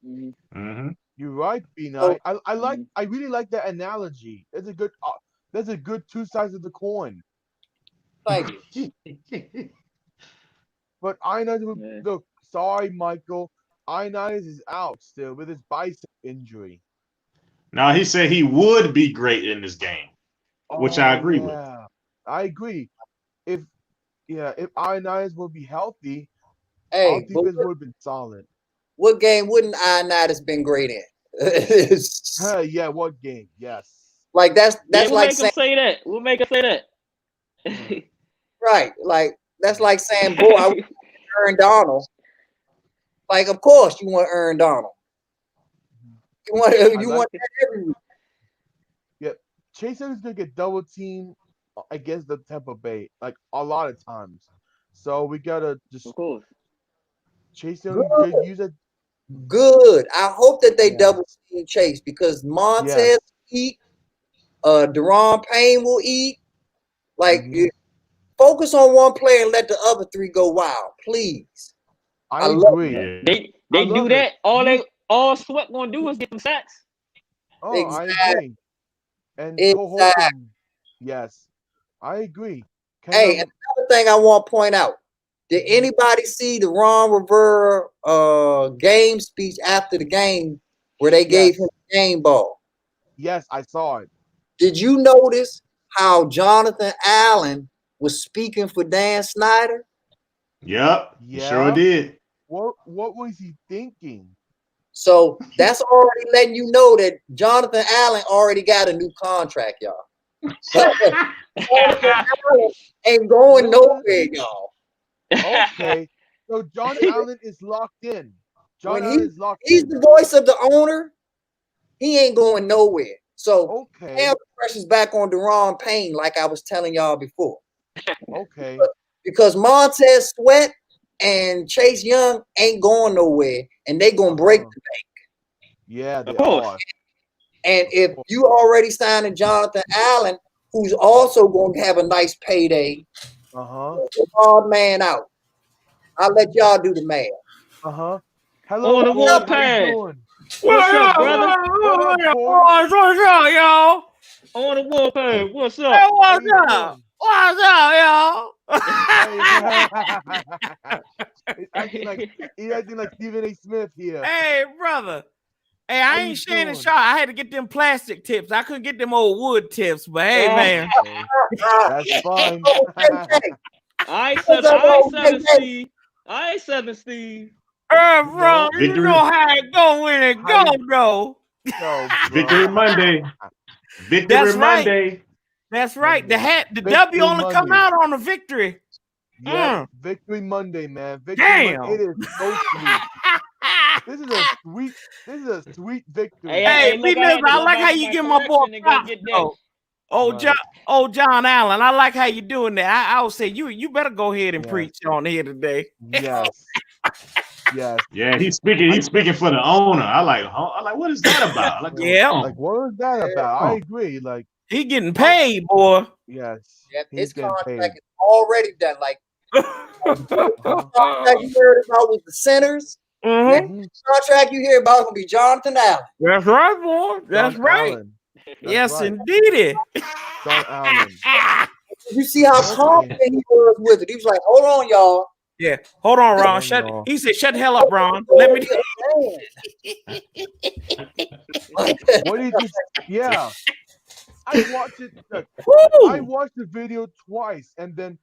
Mm-hmm. You're right, B9. I really like that analogy. That's a good two sides of the coin. Thank you. But I9 Yeah. look, sorry, Michael. I9 is out still with his bicep injury. Now he said he would be great in this game, which I agree with. I agree. If I9 will be healthy, our Hey, defense would have been solid. what game wouldn't I9 has been great in? Yeah, what game? Yes. Like that's We'll like make him saying say that. We'll make him say that. right. Like that's like saying, boy, I want Aaron Donald. Like, of course you want Aaron Donald. You want that every week. Yep. Chase Young is gonna get double teamed against the Tampa Bay like a lot of times. So we gotta just Of course. Chase Young could use it. Good. I hope that they double team Chase because Montez will eat, Deron Payne will eat. Like, focus on one player and let the other three go wild, please. I agree. Yeah. They do that. All Sweat gonna do is get them sacks. Oh, Exactly. I agree. And Cole Exactly. Holcomb, yes, I agree. Hey, and another thing I want to point out. Did anybody see the Ron Rivera game speech after the game where they gave him the game ball? Yes, I saw it. Did you notice how Jonathan Allen was speaking for Dan Snyder? Yep. He sure did. What was he thinking? So that's already letting you know that Jonathan Allen already got a new contract, y'all. Jonathan Allen ain't going nowhere, y'all. Okay, so John Allen is locked in. He's the voice of the owner. He ain't going nowhere. So now the pressure's back on Deron Payne, like I was telling y'all before. Okay. Because Montez Sweat and Chase Young ain't going nowhere, and they gonna break the bank. Yeah, they are. And if you already signed a Jonathan Allen, who's also going to have a nice payday, hard man out. I'll let y'all do the math. Hello, On the Paul. Warpath. How you doing? What's up, brother? What's up, y'all? On the Warpath. What's up? Hey, what's up? What's up, y'all? He's acting like Stephen A. Smith here. Hey, brother. Hey, I ain't Shannon Sharp. I had to get them plastic tips. I couldn't get them old wood tips, but hey, man. That's fine. I ain't Southern Steve. I ain't Southern Steve. Bro, you know how it go when it go, though. Victory Monday. That's right. Monday. That's right. The W only come out on the victory. Yeah, Victory Monday, man. Damn. Monday. It is so sweet. This is a sweet victory. Hey, I like how you give my boy props, though. Oh, John Allen, I like how you doing that. I would say you better go ahead and preach on here today. Yes. Yes. Yeah, he's speaking for the owner. I like, what is that about? Like, what is that about? I agree. Like, he getting paid, boy. Yes. Yeah, his contract is already done. Like, contract you heard about with the Centers. Next contract you hear about is gonna be Jonathan Allen. That's right, boy. That's right. Yes, indeed. John Allen. You see how confident he was with it. He was like, "Hold on, y'all." Yeah, hold on, Ron. He said, "Shut the hell up, Ron. Let me." What did you? Yeah, I watched it. I watched the video twice, and then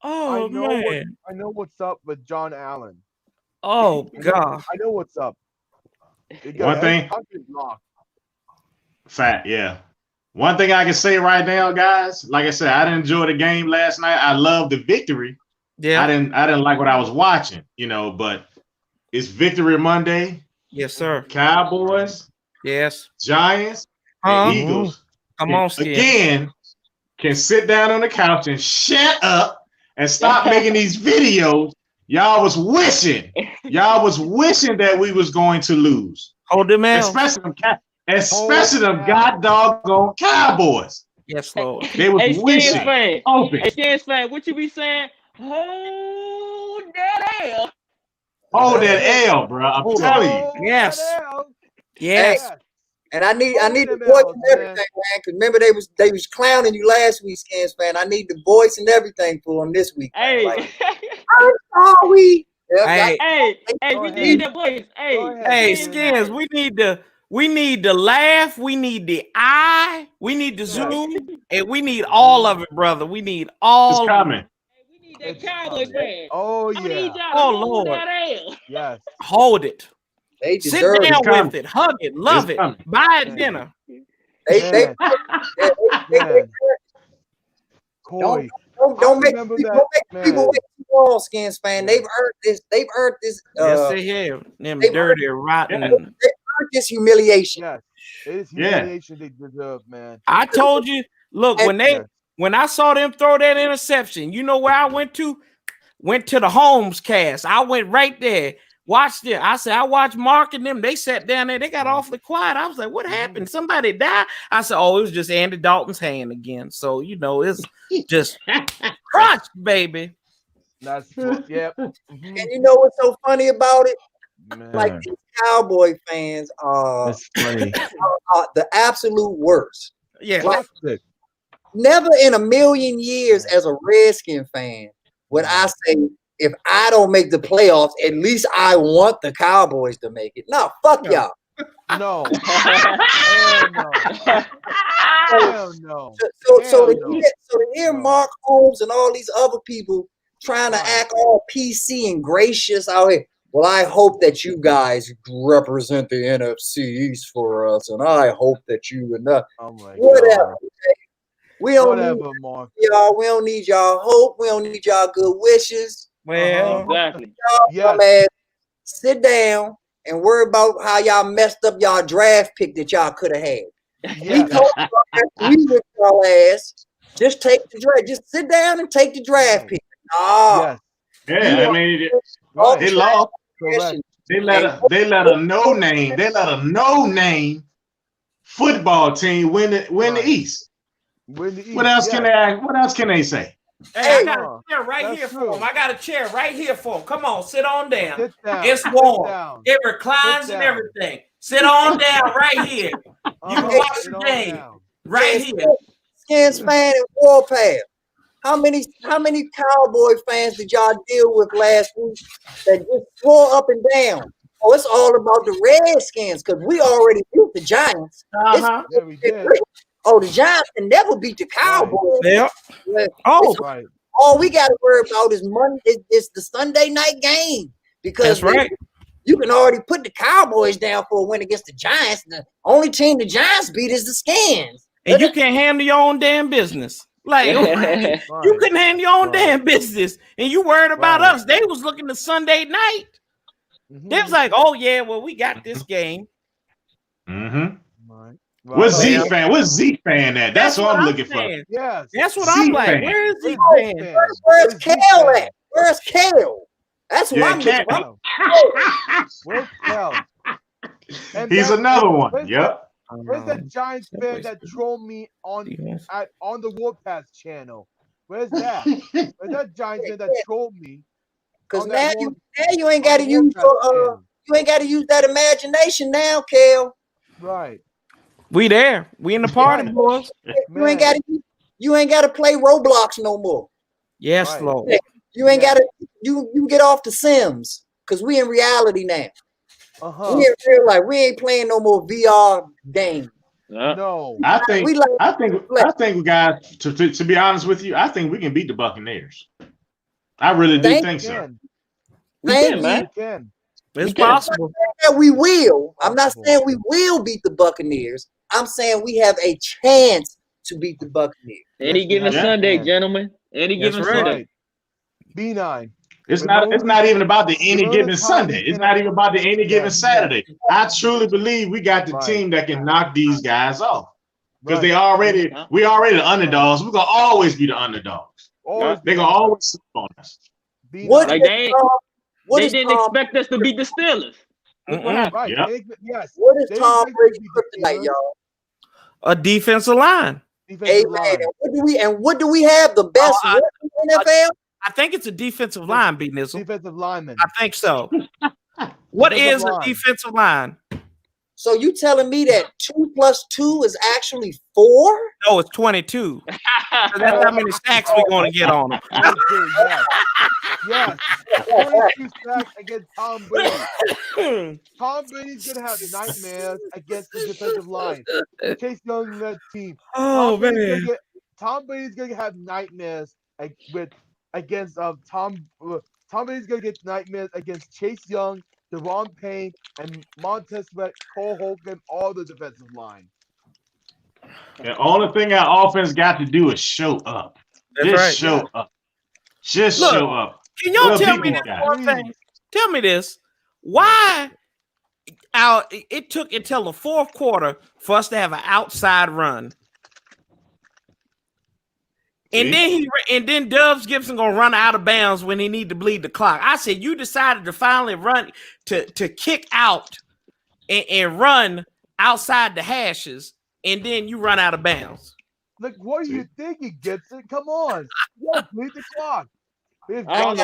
I know what's up with John Allen. Oh God, I know what's up. One thing. Fat, yeah. One thing I can say right now, guys. Like I said, I didn't enjoy the game last night. I love the victory. Yeah. I didn't like what I was watching, but it's Victory Monday. Yes, sir. Cowboys. Yes. Giants. And Eagles. Come on, again. can sit down on the couch and shut up and stop making these videos, y'all was wishing that we was going to lose. Hold them out. Especially them god doggone Cowboys. Yes, Lord. They was Hey, wishing. Skins fan. Open. Hey, Skins fan, what you be saying? Hold that L. Hold that L, bro. I'm telling you. Yes. Yes. And I need the them voice L's, and everything, man. Cause remember they was clowning you last week, Skins fan. I need the voice and everything for them this week. man. Hey, Like, I'm sorry. Hey, hey, we need that voice. hey, Skins, we need the laugh, we need the eye, we need the zoom, and we need all of it, brother. We need all It's coming. We need that Cowboy fan. Oh I need yeah. y'all to Oh, hold Lord. that L. Yes. hold it. They Sit deserve down It's coming. with it, hug it, love It's it, coming. buy it Man. dinner. they Man. Coy. don't make remember people, that, don't make people man. wait too long, Skins fan. Yeah. They've earned this. They've earned this. Yes, they have. Them they- dirty, rotten. They've earned this humiliation. Yes. It is Yeah. humiliation they deserve, man. I told you, look, Yes. when I saw them throw that interception, you know where I went to? Went to the Holmes cast. I went right there. Watched it. I said, I watched Mark and them. They sat down there. They got awfully quiet. I was like, what happened? Somebody died? I said, oh, it was just Andy Dalton's hand again. So, you know, it's just crushed, baby. That's yep. And you know what's so funny about it? Man. Like these Cowboy fans are That's funny. the absolute worst. Yeah. Like, Toxic. never in a million years as a Redskin fan would I say, if I don't make the playoffs, at least I want the Cowboys to make it. No, fuck y'all. No. Hell no. Hell no. So Hell to no. hear No. Mark Holmes and all these other people trying to Right. act all PC and gracious out here. Well, I hope that you guys represent the NFC East for us, and I hope that you and Oh my whatever. God. We don't Whatever, need Mark. y'all. We don't need y'all hope. We don't need y'all good wishes. Well, Exactly. Y'all Yes. sit down and worry about how y'all messed up y'all draft pick that y'all could have had. We Yes. told y'all we with y'all ass. Just take the draft. Just sit down and take the draft pick. Nah. Yes. Yeah, I mean, Right. they lost. Correct. They let a no name football team win the Right. East. Win the East. What else yes. can they say? hey, I got a Huh. chair right That's here true. for him. I got a chair right here for him. Come on, sit on down. Sit down. It's Sit warm. down. It reclines Sit and down. everything. Sit on down right here. You can watch Sit the on game down. right here. Skins fan and Warpath. How many Cowboy fans did y'all deal with last week that just swore up and down? Oh, it's all about the Redskins because we already beat the Giants. Uh-huh. Yeah, we did. Oh, the Giants can never beat the Cowboys. Yep. Well, Oh, Right. all we got to worry about is Monday. It's the Sunday night game because that's right. you can already put the Cowboys down for a win against the Giants. The only team the Giants beat is the Skins. And you can't handle your own damn business. Like you Right. couldn't handle your own Right. damn business, and you worried about Right. us. They was looking to Sunday night. Mhm. They was like, "Oh yeah, well we got this game." Mm-hmm. Right. What's Right. Z fan? What's Z fan at? That's what I'm looking for. saying. Yes. That's what Z I'm like. fan. Where is he Where's fan? Z fan? Where's Where's Z Kale fan? at? Where's Kale? That's what Yeah, I'm looking Cal- for. Where's Kel? And He's that- another and one. Where's Yep. that Giants fan that trolled me on the Warpath channel? Where's that? Where's that Giants fan that trolled me? Because on now that you, War- now you ain't got to on the use Warpath your channel? you ain't got to use that imagination now, Kale. Right. We there. We in the party, Right. boys. You ain't got to play Roblox no more. Yes, Right. Lord. You ain't Yeah. got to you get off the Sims because we in reality now. Uh-huh. We in real life. We ain't playing no more VR games. No. I think We like guys, to be honest with you, I think we can beat the Buccaneers. I really do think so. Can. We Thank can, you. man. Can. It's can. possible. that we will. I'm not Possible. saying we will beat the Buccaneers. I'm saying we have a chance to beat the Buccaneers. Any Yes, given we have Sunday, can. gentlemen. Any That's given right. Sunday. Right. B9. It's Remember not even about the any remember given the time Sunday. we It's can- not even about the any given Yes. Saturday. I truly believe we got the Right. team that can knock these guys off. because we already the underdogs. We're gonna always be the underdogs. They're gonna always sleep on us. What Like is they Tom? What they is didn't Tom? expect us to beat the Steelers. Look what happened. Right. Yep. Yes. What is They Tom expect Brady's to beat the kryptonite, Steelers. y'all? A defensive line. Defensive Amen. line. And what do we have? The best I- one in the NFL? I think it's a defensive line, B Nizzle. Defensive lineman. I think so. What Defensive is a line. defensive line? So you telling me that 2 + 2 is actually 4? No, it's 22. So that's how many sacks we're going to get on them. 22, yes. 22 sacks against Tom Brady. Tom Brady's gonna have nightmares against the defensive line. Chase Young led team. Oh, man. Tom Brady's gonna have nightmares against Tom. Tom Brady's gonna get nightmares against Chase Young, Deron Payne, and Montez Sweat, Cole Holcomb, all the defensive line. The only thing our offense got to do is show up. Show up. Just Look, show up. Can y'all We'll tell beat me these this guys. one thing? Tell me this. Why it took until the fourth quarter for us to have an outside run. And then Dubs Gibson gonna run out of bounds when he need to bleed the clock. I said you decided to finally run to kick out and run outside the hashes, and then you run out of bounds. Like, what are you thinking, Gibson? Come on, bleed the clock. I don't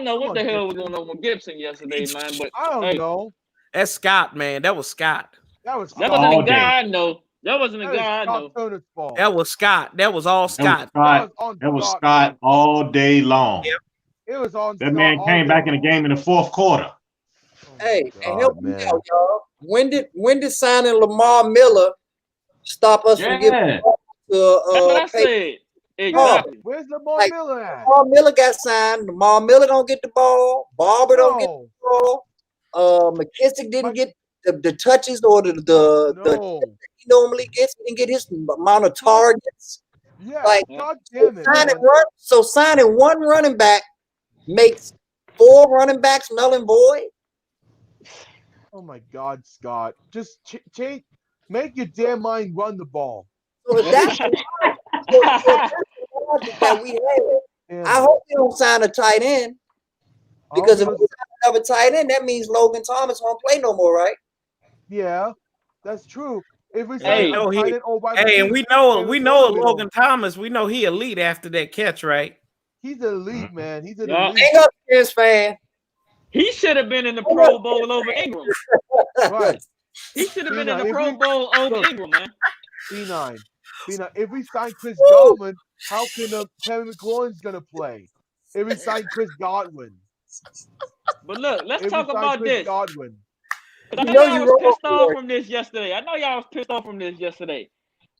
know what the hell was going on with Gibson yesterday, man. But I don't know. That's Scott, man. That was Scott. That wasn't a guy I know. That wasn't a guy I know. That was Scott. That was all Scott. That was Scott all day long. Yep. It was on. That man came back in the game in the fourth quarter. Hey, and help me out, y'all. When did signing Lamar Miller stop us from getting That's what I said. Exactly. Where's Lamar Miller at? Lamar Miller got signed. Lamar Miller don't get the ball. Barber don't get the ball. McKissick didn't get the touches or the he normally gets. He didn't get his amount of targets. Yeah, like God damn it. Signing one running back makes 4 running backs null and void. Oh my God, Scott! Just change. Make your damn mind run the ball. So if that's that we have, I hope they don't sign a tight end, because if we have a tight end, that means Logan Thomas won't play no more, right? Yeah, that's true. If we and we know Logan Thomas. We know he elite after that catch, right? He's elite, man. He's an elite. Hang up, Bears fan. He should have been in the Pro Bowl over Ingram. Right. He should have been in the Pro Bowl over Ingram, man. B9. If we sign Chris Godwin, how can Kevin McLaurin's gonna play? If we sign Chris Godwin. But look, let's talk about this. Godwin. I know y'all was pissed off from this yesterday.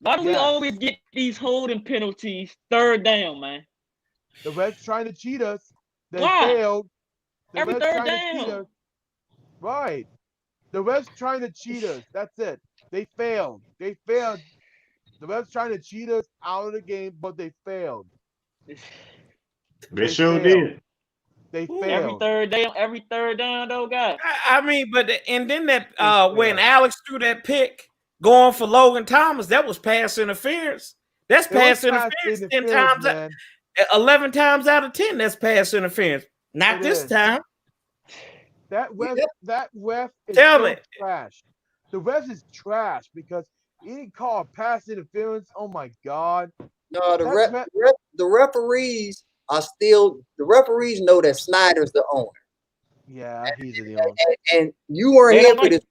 Why do we always get these holding penalties third down, man? The refs trying to cheat us. They Why? failed. Every third down. Right. The refs trying to cheat us. That's it. They failed. The refs trying to cheat us out of the game, but they failed. They sure did. They failed. Every third down, though, guys. I mean, but and then that when Alex threw that pick going for Logan Thomas, that was pass interference. That's pass interference 10 times, 11 times out of 10. That's pass interference. Not this time. That ref is trash. The ref is trash because he didn't call pass interference. Oh my God. No, the referees are still. The referees know that Snyder's the owner. Yeah, he's the owner. And you weren't here for this.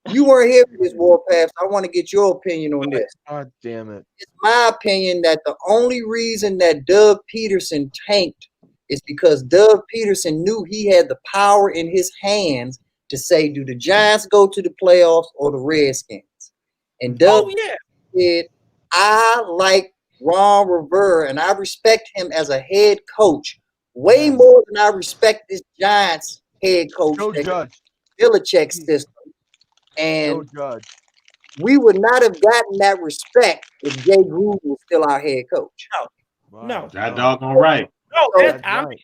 You weren't here for this, Warpath. I want to get your opinion on this. God damn it. It's my opinion that the only reason that Doug Peterson tanked is because Doug Peterson knew he had the power in his hands to say, do the Giants go to the playoffs or the Redskins? And Doug said, I like Ron Rivera and I respect him as a head coach way more than I respect this Giants head coach, Belichick's system. And we would not have gotten that respect if Jay Gruden was still our head coach. No. That doggone right. No, I think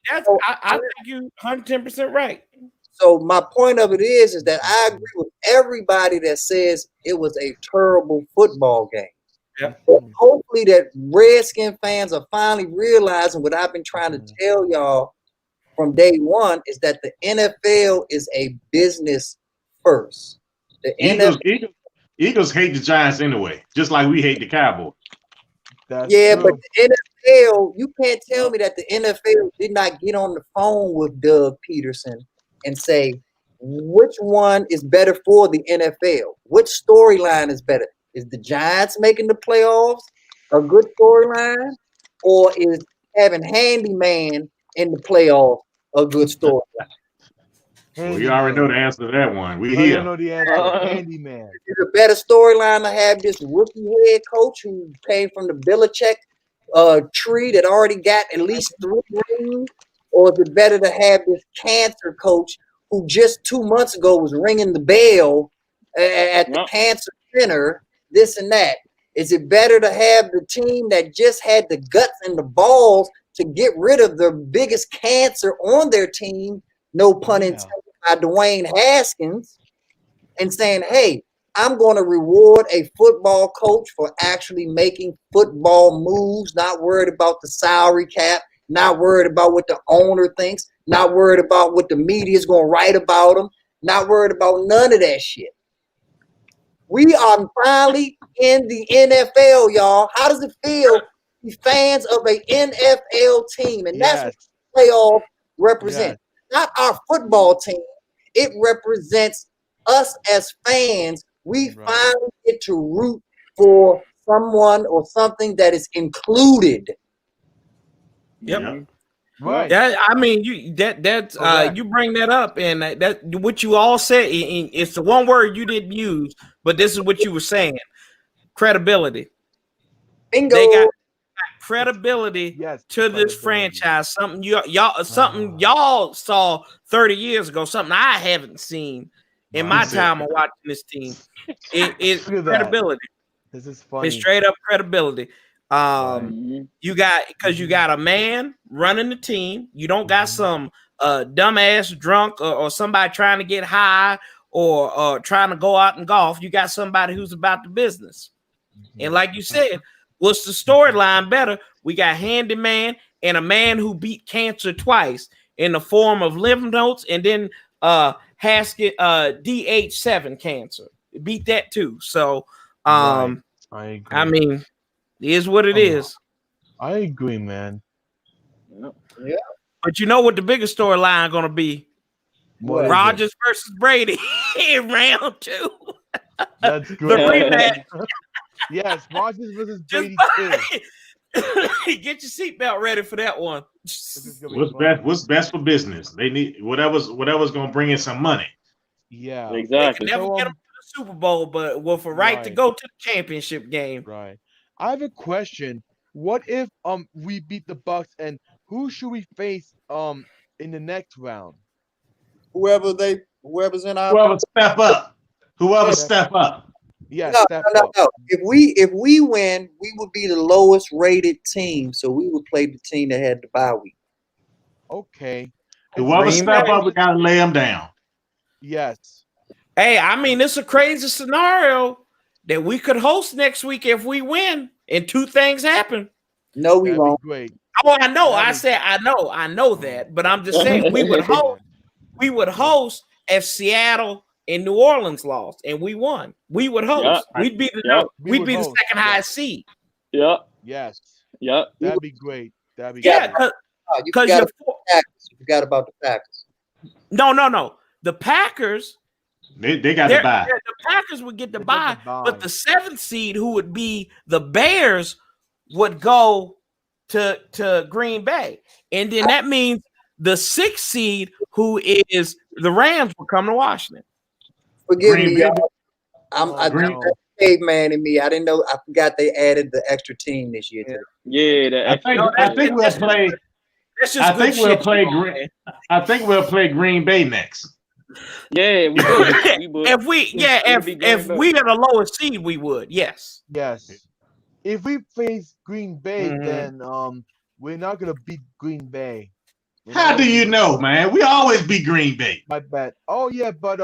you 110% right. So my point of it is that I agree with everybody that says it was a terrible football game. Yep. But hopefully that Redskin fans are finally realizing what I've been trying to tell y'all from day one is that the NFL is a business first. The Eagles hate the Giants anyway, just like we hate the Cowboys. That's yeah, true. but the NFL, you can't tell me that the NFL did not get on the phone with Doug Peterson and say, which one is better for the NFL? Which storyline is better? Is the Giants making the playoffs a good storyline? Or is having Handyman in the playoffs a good storyline? Well, you already know the answer to that one. We Oh, you here. know the answer. Handyman. Is it a better storyline to have this rookie head coach who came from the Belichick tree that already got at least 3 rings? Or is it better to have this cancer coach who just 2 months ago was ringing the bell at the cancer center, this and that? Is it better to have the team that just had the guts and the balls to get rid of the biggest cancer on their team, no pun intended, by Dwayne Haskins, and saying, hey, I'm going to reward a football coach for actually making football moves, not worried about the salary cap, not worried about what the owner thinks, not worried about what the media is going to write about him, not worried about none of that shit. We are finally in the NFL, y'all. How does it feel to be fans of an NFL team? And that's what playoff represents. Not our football team. It represents us as fans. We finally get to root for someone or something that is included. Yep. Right. Yeah, I mean, you bring that up, and that what you all said. It's the one word you didn't use, but this is what you were saying: credibility. Bingo. They got credibility to this franchise. Something y'all saw 30 years ago. Something I haven't seen in my time of watching this team. It's credibility. This is funny. It's straight up credibility. You got a man running the team. You don't got some dumbass drunk or somebody trying to get high or trying to go out and golf. You got somebody who's about the business. And like you said, what's the storyline better? We got Handyman and a man who beat cancer twice in the form of lymph nodes, and then Haskett DH7 cancer. Beat that too. So I agree. I mean, it is what it is. I agree, man. Yeah. But you know what the biggest storyline gonna be? What Rodgers versus Brady in round 2. That's The good. rematch. Yes, Rodgers versus Brady too. Get your seatbelt ready for that one. What's best for business? They need whatever's gonna bring in some money. Yeah, exactly. They can never get them to the Super Bowl, but with a right to go to the championship game. Right. I have a question. What if we beat the Bucks, and who should we face in the next round? Whoever's in our Whoever step up. Whoever step up. Yeah, no. If we win, we would be the lowest rated team, so we would play the team that had the bye week. Okay. Whoever step up, we gotta lay them down. Yes. Hey, I mean, it's a crazy scenario that we could host next week if we win, and 2 things happen. No, we won't. Great. Oh, I know. I know that, but I'm just saying we would host if Seattle and New Orleans lost and we won. We would host. We'd be the second highest seed. Yeah. Yes. Yeah. That'd be great. That'd be great. Because you forgot about the Packers. No. The Packers. They got to buy. The Packers would get the bye, but the 7th seed, who would be the Bears, would go to Green Bay, and then that means the 6th seed, who is the Rams, will come to Washington. Forgive me, y'all. I caveman in me. I didn't know. I forgot they added the extra team this year. Yeah, I think we'll play. I think we'll play Green Bay next. Yeah, we would. If we are the lowest seed, we would. Yes. If we face Green Bay, then we're not gonna beat Green Bay. How do you know, man? We always beat Green Bay. My bad. Oh yeah, but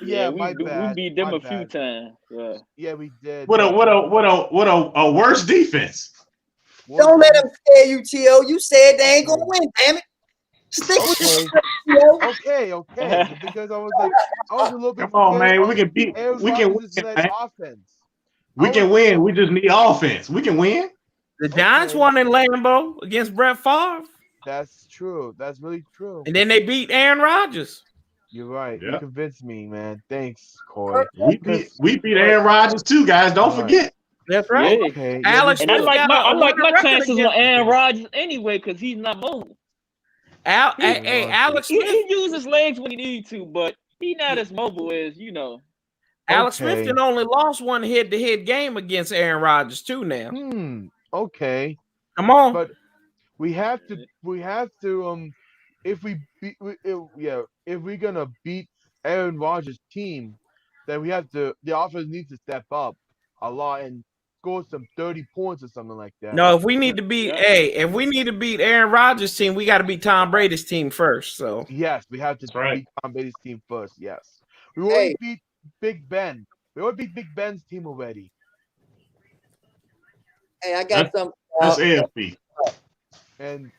Yeah, we my we bad. beat them My a few bad. times. Yeah. Yeah, we did. What but a worse defense. what Don't let we- them scare you, T.O. You said they ain't gonna win, damn it. Stick with Okay, T.O. okay. Because I was a little bit Come on, scared man. of Aaron We can Rodgers' win, led man. offense. We I can was win. We just need offense. We can win. The Giants Okay. won in Lambeau against Brett Favre, That's true. That's really true. and then they beat Aaron Rodgers. You're right. You Yeah. convinced me, man. Thanks, Corey. We beat Aaron Rodgers too, guys. Don't Right. forget. That's right. Yeah. Okay. Yeah, Alex we And I Smith did. like got my a winning record chances with against Aaron him. Rodgers anyway because he's not mobile. Hey, Alex He Smith. uses his legs when he needs to, but he not as mobile as Alex Smith Okay. can only lost one head-to-head game against Aaron Rodgers too. Now, Okay. come on. But we have to if we beat if we're gonna beat Aaron Rodgers' team, then the offense needs to step up a lot and score some 30 points or something like that. No, if we need to beat, if we need to beat Aaron Rodgers' team, we got to beat Tom Brady's team first. So Yes, we have to That's right. beat Tom Brady's team first. Yes. We already beat Big Ben. We already beat Big Ben's team already. Hey, I got something. That's AFC. And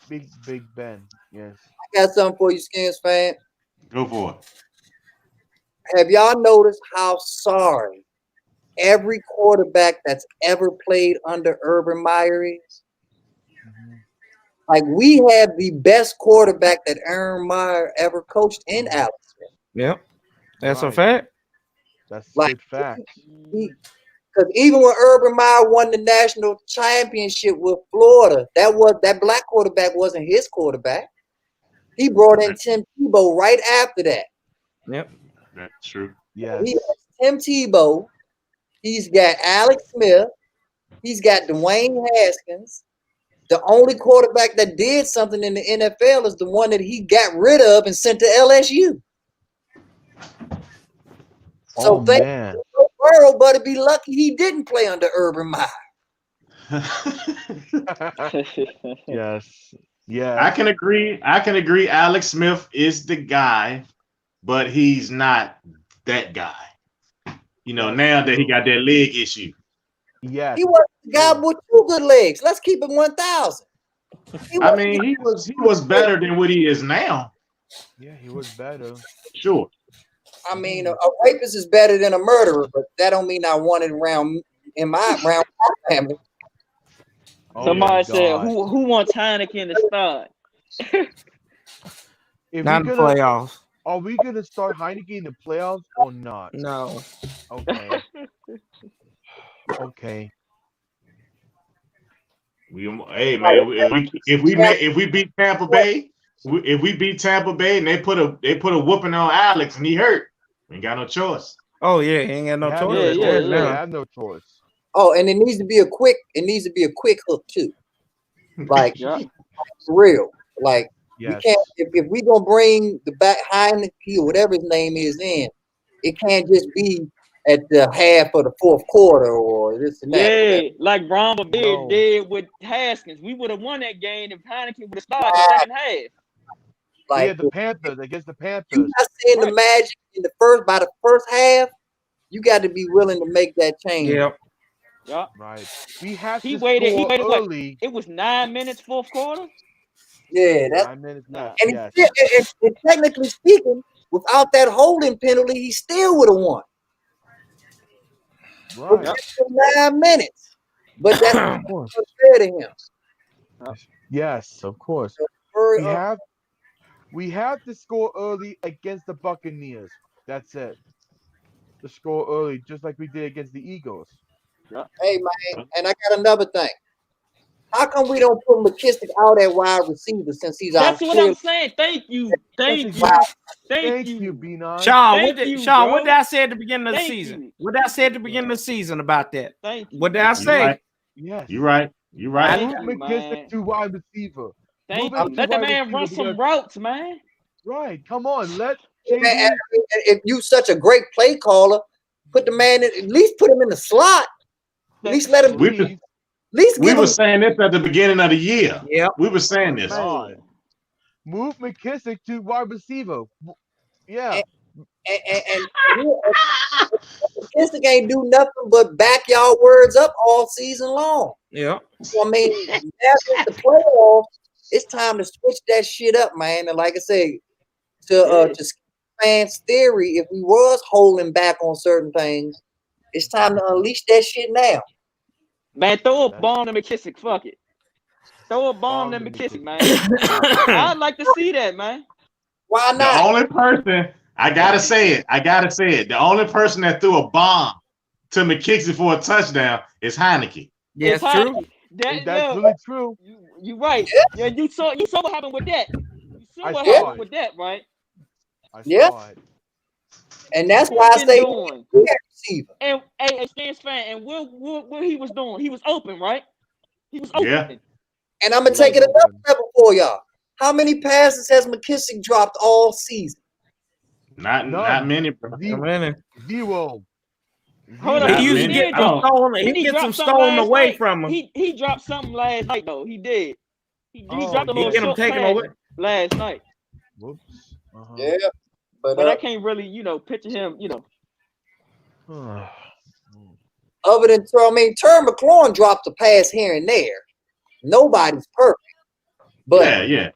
Big Ben. Yes. I got something for you, Skins fan. Go for it. Have y'all noticed how sorry every quarterback that's ever played under Urban Meyer is? Like, we have the best quarterback that Urban Meyer ever coached in Alex Smith. yep, that's a Right. fact. That's Like, good fact. Because even when Urban Meyer won the national championship with Florida, that black quarterback wasn't his quarterback. He brought in Tim Tebow right after that. Yep, that's true. Yes. He has Tim Tebow. He's got Alex Smith. He's got Dwayne Haskins. The only quarterback that did something in the NFL is the one that he got rid of and sent to LSU. So thank you, Burrow, but be lucky he didn't play under Urban Meyer. Yes. Yeah. I can agree. Alex Smith is the guy, but he's not that guy. Now that he got that leg issue. Yes. He was the guy with 2 good legs. Let's keep it 1,000. He was better than what he is now. Yeah, he was better. Sure. I mean, a rapist is better than a murderer, but that don't mean I want it around my family. Somebody said, "Who wants Heineken to start?" not in the playoffs. Are we gonna start Heineken in the playoffs or not? No. Okay. Okay. Hey man, if we beat Tampa Bay, and they put a whooping on Alex and he hurt, we ain't got no choice. Oh yeah, he ain't got no choice. I have no choice. Oh, and it needs to be a quick hook too. Like for real. Like we can't if we gonna bring the back Heineke or whatever his name is in, it can't just be at the half of the fourth quarter or this and that. Yeah, like Brahma did with Haskins. We would have won that game if Heineken would have started the second half. Like the Panthers against the Panthers. You're not seeing the magic in by the first half. You got to be willing to make that change. Yep. Right. We have He to waited early. It was 9 minutes fourth quarter. Yeah, that's 9 minutes. And technically speaking, without that holding penalty, he still would have won. Right. 9 minutes. But that's fair to him. Yes, of course. We have to score early against the Buccaneers. That's it. To score early, just like we did against the Eagles. Hey man, and I got another thing. How come we don't put McKissick out at wide receiver since he's out? That's what I'm saying. Thank you, Thank you, B9. Sean, what did I say at the beginning of the season? You. What did I say at the beginning of the season about that? Thank you. What did I say? Right. Yes. You're right. Move McKissick to wide receiver. Thank you. Let the man run some routes, man. Right. Come on. If you such a great play caller, put the man in, at least put him in the slot. At least let him. We were saying this at the beginning of the year. Yep. We were saying this. Move McKissick to wide receiver. Yeah. And McKissick ain't do nothing but back y'all words up all season long. Yeah. So, I mean, now that the playoffs, it's time to switch that shit up, man. And like I say, to fans' theory, if we was holding back on certain things, it's time to unleash that shit now. Man, throw a bomb to McKissick. Fuck it. Throw a bomb to McKissick, man. I'd like to see that, man. Why The not? only person, I gotta say it. The only person that threw a bomb to McKissick for a touchdown is Heineke. Yeah, It's it's true. Heineke. That's Yeah, really true. you right. Yeah, you saw what happened with that. You saw I what saw happened it. with that, right? I Yeah. saw it. And that's why I Been say doing. receiver. And hey, Stans fan, and what he was doing? He was open, right? He was open. Yeah. And I'm gonna take it another step for y'all. How many passes has McKissick dropped all season? Not many, bro. Zero. Hold Not on. He used to many. get some stolen. He get some stolen away from him. He dropped something last night though. He did. He dropped a He little get him short taken pass away. last night. Whoops. Yeah, but I can't really, picture him, other than Terry McLaurin dropped a pass here and there. Nobody's perfect, but Yeah.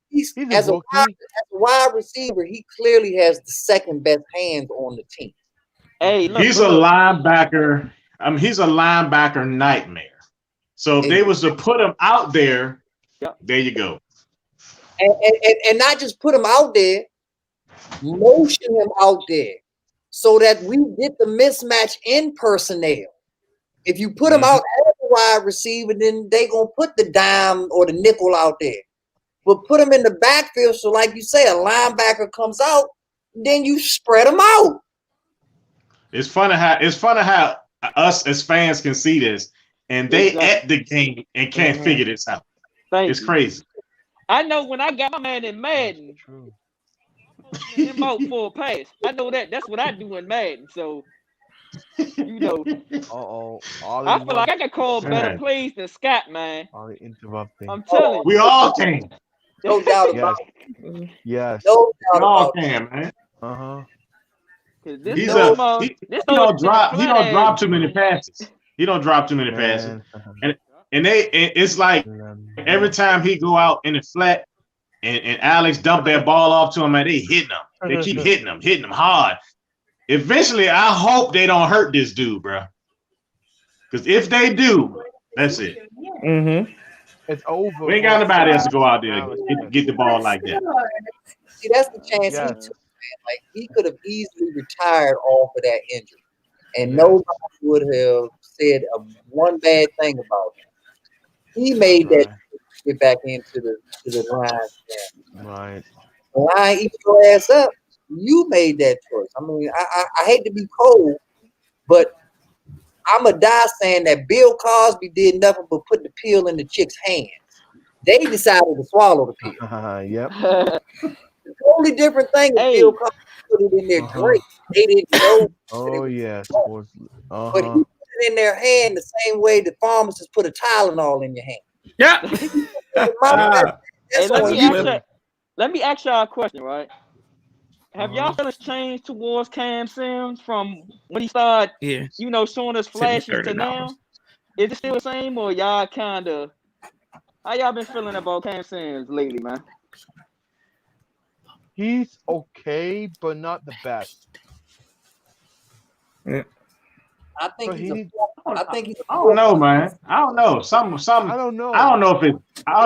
He's He's a as a rookie. wide receiver, he clearly has the second best hands on the team. Hey, look, He's a linebacker. He's a linebacker nightmare. So if they was to put him out there, there you go. And not just put him out there, motion him out there so that we get the mismatch in personnel. If you put him out as a wide receiver, then they gonna put the dime or the nickel out there. But put him in the backfield, so like you say, a linebacker comes out, then you spread them out. It's funny how us as fans can see this, and they at the game and can't figure this out. It's crazy. I know when I got my man in Madden, him out for a pass. I know that. That's what I do in Madden. So, I feel like I can call better plays than Scott, man. Interrupting. I'm telling you. We all can. No doubt about it. Yes. No doubt we all about can, man. He don't drop too many passes. He don't drop too many passes. And it's like every time he go out in the flat and Alex dump that ball off to him, and they hitting him. They keep hitting him hard. Eventually, I hope they don't hurt this dude, bro. Because if they do, that's it. It's over. We ain't got nobody else to go out there and get the ball like that. See, that's the chance he took, man. Like, he could have easily retired off of that injury, and nobody would have said one bad thing about him. He made that get back into the line. Right. The line eat your ass up. You made that choice. I mean, I hate to be cold, but I'm a die saying that Bill Cosby did nothing but put the pill in the chick's hands. They decided to swallow the pill. Yep. The totally different thing is Bill Cosby put it in their drink. They didn't know. Oh yes. But he put it in their hand the same way the pharmacist put a Tylenol in your hand. Yeah. Let me ask y'all a question, right? Have y'all feelings changed towards Cam Sims from when he started, showing us flashes to now? Is it still the same, or y'all kind of? How y'all been feeling about Cam Sims lately, man? He's okay, but not the best. Yeah. I think he's. I don't know, man. I don't know. I don't know. I don't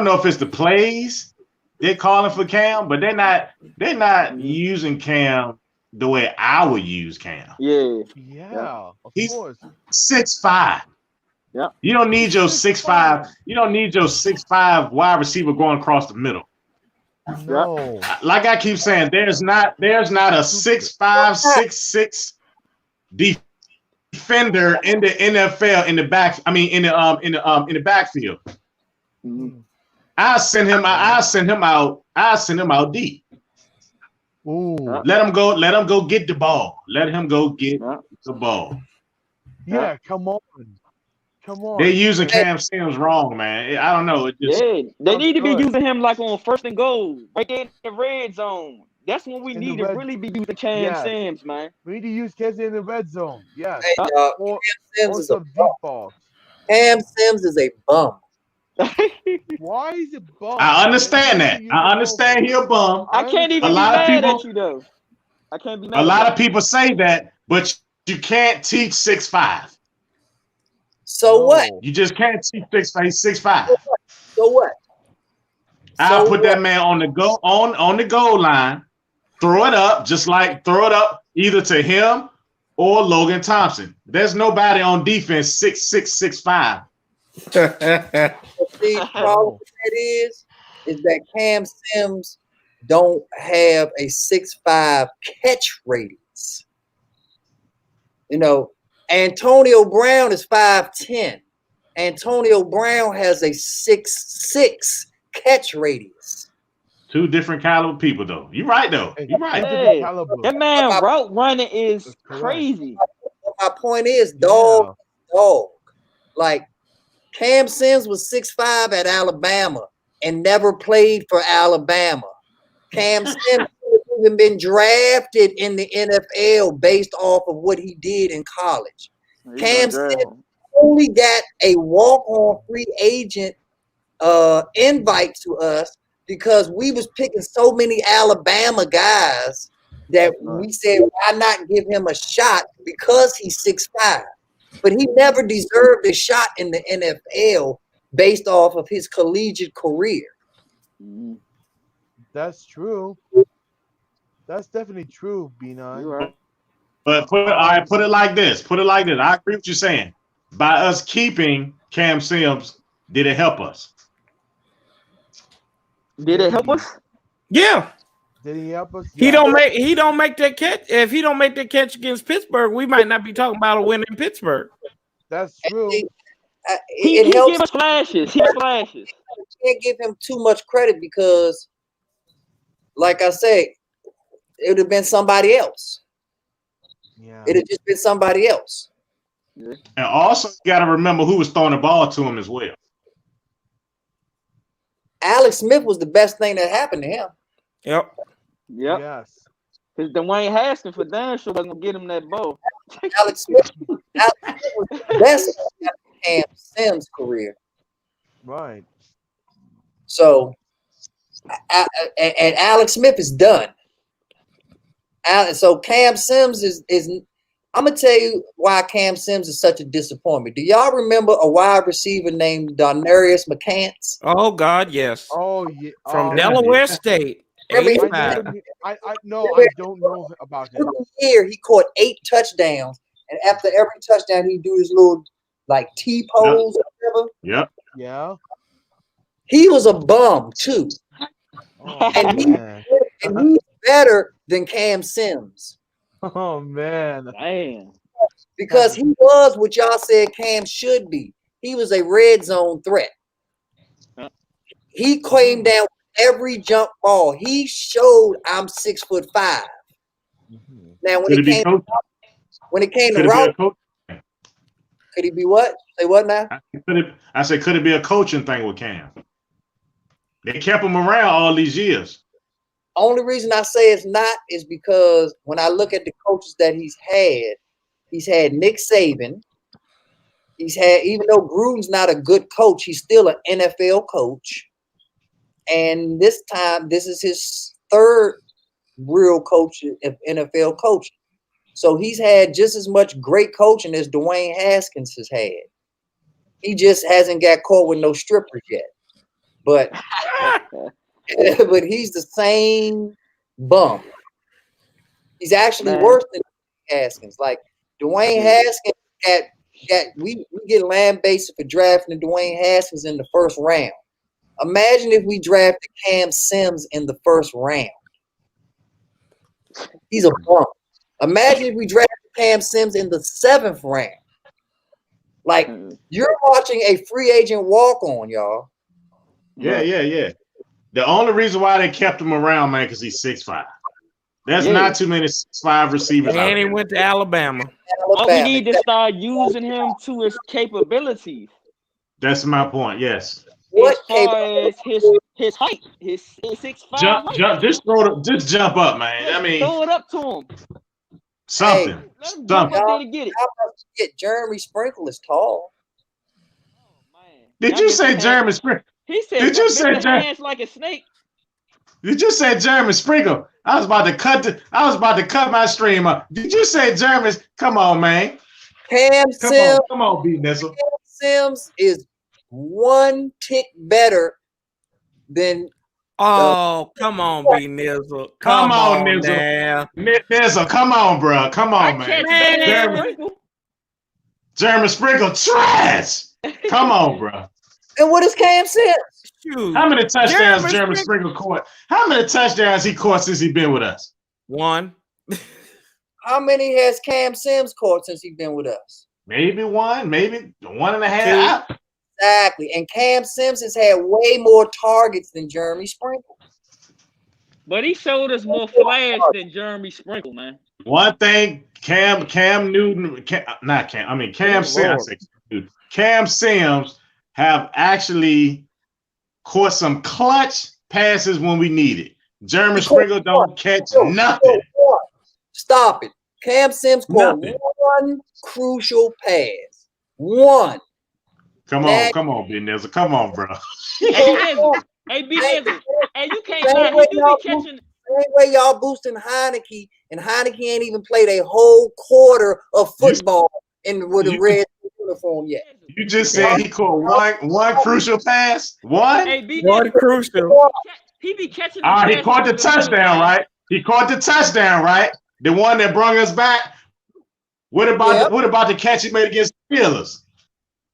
know if it's the plays they're calling for Cam, but they're not using Cam the way I would use Cam. Yeah. He's 6'5". Yeah. You don't need your 6'5". You don't need your 6'5" wide receiver going across the middle. No. Like I keep saying, there's not a 6'5", 6'6" defender in the NFL in the back. I mean, in the backfield. Mm-hmm. I send him out deep. Ooh. Let him go get the ball. Let him go get the ball. Yeah, come on. They're using Cam Sims wrong, man. I don't know. They need to be using him like on 1st and goal, right there in the red zone. That's when we In the need to red- really be using Cam Yes. Sims, man. We need to use Kelsey in the red zone. Yes. Hey, y'all, Or, Sims or is a some deep bum. balls. Cam Sims is a bum. Why is it bum? I man? understand He that. should use I the understand Nova. he a bum. I can't even A be lot of mad people- at you though. I can't be mad. A lot at of people say that, but you can't teach 6'5". So what? You just can't teach 6'5". He's 6'5". So what? I'll So put that man on the goal line, throw it up either to him or Logan Thompson. There's nobody on defense 6'6", 6'5". See, the problem with that is that Cam Sims don't have a 6'5" catch radius. You know, Antonio Brown is 5'10". Antonio Brown has a 6'6" catch radius. Two different caliber people, though. You're right, though. You're right. Hey, Caliber. that man My- route running is That's correct. crazy. My point is, dog. Like Cam Sims was 6'5" at Alabama and never played for Alabama. Cam Sims could have even been drafted in the NFL based off of what he did in college. Cam Sims only got a walk-on free agent invite to us because we was picking so many Alabama guys that we said, why not give him a shot because he's 6'5"? But he never deserved a shot in the NFL based off of his collegiate career. That's true. That's definitely true, B9. You're right. But put it like this. Put it like this. I agree with you saying. By us keeping Cam Sims, did it help us? Did it help us? Yeah. Did he help us? He Yeah. don't make that catch. If he don't make that catch against Pittsburgh, we might not be talking about a win in Pittsburgh. That's true. He helps. give us flashes. He flashes. Can't give him too much credit because, like I said, it would have been somebody else. Yeah. It would just been somebody else. And also, you got to remember who was throwing the ball to him as well. Alex Smith was the best thing that happened to him. Yep. Yep. Yes. Because Dwayne Haskins for damn sure wasn't gonna get him that ball. Alex Smith was the best in Cam Sims' career. Right. So, and Alex Smith is done. So Cam Sims is. I'm gonna tell you why Cam Sims is such a disappointment. Do y'all remember a wide receiver named Donarius McCants? Oh God, yes. Oh yeah. From Oh, Delaware State. Remember, 85. I don't know about him. every year he caught 8 touchdowns, and after every touchdown he do his little like T pose or whatever. Yep. Yeah. He was a bum too, Oh, and man. he's better than Cam Sims Oh man. Damn. because he was what y'all said Cam should be. He was a red zone threat. He came down every jump ball. He showed I'm 6'5". Now when Could it it be came coach? when it came to Could it be a route, coach? could he be what? Say what now? I said, could it be a coaching thing with Cam? They kept him around all these years. Only reason I say it's not is because when I look at the coaches that he's had Nick Saban. He's had, even though Gruden's not a good coach, he's still an NFL coach. And this time, this is his third real coach of NFL coaching. So he's had just as much great coaching as Dwayne Haskins has had. He just hasn't got caught with no strippers yet. But but he's the same bum. He's actually worse than Haskins. Like Dwayne Haskins we get lambasted for drafting Dwayne Haskins in the first round. Imagine if we drafted Cam Sims in the first round. He's a bum. Imagine if we drafted Cam Sims in the 7th round. Like, you're watching a free agent walk on, y'all. Yeah. The only reason why they kept him around, man, because he's 6'5". There's not too many 6'5" receivers out And he there. went to Alabama. But we need to start using him to his capabilities. That's my point. Yes. As far as his his height, his 6'5" Jump, height. just jump up, man. I mean, Throw it up to him. something. Let him jump up there to get it. Get Jeremy Sprinkle is tall. Oh, man. Did you say Jeremy Sprinkle? He said, Did you say hands like a snake? Did you say Jeremy Sprinkle? I was about to cut my stream up. Did you say Jeremy? Come on, man. Cam Sims. Come on, B Nizzle. Cam Sims is one tick better than. Oh, come on, B Nizzle. Come on, Nizzle. Nizzle, come on, bro. Come on, man. Jeremy Sprinkle, trash. Come on, bro. And what is Cam Sims? Shoot. How many touchdowns Jeremy Sprinkle caught? How many touchdowns he caught since he been with us? One. How many has Cam Sims caught since he's been with us? Maybe one, maybe 1.5. Exactly. And Cam Sims has had way more targets than Jeremy Sprinkle. But he showed us more flash than Jeremy Sprinkle, man. One thing, Cam Sims have actually caught some clutch passes when we need it. Jeremy Sprinkle don't catch nothing. Stop it. Cam Sims caught one crucial pass. One. Come on, B Nizzle. Come on, bro. Hey, B Nizzle. Hey, you can't lie. He do be catching. Same way y'all boosting Heineke, and Heineke ain't even played a whole quarter of football with a red uniform yet. You just said he caught one crucial pass. One? Hey, one crucial. He be catching. He caught the touchdown, right? He caught the touchdown, right? The one that brought us back. What about the catch he made against the Steelers?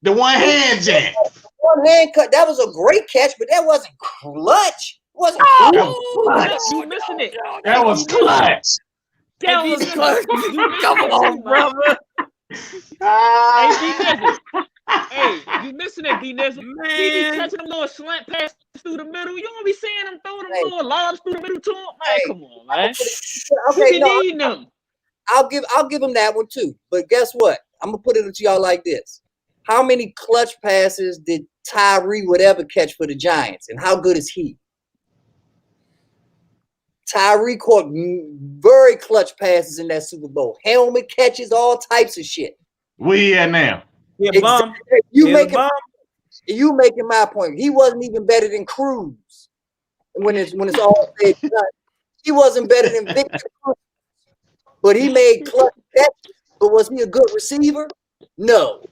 The one hand jam. One hand cut. That was a great catch, but that wasn't clutch. It wasn't clutch. You missing it? That was clutch. That was clutch. Come on, brother. Hey, you missing it, B Nizzle. He be catching them little slant passes through the middle. You don't be seeing him throwing them little lobs through the middle to him. Man, come on, man. Okay, needing them. I'll give him that one too. But guess what? I'm gonna put it to y'all like this. How many clutch passes did Tyree whatever catch for the Giants? And how good is he? Tyree caught very clutch passes in that Super Bowl. Helmet catches, all types of shit. Where he at now? Exactly. You making my point. He wasn't even better than Cruz when it's all said and done. He wasn't better than Victor Cruz. But he made clutch catches. But was he a good receiver? No.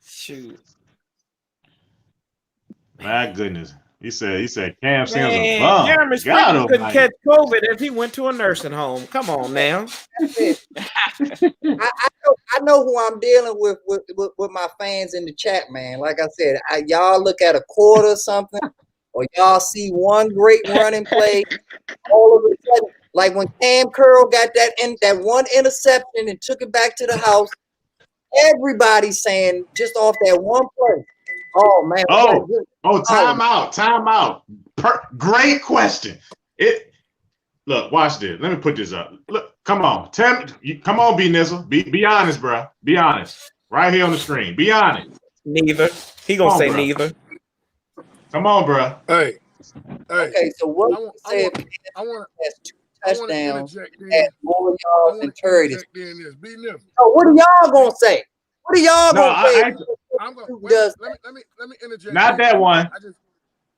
Shoot. My goodness. He said Cam Sims a bum. Jeremy Sprinkle couldn't catch COVID if he went to a nursing home. Come on now. I know who I'm dealing with my fans in the chat, man. Like I said, y'all look at a quarter or something, or y'all see one great running play, all of a sudden, like when Cam Curl got that one interception and took it back to the house, everybody's saying just off that one play. Oh man! Time out. Great question. Look, watch this. Let me put this up. Look, come on. Tell me. Come on, B Nizzle. Be honest, bro. Be honest. Right here on the screen. Be honest. Neither. He gonna say neither. Come on, bro. Hey. Okay, so what you said? I want two touchdowns, had more yards and turrets. So what are y'all gonna say? What are y'all gonna say? Let me interject. Not that one.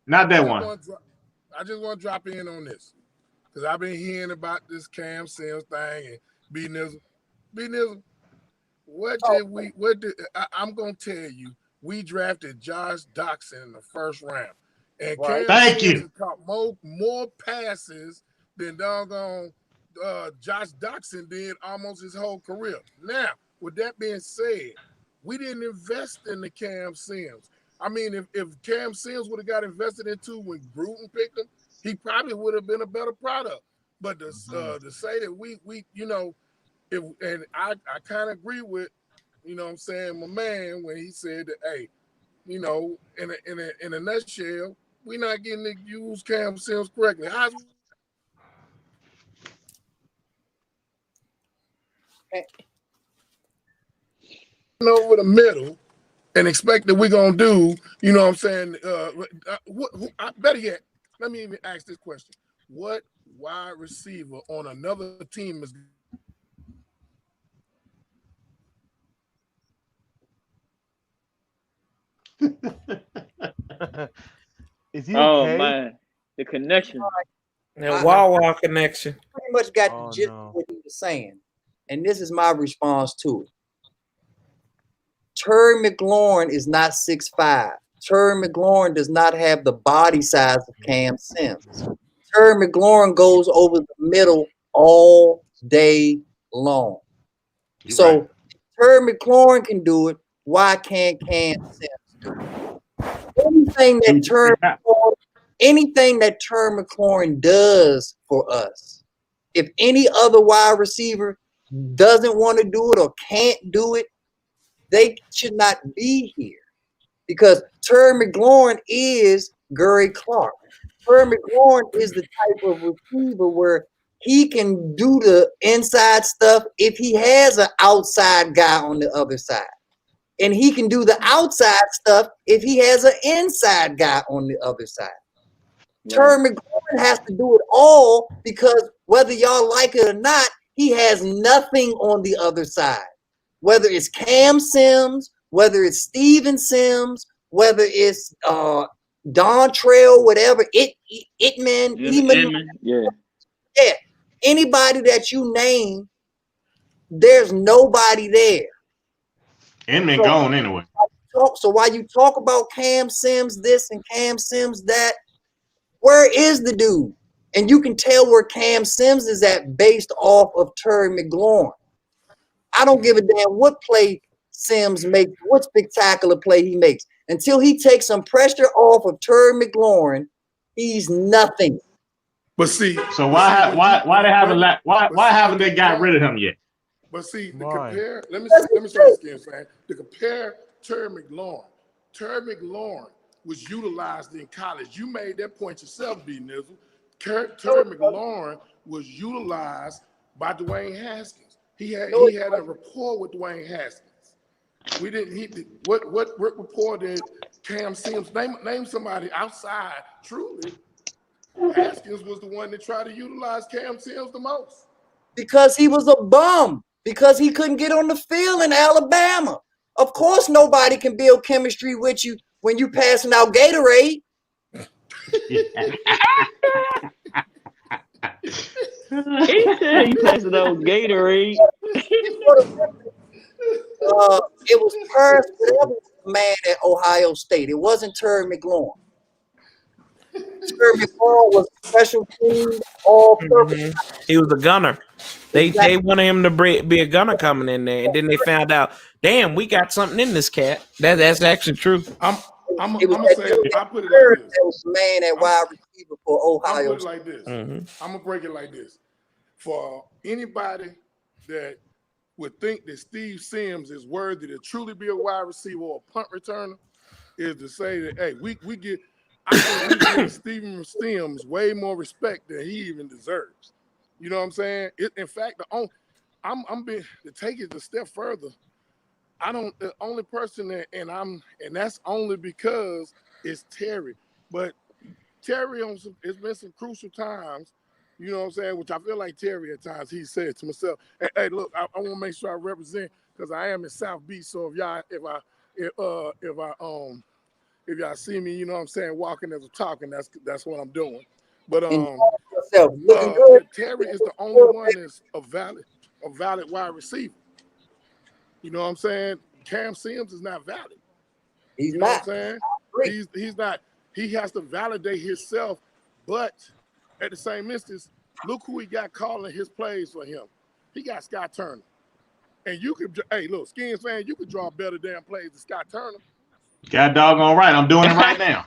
Not that one. I just want to drop in on this because I've been hearing about this Cam Sims thing and B Nizzle. I'm gonna tell you, we drafted Josh Doctson in the first round, and Cam Sims caught more passes than doggone Josh Doctson did almost his whole career. Now, with that being said, we didn't invest in the Cam Sims. I mean, if Cam Sims would have got invested into when Gruden picked him, he probably would have been a better product. But to say that we and I kind of agree with, you know what I'm saying, my man, when he said that, hey, you know, in a nutshell, we're not getting to use Cam Sims correctly. Over the middle and expect that we're gonna do, you know what I'm saying? Better yet, let me even ask this question: what wide receiver on another team is? Is he Oh okay? man, the connection. That Wawa connection. Pretty much got Oh, the gist no. of what he was saying, and this is my response to it. Terry McLaurin is not 6'5". Terry McLaurin does not have the body size of Cam Sims. Terry McLaurin goes over the middle all day long. You're So right. Terry McLaurin can do it. Why can't Cam Sims do it? Anything that Terry McLaurin does for us, if any other wide receiver doesn't want to do it or can't do it, they should not be here. Because Terry McLaurin is Gary Clark. Terry McLaurin is the type of receiver where he can do the inside stuff if he has an outside guy on the other side. And he can do the outside stuff if he has an inside guy on the other side. Right. Terry McLaurin has to do it all because whether y'all like it or not, he has nothing on the other side. Whether it's Cam Sims, whether it's Steven Sims, whether it's Dontrell, whatever, Yeah. Anybody that you name, there's nobody there. Inman gone anyway. So while you talk about Cam Sims this and Cam Sims that, where is the dude? And you can tell where Cam Sims is at based off of Terry McLaurin. I don't give a damn what play Sims makes, what spectacular play he makes. Until he takes some pressure off of Terry McLaurin, he's nothing. But see, so why haven't they got rid of him yet? But see, to Why? compare, let me say this again, man. To compare Terry McLaurin was utilized in college. You made that point yourself, B. Nizzle. Terry McLaurin was utilized by Dwayne Haskins. He had a rapport with Dwayne Haskins. We didn't. What rapport did Cam Sims name somebody outside? Truly, Haskins was the one that tried to utilize Cam Sims the most. Because he was a bum. Because he couldn't get on the field in Alabama. Of course, nobody can build chemistry with you when you passing out Gatorade. He said he passing out Gatorade. It was Paris, whatever man at Ohio State. It wasn't Terry McLaurin. Terry McLaurin was a special team all-purpose. He was a gunner. They wanted him to be a gunner coming in there, and then they found out, damn, we got something in this cat. That's actually true. I'm gonna say, I put it like this. That was the man at wide receiver for Ohio. I'll put it like this. I'm gonna break it like this. For anybody that would think that Steve Sims is worthy to truly be a wide receiver or a punt returner, is to say that, hey, I think we give Steven Sims way more respect than he even deserves. You know what I'm saying? In fact, I'm being to take it a step further. The only person that, and that's only because it's Terry. But Terry it's been some crucial times, you know what I'm saying, which I feel like Terry at times, he said to myself, hey, look, I want to make sure I represent, because I am in South Beach, so if y'all see me, you know what I'm saying, walking as a talking, that's what I'm doing. But Terry is the only one that's a valid wide receiver. You know what I'm saying? Cam Sims is not valid. He's you know not. what I'm saying? He's not. He has to validate himself, but at the same instance, look who he got calling his plays for him. He got Scott Turner. And you could, hey, look, Skins fan, you could draw better damn plays than Scott Turner. God doggone right. I'm doing it right now.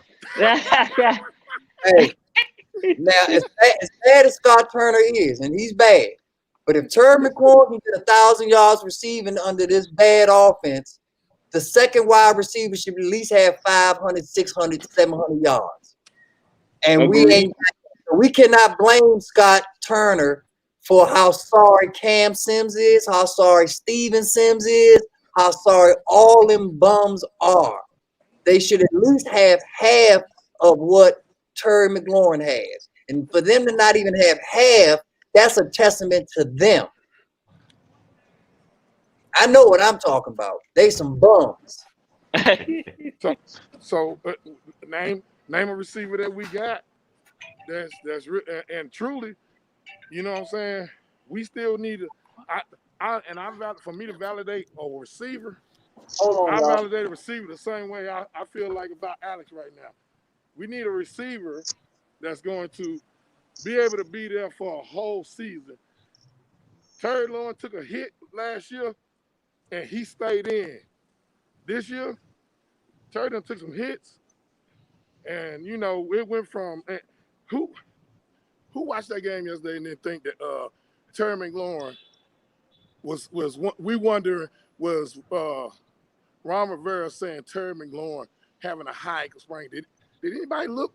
Hey, now, as bad as Scott Turner is, and he's bad, but if Terry McLaurin can get 1,000 yards receiving under this bad offense, the second wide receiver should at least have 500, 600, 700 yards. And we cannot blame Scott Turner for how sorry Cam Sims is, how sorry Steven Sims is, how sorry all them bums are. They should at least have half of what Terry McLaurin has. And for them to not even have half, that's a testament to them. I know what I'm talking about. They some bums. So name a receiver that we got. And truly, you know what I'm saying? We still need for me to validate a receiver, I validate a receiver the same way I feel like about Alex right now. We need a receiver that's going to be able to be there for a whole season. Terry Lowen took a hit last year, and he stayed in. This year, Terry done took some hits, and you know it went from who watched that game yesterday and didn't think that Terry McLaurin was we wondering was Ron Rivera saying Terry McLaurin having a high ankle sprain. Did anybody look?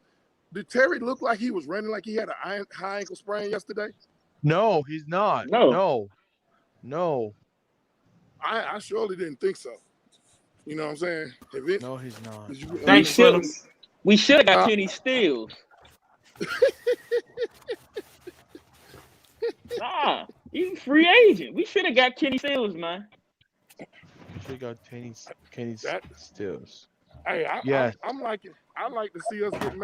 Did Terry look like he was running like he had a high ankle sprain yesterday? No, he's not. No. I surely didn't think so. You know what I'm saying? No, he's not. We should have got Kenny Stills. Nah, he's a free agent. We should have got Kenny Stills, man. We should have got Kenny Stills. Hey, yes. I like to see us get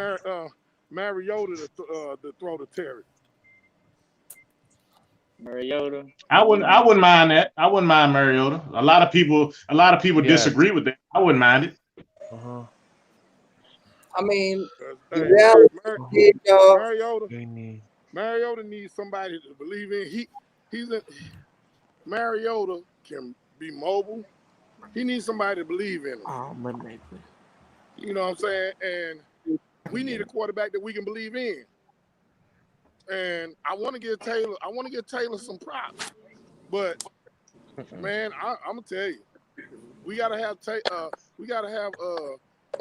Mariota to throw to Terry. Mariota. I wouldn't mind that. I wouldn't mind Mariota. A lot of people disagree with that. I wouldn't mind it. Uh-huh. I mean, Mariota needs somebody to believe in. Mariota can be mobile. He needs somebody to believe in him. Oh, you know what I'm saying? And we need a quarterback that we can believe in. And I want to give Taylor some props. But man, I'm gonna tell you, we gotta have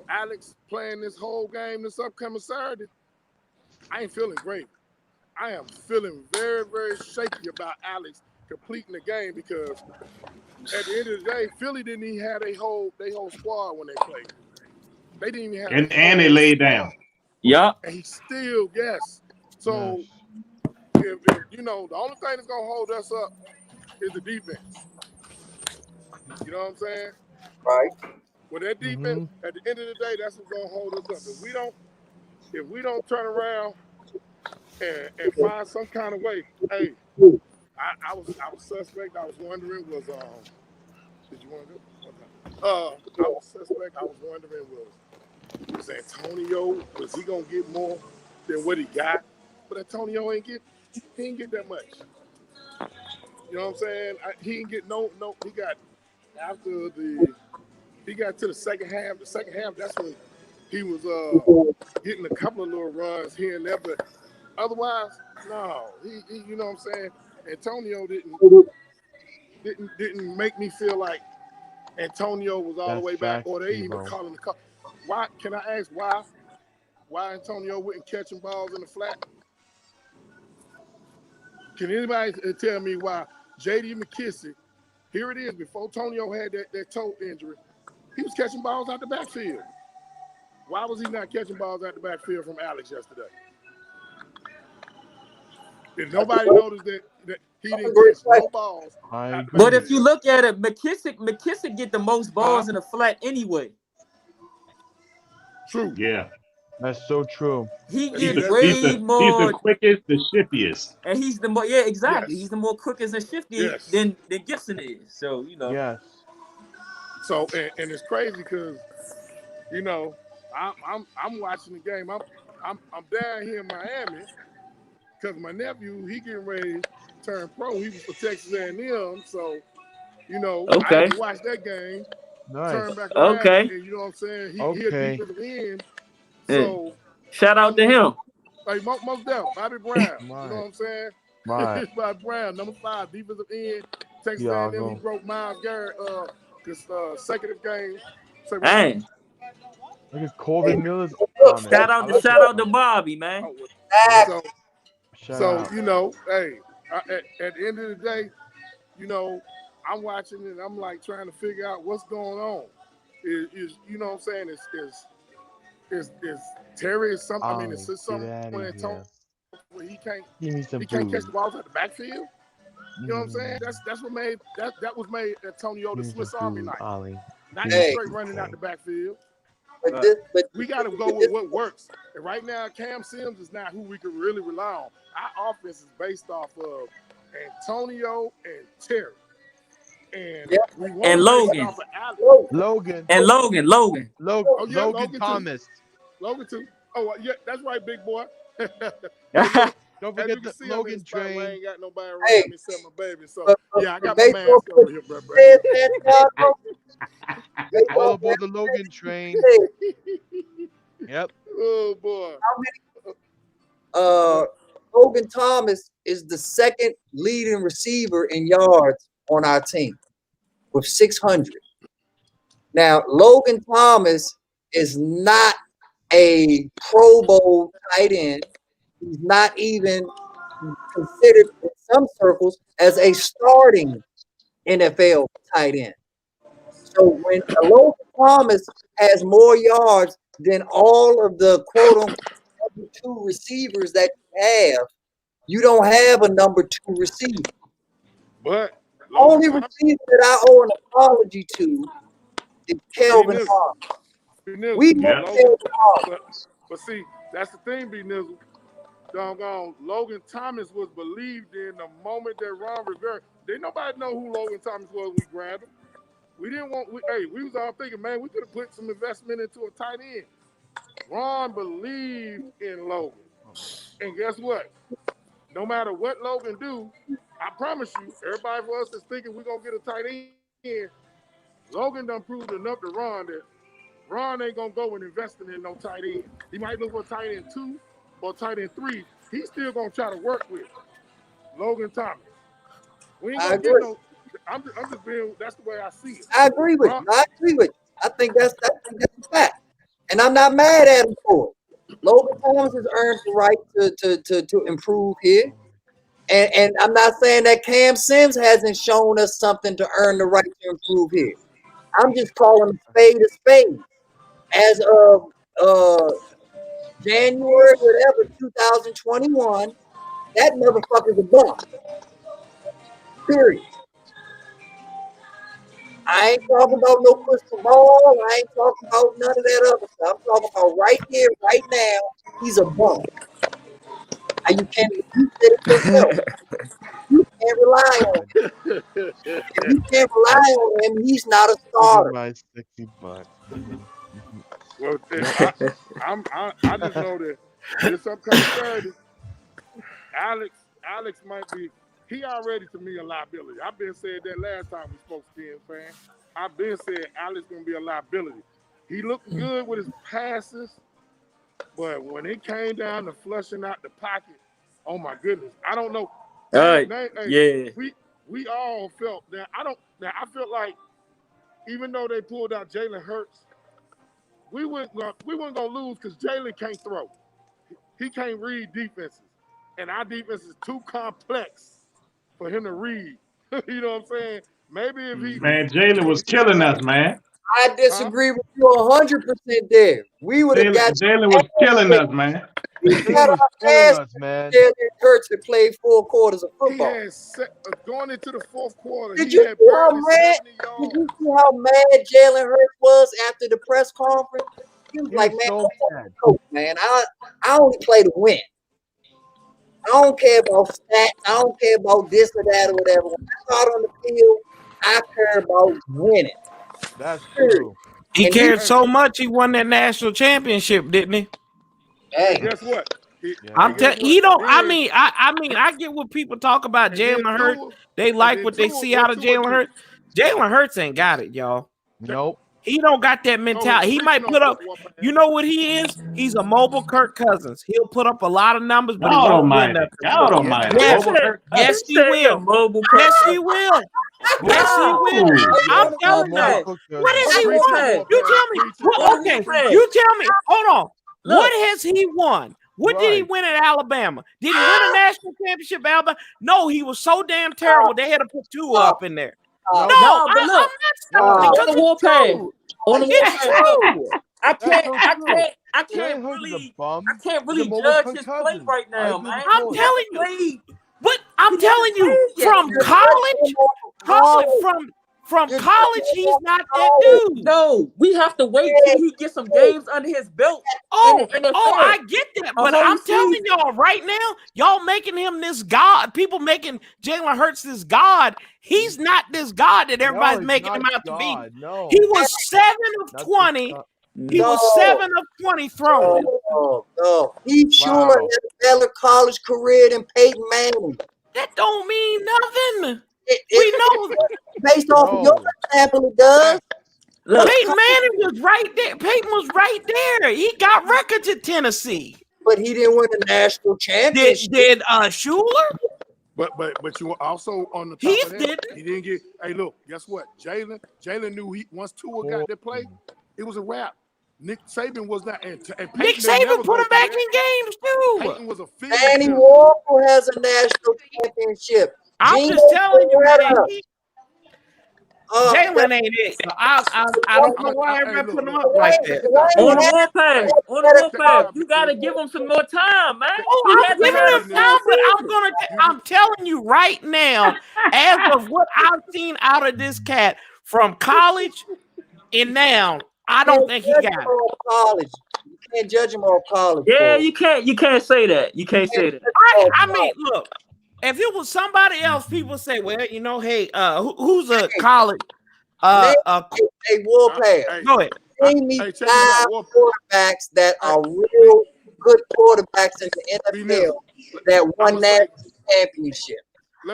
Alex playing this whole game this upcoming Saturday. I ain't feeling great. I am feeling very, very shaky about Alex completing the game because at the end of the day, Philly didn't even have their whole squad when they played. They didn't even have and they laid down. Yeah. And he still, yes. So if you know, the only thing that's gonna hold us up is the defense. You know what I'm saying? Right. With that defense, at the end of the day, that's what's gonna hold us up. If we don't turn around and find some kind of way, hey, I was suspect. I was wondering did you want to go? I was suspect. I was wondering was Antonio, was he gonna get more than what he got? But Antonio he didn't get that much. You know what I'm saying? He didn't get no. He got he got to the second half. The second half, that's when he was getting a couple of little runs here and there. But otherwise, no. He you know what I'm saying? Antonio didn't make me feel like Antonio was all the way back, or they even calling the call. Why? Can I ask why Antonio wasn't catching balls in the flat? Can anybody tell me why J.D. McKissick, here it is, before Antonio had that toe injury, he was catching balls out the backfield. Why was he not catching balls out the backfield from Alex yesterday? Did nobody notice that he didn't catch no balls? But if you look at it, McKissick get the most balls in the flat anyway. True. Yeah. That's so true. He He's gets way more. He's the quickest, the shiftiest. And he's the more, exactly. Yes. He's the more quickest and shifty than Gibson is. So, you know. Yes. So and it's crazy because, you know, I'm watching the game. I'm down here in Miami because my nephew, he getting ready to turn pro. He was for Texas A&M, so you know, I had to watch that game. Nice. Turn back around, and you know what I'm saying? He a defensive end. So shout out to him. Like most definitely, Bobby Brown. You know what I'm saying? Right. Bobby Brown, number 5, defensive end. Texas A&M, he broke Myles Garrett consecutive games. Hey. Look at Corbin Miller's. Shout out to Bobby, man. So you know, hey, at the end of the day, you know, I'm watching it and I'm like trying to figure out what's going on. Is you know what I'm saying? Is Terry is something? I mean, is this something where he can't catch the balls at the backfield? You know what I'm saying? That's what made that was made Antonio the Swiss Army knife. Not just straight running out the backfield. But we got to go with what works. And right now, Cam Sims is not who we can really rely on. Our offense is based off of Antonio and Terry. And Logan. Logan Thomas. Logan too. Oh yeah, that's right, big boy. Don't forget the Logan train. I ain't got nobody around me except my baby. So yeah, I got my mask over here, bro. All aboard the Logan train. Yep. Oh boy. Logan Thomas is the second leading receiver in yards on our team with 600. Now, Logan Thomas is not a Pro Bowl tight end. He's not even considered in some circles as a starting NFL tight end. So when Logan Thomas has more yards than all of the quote-unquote number 2 receivers that you have, you don't have a number 2 receiver. But the only receiver that I owe an apology to is Kelvin Harmon. We know Kelvin Harmon. But see, that's the thing, B. Nizzle. Doggone, Logan Thomas was believed in the moment that Ron Rivera. Didn't nobody know who Logan Thomas was when we grabbed him. We didn't want. We was all thinking, man, we could have put some investment into a tight end. Ron believed in Logan, and guess what? No matter what Logan do, I promise you, everybody for us is thinking we're gonna get a tight end. Logan done proved enough to Ron that Ron ain't gonna go and investing in no tight end. He might look for a tight end 2 or tight end 3. He's still gonna try to work with Logan Thomas. We ain't gonna get no. I'm just being. That's the way I see it. I agree with you. I think that's a fact, and I'm not mad at him for it. Logan Thomas has earned the right to improve here, and I'm not saying that Cam Sims hasn't shown us something to earn the right to improve here. I'm just calling a spade. As of January, whatever, 2021, that motherfucker's a bum. Period. I ain't talking about no crystal ball. I ain't talking about none of that other stuff. I'm talking about right here, right now, he's a bum. And you said it yourself. You can't rely on him. If you can't rely on him, he's not a starter. My sexy butt. Well, I just know that this upcoming Saturday, Alex might be. He already to me a liability. I've been saying that last time we spoke to him, fan. I've been saying Alex gonna be a liability. He looked good with his passes, but when it came down to flushing out the pocket, oh my goodness, I don't know. Yeah. We all felt that. I felt like even though they pulled out Jalen Hurts, we weren't gonna lose because Jalen can't throw. He can't read defenses, and our defense is too complex for him to read. You know what I'm saying? Maybe if he Jalen was killing us, man. I disagree with you 100% there. We would have got Jalen was killing us, man. We got our ass, man. Jalen Hurts that played 4 quarters of football. He had going into the 4th quarter. Did you see how mad Jalen Hurts was after the press conference? He was like, man, coach, man, I only play to win. I don't care about stats. I don't care about this or that or whatever. When I got on the field, I care about winning. That's true. He cared so much he won that national championship, didn't he? Hey, guess what? I'm telling you, don't. I mean, I get what people talk about Jalen Hurts. They like what they see out of Jalen Hurts. Jalen Hurts ain't got it, y'all. Nope. He don't got that mentality. He might put up. You know what he is? He's a mobile Kirk Cousins. He'll put up a lot of numbers, but he won't win nothing. Yes, he will. Yes, he will. Yes, he will. I'm telling you. What has he won? You tell me. Well, okay, you tell me. Hold on. What has he won? What did he win at Alabama? Did he win a national championship at Alabama? No, he was so damn terrible. They had to put 2 up in there. No, but I'm look, not selling because on the warpath. On the it's warpath, true. I can't Jalen Hurts is a bum. really He's a judge Kirk his play Cousins. right I now, agree man. with I'm Floyd. telling you. Played. But I'm telling you, played yet. from college, he's not that dude. No, we have to wait till he gets some games under his belt. Oh, in the NFL. I get that, but whole I'm telling season. y'all right now, y'all making him this god. People making Jalen Hurts this god. He's not this god that everybody's he's making not him out to be. God, no. He was 7 of That's 20. not- He was 7 of 20 throwing. No. Heath Schuler Wow. had a better college career than Peyton Manning. That don't mean nothing. We We know based off of your example, it does. Peyton Manning was right there. Peyton was right there. He got records at Tennessee. But he didn't win a national championship. Did Schuler? But you also on the top Heath of that, didn't. he didn't get. Hey, look, guess what? Jalen knew once Tua got to play, it was a wrap. Nick Saban was not. And Nick Peyton didn't never Saban put go him back there. in games too. Peyton was a field Danny general. Walker has a national championship. I'm Geno just telling you, man. Beretta. Jalen ain't it. So I don't know why everybody put him up like that. On the warpath, you gotta give him some more time, man. Oh, I'm giving him time, but I'm telling you right now, as of what I've seen out of this cat from college and now, I don't think he got it. College. You can't judge him on college. Yeah, you can't say that. You can't say that. I mean, look, if it was somebody else, people say, well, you know, hey, who's a college? Hey, Warpath. Go ahead. Name me 5 quarterbacks that are real good quarterbacks in the NFL that won national championship.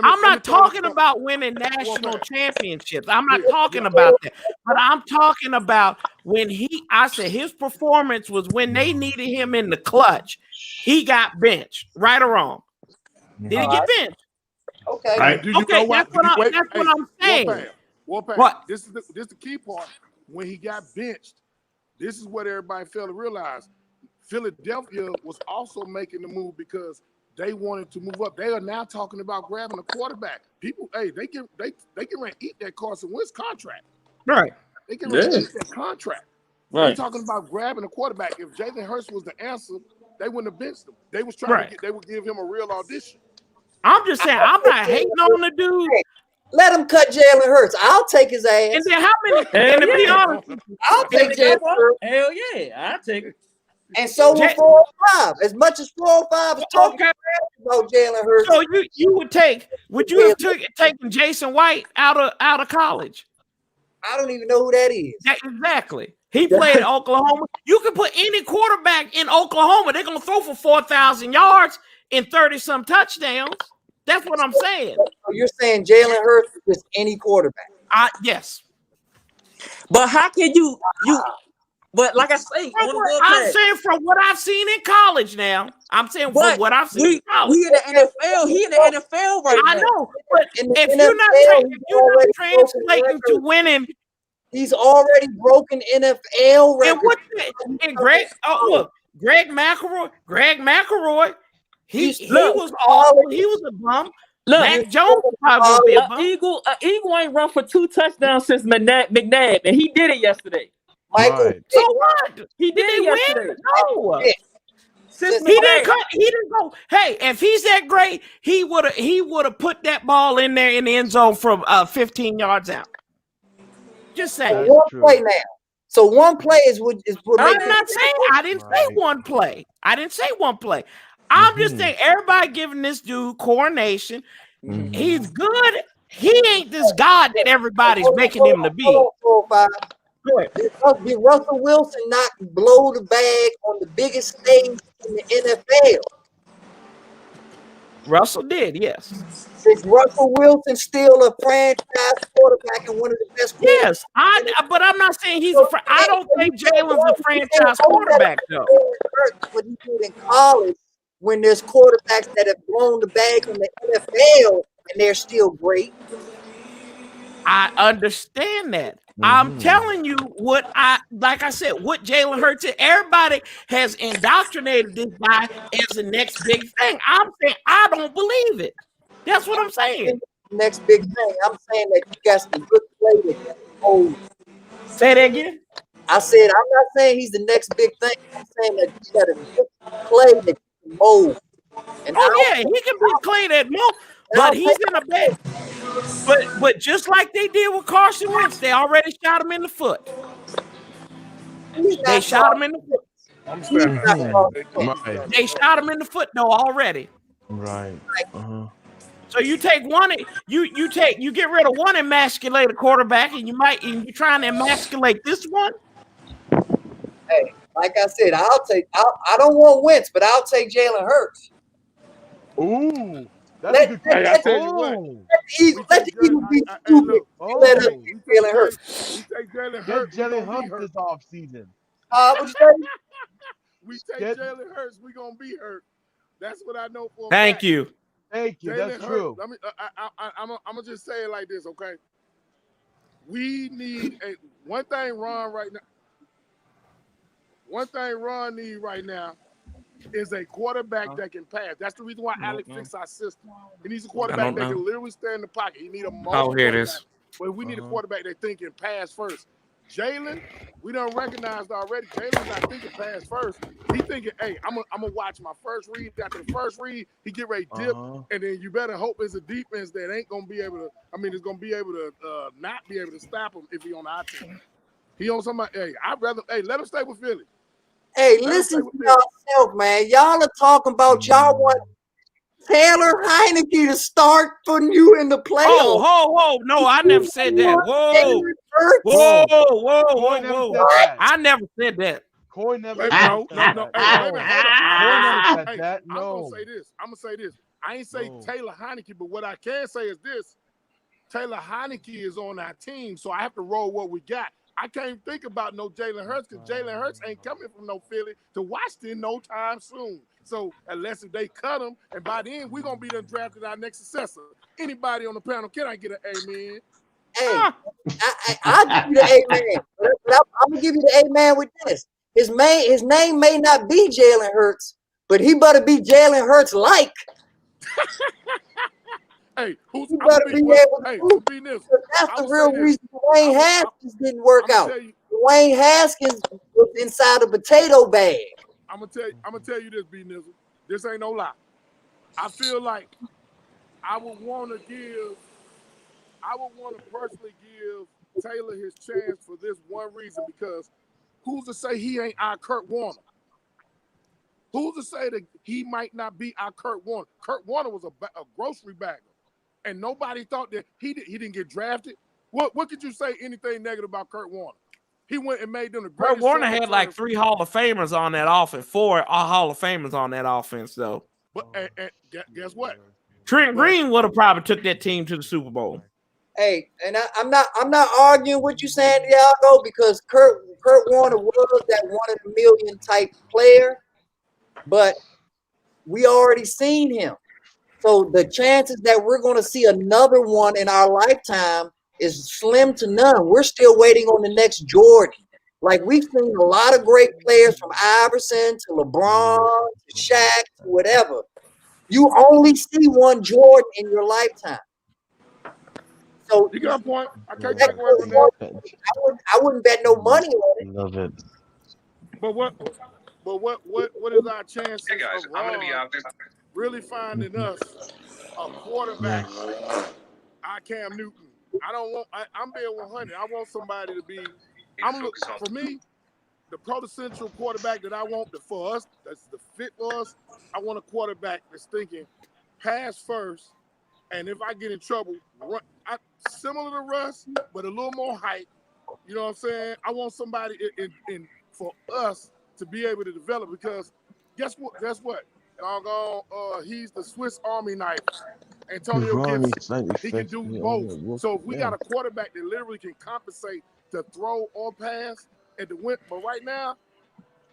I'm not talking about winning national championships. I'm not talking about that. But I'm talking about when I said his performance was when they needed him in the clutch. He got benched, right or wrong. Did he get benched? Okay. Right. Do you know why? That's what I'm saying. Warpath. What? This is the key part. When he got benched, this is what everybody failed to realize. Philadelphia was also making the move because they wanted to move up. They are now talking about grabbing a quarterback. People, hey, they can ready to eat that Carson Wentz contract. Right. They can ready to eat that contract. Right. They're talking about grabbing a quarterback. If Jalen Hurts was the answer, they wouldn't have benched him. They was trying to get. They would give him a real audition. I'm just saying, I'm not hating on the dude. Let him cut Jalen Hurts. I'll take his ass. And then how many? And to be honest, I'll take Jalen Hurts. Hell yeah, I'll take it. And so will 4 or 5. As much as 4 or 5 is talking about Jalen Hurts. So you would you have taken Jason White out of college? I don't even know who that is. Exactly. He played at Oklahoma. You can put any quarterback in Oklahoma. They're gonna throw for 4,000 yards and 30-some touchdowns. That's what I'm saying. So you're saying Jalen Hurts is just any quarterback? Yes. But how can you? But like I say, I'm saying from what I've seen in college now. I'm saying from what I've seen in college. We in the NFL. He in the NFL right now. I know, but if you're not translating to winning, he's already broken NFL records. And Greg McElroy, he was awful. He was a bum. Look, Mac Jones probably a bum. Eagle ain't run for 2 touchdowns since McNabb, and he did it yesterday. Michael, so what? He did it yesterday. No. Since He didn't go. Hey, if he's that great, he would have put that ball in there in the end zone from 15 yards out. Just saying. One play now. So one play is what I'm not saying I didn't say one play. I didn't say one play. I'm just saying everybody giving this dude coronation. He's good. He ain't this god that everybody's making him to be. Did Russell Wilson not blow the bag on the biggest stage in the NFL? Russell did, yes. Is Russell Wilson still a franchise quarterback and one of the best quarterbacks? Yes, but I'm not saying he's I don't think Jalen's a franchise quarterback, though. What he did in college when there's quarterbacks that have blown the bag in the NFL and they're still great. I understand that. I'm telling you what like I said, what Jalen Hurts did. Everybody has indoctrinated this guy as the next big thing. I'm saying I don't believe it. That's what I'm saying. next big thing. I'm saying that you got some good play that can mold. Say that again. I said I'm not saying he's the next big thing. I'm saying that you got a good play that can mold. And yeah, he can be clean at most, but he's in a bad. But just like they did with Carson Wentz, they already shot him in the foot. They shot him in the foot. I'm standing. They shot him in the foot though already. Right. So you take one, you get rid of one emasculated quarterback, and you're trying to emasculate this one. Hey, like I said, I don't want Wentz, but I'll take Jalen Hurts. Ooh, that's a good Hey, I tell you what. Let the Eagles be stupid. Let us get Jalen Hurts. We take Jalen Get Hurts. Jalen Hurts this offseason. What you say? We take Jalen Hurts. We gonna be hurt. That's what I know for a Thank fact. you. Thank you. That's Jalen true. Hurts, I'm gonna just say it like this, okay? We need one thing Ron needs right now is a quarterback that can pass. That's the reason why Alex fixed our system. He needs a quarterback that can literally stand in the pocket. He need a here it is. But we need a quarterback that think can pass first. Jalen, we don't recognize already. Jalen's not thinking pass first. He thinking, hey, I'm gonna watch my first read. After the first read, he get ready to dip, and then you better hope it's a defense that ain't gonna be able to. I mean, it's gonna be able to not be able to stop him if he on our team. He on somebody. Hey, I'd rather. Hey, let him stay with Philly. Hey, listen to yourself, man. Y'all are talking about y'all want Taylor Heineke to start putting you in the playoffs. Whoa. No, I never said that. Whoa. I never said that. Corey never said that. No. Hey, wait a minute. Corey never said Hey, that. I'm No. gonna say this. I ain't say Taylor Heineke, but what I can say is this: Taylor Heineke is on our team, so I have to roll what we got. I can't think about no Jalen Hurts because Jalen Hurts ain't coming from no Philly to Washington no time soon. So unless if they cut him, and by then we're gonna be done drafted our next successor. Anybody on the panel, can I get an amen? Hey, I'll give you the amen. I'm gonna give you the amen with this. His name may not be Jalen Hurts, but he better be Jalen Hurts like. Hey, who's you better be able to be this? That's the real reason Dwayne Haskins didn't work out. Dwayne Haskins was inside a potato bag. I'm gonna tell you this, B Nizzle. This ain't no lie. I feel like I would want to personally give Taylor his chance for this one reason, because who's to say he ain't our Kurt Warner? Who's to say that he might not be our Kurt Warner? Kurt Warner was a grocery bagger, and nobody thought that he didn't get drafted. What could you say anything negative about Kurt Warner? He went and made them the greatest. Kurt Warner had like 3 Hall of Famers on that offense, 4 Hall of Famers on that offense, though. But and guess what? Trent Green would have probably took that team to the Super Bowl. Hey, and I'm not arguing what you saying, Diago, because Kurt Warner was that 1 in a million type player, but we already seen him. So the chances that we're going to see another one in our lifetime is slim to none. We're still waiting on the next Jordan. Like, we've seen a lot of great players from Iverson to LeBron to Shaq to whatever. You only see one Jordan in your lifetime. So you got a point. I can't take away from that. I wouldn't bet no money on it. Love it. But what is our chances Hey guys, of I'm gonna be Ron out this. really finding us a quarterback like our Cam Newton? I'm being 100. I want somebody to be. For me, the potential quarterback that I want for us, that's the fit for us. I want a quarterback that's thinking pass first, and if I get in trouble, run. Similar to Russ, but a little more height. You know what I'm saying? I want somebody in for us to be able to develop, because guess what? He's the Swiss Army knife. Antonio Gibson. He can do both. So if we got a quarterback that literally can compensate to throw or pass and to win, but right now,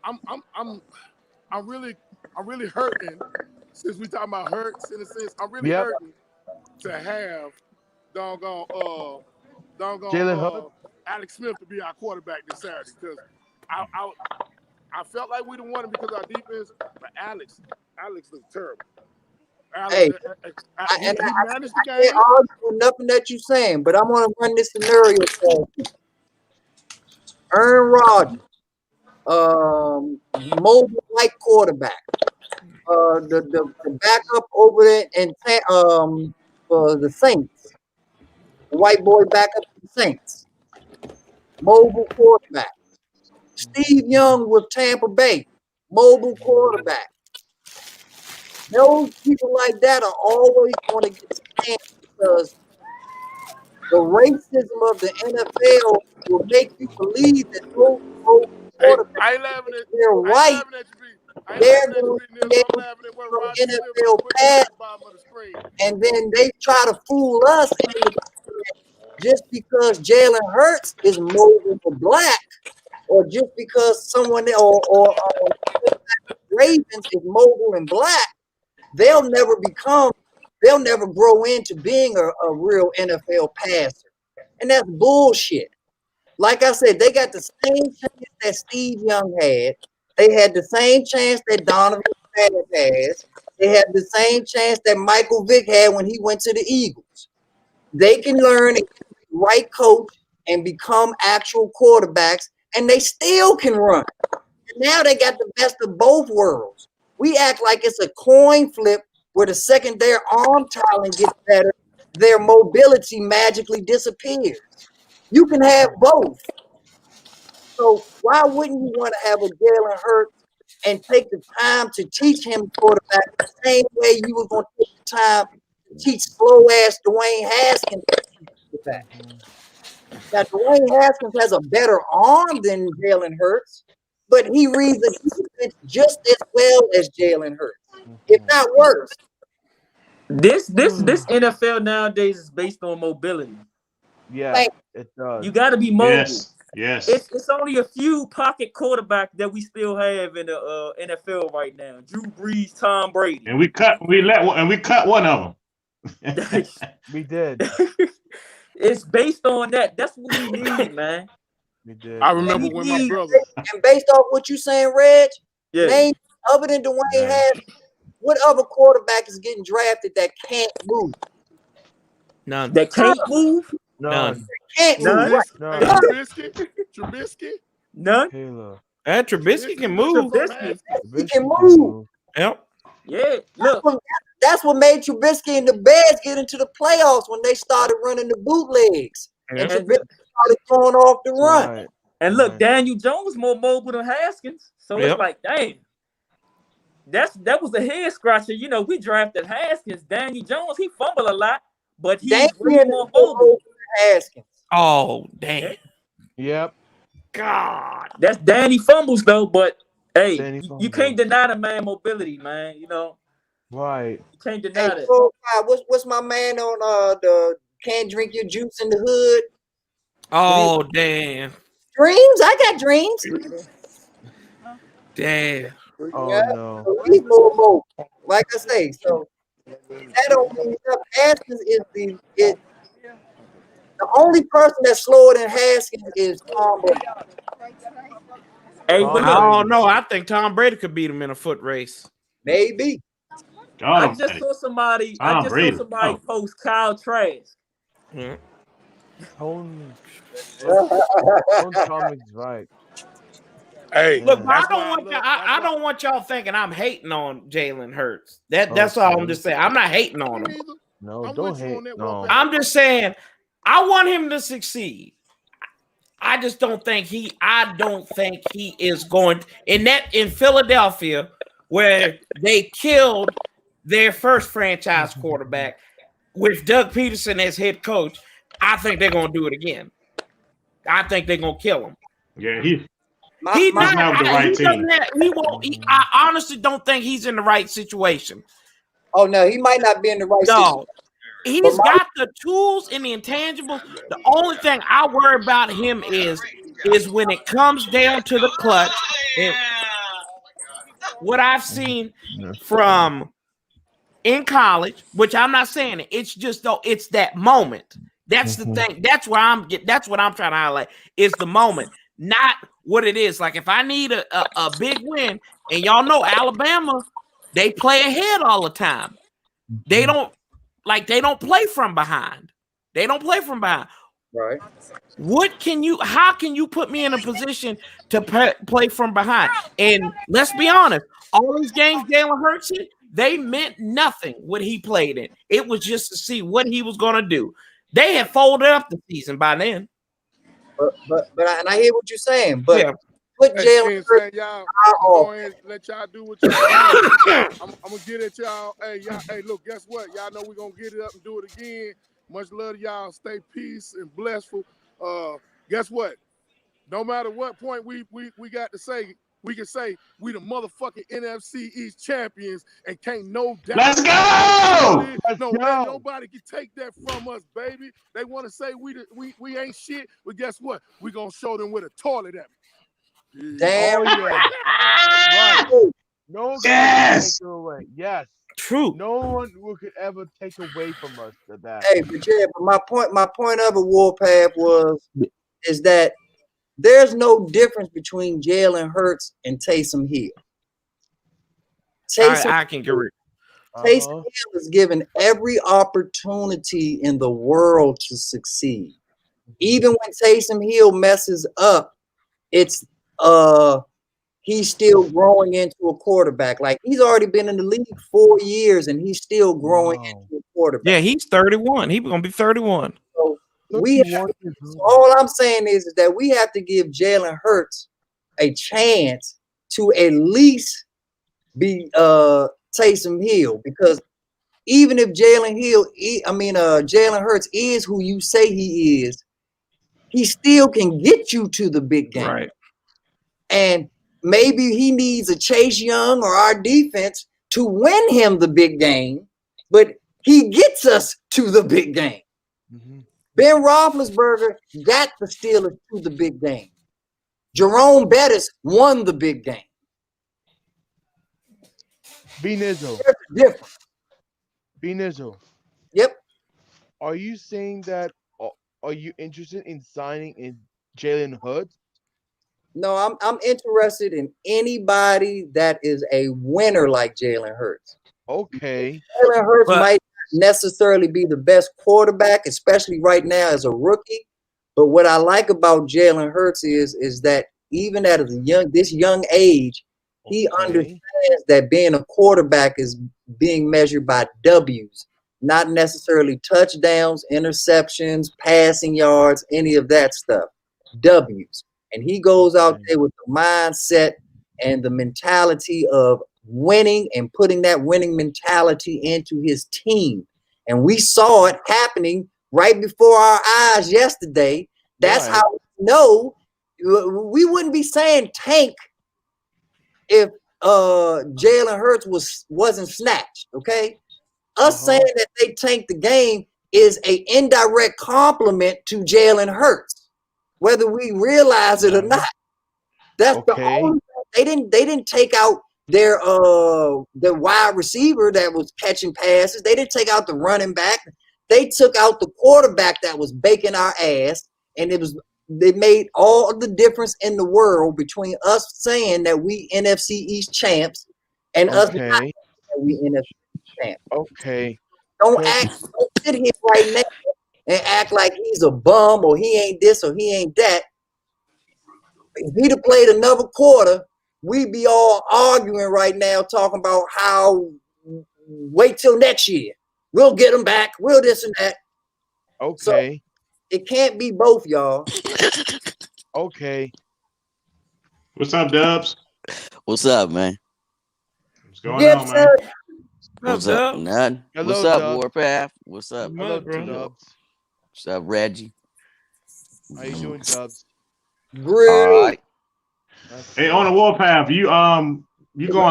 I'm really hurting. Since we talking about hurts in a sense, I'm really hurting to have Alex Smith to be our quarterback this Saturday, because I felt like we didn't want him because our defense, but Alex looks terrible. Hey, he managed the I game. can't argue with nothing that you're saying, but I'm going to run this scenario for you. Aaron Rodgers, mobile white quarterback. The backup over there in the Saints. The white boy backup for the Saints. Mobile quarterback. Steve Young with Tampa Bay. Mobile quarterback. Those people like that are always going to get scammed because the racism of the NFL will make you believe that those quarterbacks, they're white, they're going to be able to become NFL pass, and then they try to fool us into just because Jalen Hurts is mobile for black, or just because someone or Ravens is mobile and black, they'll never grow into being a real NFL passer. And that's bullshit. Like I said, they got the same chance that Steve Young had. They had the same chance that Donovan has. They had the same chance that Michael Vick had when he went to the Eagles. They can learn and get the right coach and become actual quarterbacks, and they still can run. And now they got the best of both worlds. We act like it's a coin flip where the second their arm talent gets better, their mobility magically disappears. You can have both. So why wouldn't you want to have a Jalen Hurts and take the time to teach him quarterback the same way you were going to take the time to teach slow-ass Dwayne Haskins quarterback? Now, Dwayne Haskins has a better arm than Jalen Hurts, but he reads the defense just as well as Jalen Hurts, if not worse. This NFL nowadays is based on mobility. Yeah, it does. You got to be mobile. Yes. It's only a few pocket quarterbacks that we still have in the NFL right now. Drew Brees, Tom Brady, and we cut one of them. We did. It's based on that. That's what we need, man. We did. I remember when my brother. And based off what you saying, Reg, name other than Dwayne Haskins, what other quarterback is getting drafted that can't move? None. That can't move? None. Can't move. Right. None. Trubisky? None. Taylor. And Trubisky can move. He can move. Yep. Yeah. Look. That's what made Trubisky and the Bears get into the playoffs when they started running the bootlegs. And Trubisky started throwing off the run. Right. And look, Daniel Jones more mobile than Haskins. So it's like, dang. That was a head scratcher. You know, we drafted Haskins. Daniel Jones, he fumbled a lot, but he's way more mobile. Haskins. Oh, damn. Yep. God. That's Danny fumbles though, but hey, you can't deny the man mobility, man. You know. Right. You can't deny that. So, what's my man on the can't drink your juice in the hood? Oh, damn. Dreams? I got dreams. Damn. Oh, yeah. no. So he's more mobile. Like I say, so that don't mean enough. Haskins is the only person that's slower than Haskins is Tom Brady. Hey, I don't know. I think Tom Brady could beat him in a foot race. Maybe. I just saw somebody post Kyle Trask. Tone Tomlin's right. Hey, look, I don't want y'all thinking I'm hating on Jalen Hurts. That's all I'm just saying. I'm not hating on him. No, don't hate. No. I'm just saying I want him to succeed. I just don't think he is going in Philadelphia where they killed their first franchise quarterback with Doug Peterson as head coach. I think they're going to do it again. I think they're going to kill him. Yeah, he doesn't have the right team. I honestly don't think he's in the right situation. Oh no, he might not be in the right situation. He's got the tools and the intangibles. The only thing I worry about him is when it comes down to the clutch. And what I've seen from in college, which I'm not saying it's just though it's that moment. That's the thing. That's what I'm trying to highlight is the moment, not what it is. Like if I need a big win, and y'all know Alabama, they play ahead all the time. they don't play from behind. They don't play from behind. Right. How can you put me in a position to play from behind? And let's be honest, all these games Jalen Hurts in, they meant nothing what he played in. It was just to see what he was going to do. They had folded up the season by then. But I hear what you're saying. But yeah. Put Jalen Hurts. Y'all, go ahead and let y'all do what y'all do. I'm gonna get at y'all. Hey, y'all. Hey, look. Guess what? Y'all know we're gonna get it up and do it again. Much love to y'all. Stay peace and blessful. Guess what? No matter what point we got to say, we can say we the motherfucking NFC East champions and can't no doubt. Let's go! No, man, nobody can take that from us, baby. They want to say we ain't shit, but guess what? We gonna show them where the toilet at. Damn. Oh, yeah. Right. No one can take it away. Yes. True. No one could ever take away from us that. Hey, but yeah, but my point of a Warpath is that there's no difference between Jalen Hurts and Taysom Hill. I can agree. Taysom Hill is given every opportunity in the world to succeed. Even when Taysom Hill messes up, it's he's still growing into a quarterback. Like, he's already been in the league 4 years and he's still growing into a quarterback. Yeah, he's 31. He's gonna be 31. So all I'm saying is that we have to give Jalen Hurts a chance to at least be Taysom Hill, because even if Jalen Hurts is who you say he is, he still can get you to the big game. Right. And maybe he needs a Chase Young or our defense to win him the big game, but he gets us to the big game. Mm-hmm. Ben Roethlisberger got the Steelers to the big game. Jerome Bettis won the big game. Benizzo. Different. Benizzo. Yep. Are you saying that? Are you interested in signing in Jalen Hurts? No, I'm interested in anybody that is a winner like Jalen Hurts. Okay. Jalen Hurts might not necessarily be the best quarterback, especially right now as a rookie. But what I like about Jalen Hurts is that even at this young age, he understands that being a quarterback is being measured by W's, not necessarily touchdowns, interceptions, passing yards, any of that stuff. W's. And he goes out there with the mindset and the mentality of winning and putting that winning mentality into his team. And we saw it happening right before our eyes yesterday. That's how we know we wouldn't be saying tank if Jalen Hurts wasn't snatched. Okay. Us saying that they tanked the game is an indirect compliment to Jalen Hurts, whether we realize it or not. That's the only thing. They didn't take out their wide receiver that was catching passes. They didn't take out the running back. They took out the quarterback that was baking our ass, and they made all the difference in the world between us saying that we NFC East champs and us not saying that we NFC East champs. Okay. Don't sit here right now and act like he's a bum or he ain't this or he ain't that. If he'd have played another quarter, we'd be all arguing right now, talking about how wait till next year. We'll get him back. We'll this and that. Okay. So it can't be both, y'all. Okay. What's up, Dubs? What's up, man? What's going on, man? What's up? None. Hello, What's up, Dubs. Warpath? What's up? Hello, Dubs. What's up, Reggie? How you doing, Dubs? Great. All right. Hey, on the Warpath, you going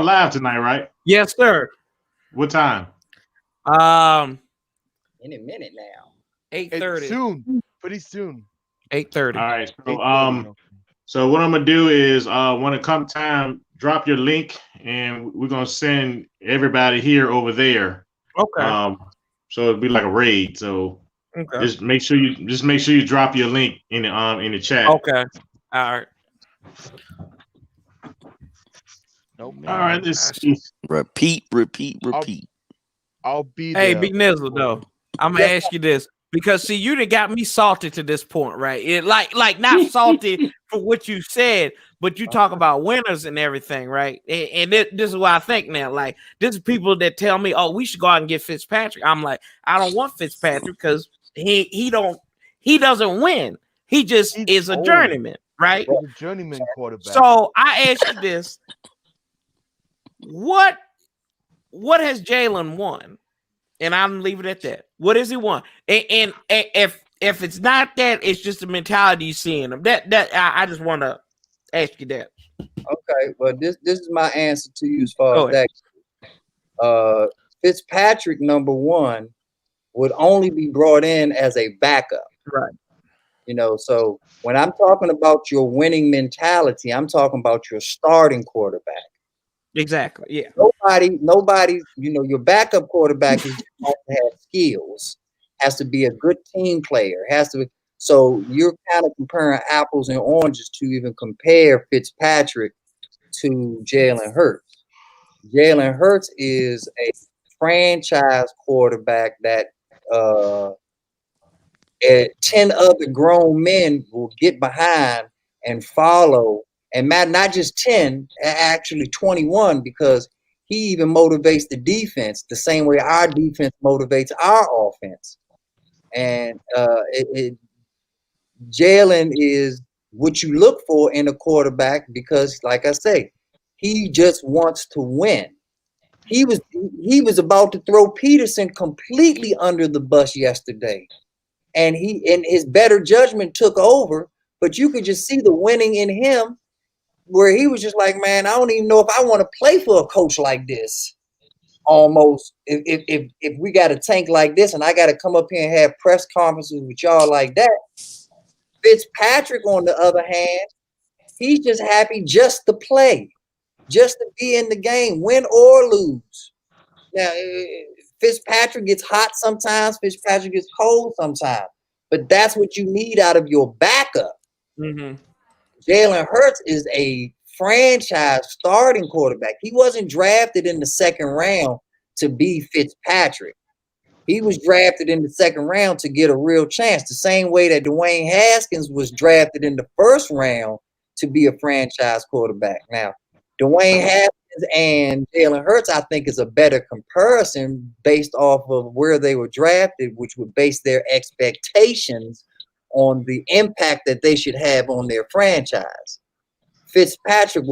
live tonight, right? Yes, sir. What time? In a minute now. 8:30. Soon. Pretty soon. 8:30. All right. So what I'm gonna do is when it come time, drop your link, and we're gonna send everybody here over there. Okay. So it'll be like a raid. So just make sure you drop your link in the chat. Okay. All right. Nope. All right. Let's see. Repeat. I'll be Hey, there. Big Nizzle, though. I'm gonna Yes, ask you this because see, you done got me salty to this point, right? It like not salty for what you said, but you talk about winners and everything, right? And this is what I think now. Like, this is people that tell me, "Oh, we should go out and get Fitzpatrick." I'm like, I don't want Fitzpatrick because he doesn't win. He just He's is a old. journeyman, right? He's a journeyman quarterback. So I ask you this: what has Jalen won? And I'm leave it at that. What has he won? And if it's not that, it's just the mentality you see in him. I just want to ask you that. Okay, well, this is my answer to you as far as that. Fitzpatrick, number one, would only be brought in as a backup. Right. You know, so when I'm talking about your winning mentality, I'm talking about your starting quarterback. Exactly. Yeah. Nobody, you know, your backup quarterback is has to have skills, has to be a good team player, has to. So you're kind of comparing apples and oranges to even compare Fitzpatrick to Jalen Hurts. Jalen Hurts is a franchise quarterback that 10 other grown men will get behind and follow. And not just 10, actually 21, because he even motivates the defense the same way our defense motivates our offense. And Jalen is what you look for in a quarterback because, like I say, he just wants to win. He was about to throw Peterson completely under the bus yesterday, and his better judgment took over. But you could just see the winning in him, where he was just like, man, I don't even know if I want to play for a coach like this. Almost, if we got a tank like this, and I got to come up here and have press conferences with y'all like that. Fitzpatrick, on the other hand, he's just happy just to play, just to be in the game, win or lose. Now, Fitzpatrick gets hot sometimes, Fitzpatrick gets cold sometimes, but that's what you need out of your backup. Mm-hmm. Jalen Hurts is a franchise starting quarterback. He wasn't drafted in the second round to be Fitzpatrick. He was drafted in the second round to get a real chance, the same way that Dwayne Haskins was drafted in the first round to be a franchise quarterback. Now, Dwayne Haskins and Jalen Hurts, I think, is a better comparison based off of where they were drafted, which would base their expectations on the impact that they should have on their franchise. Fitzpatrick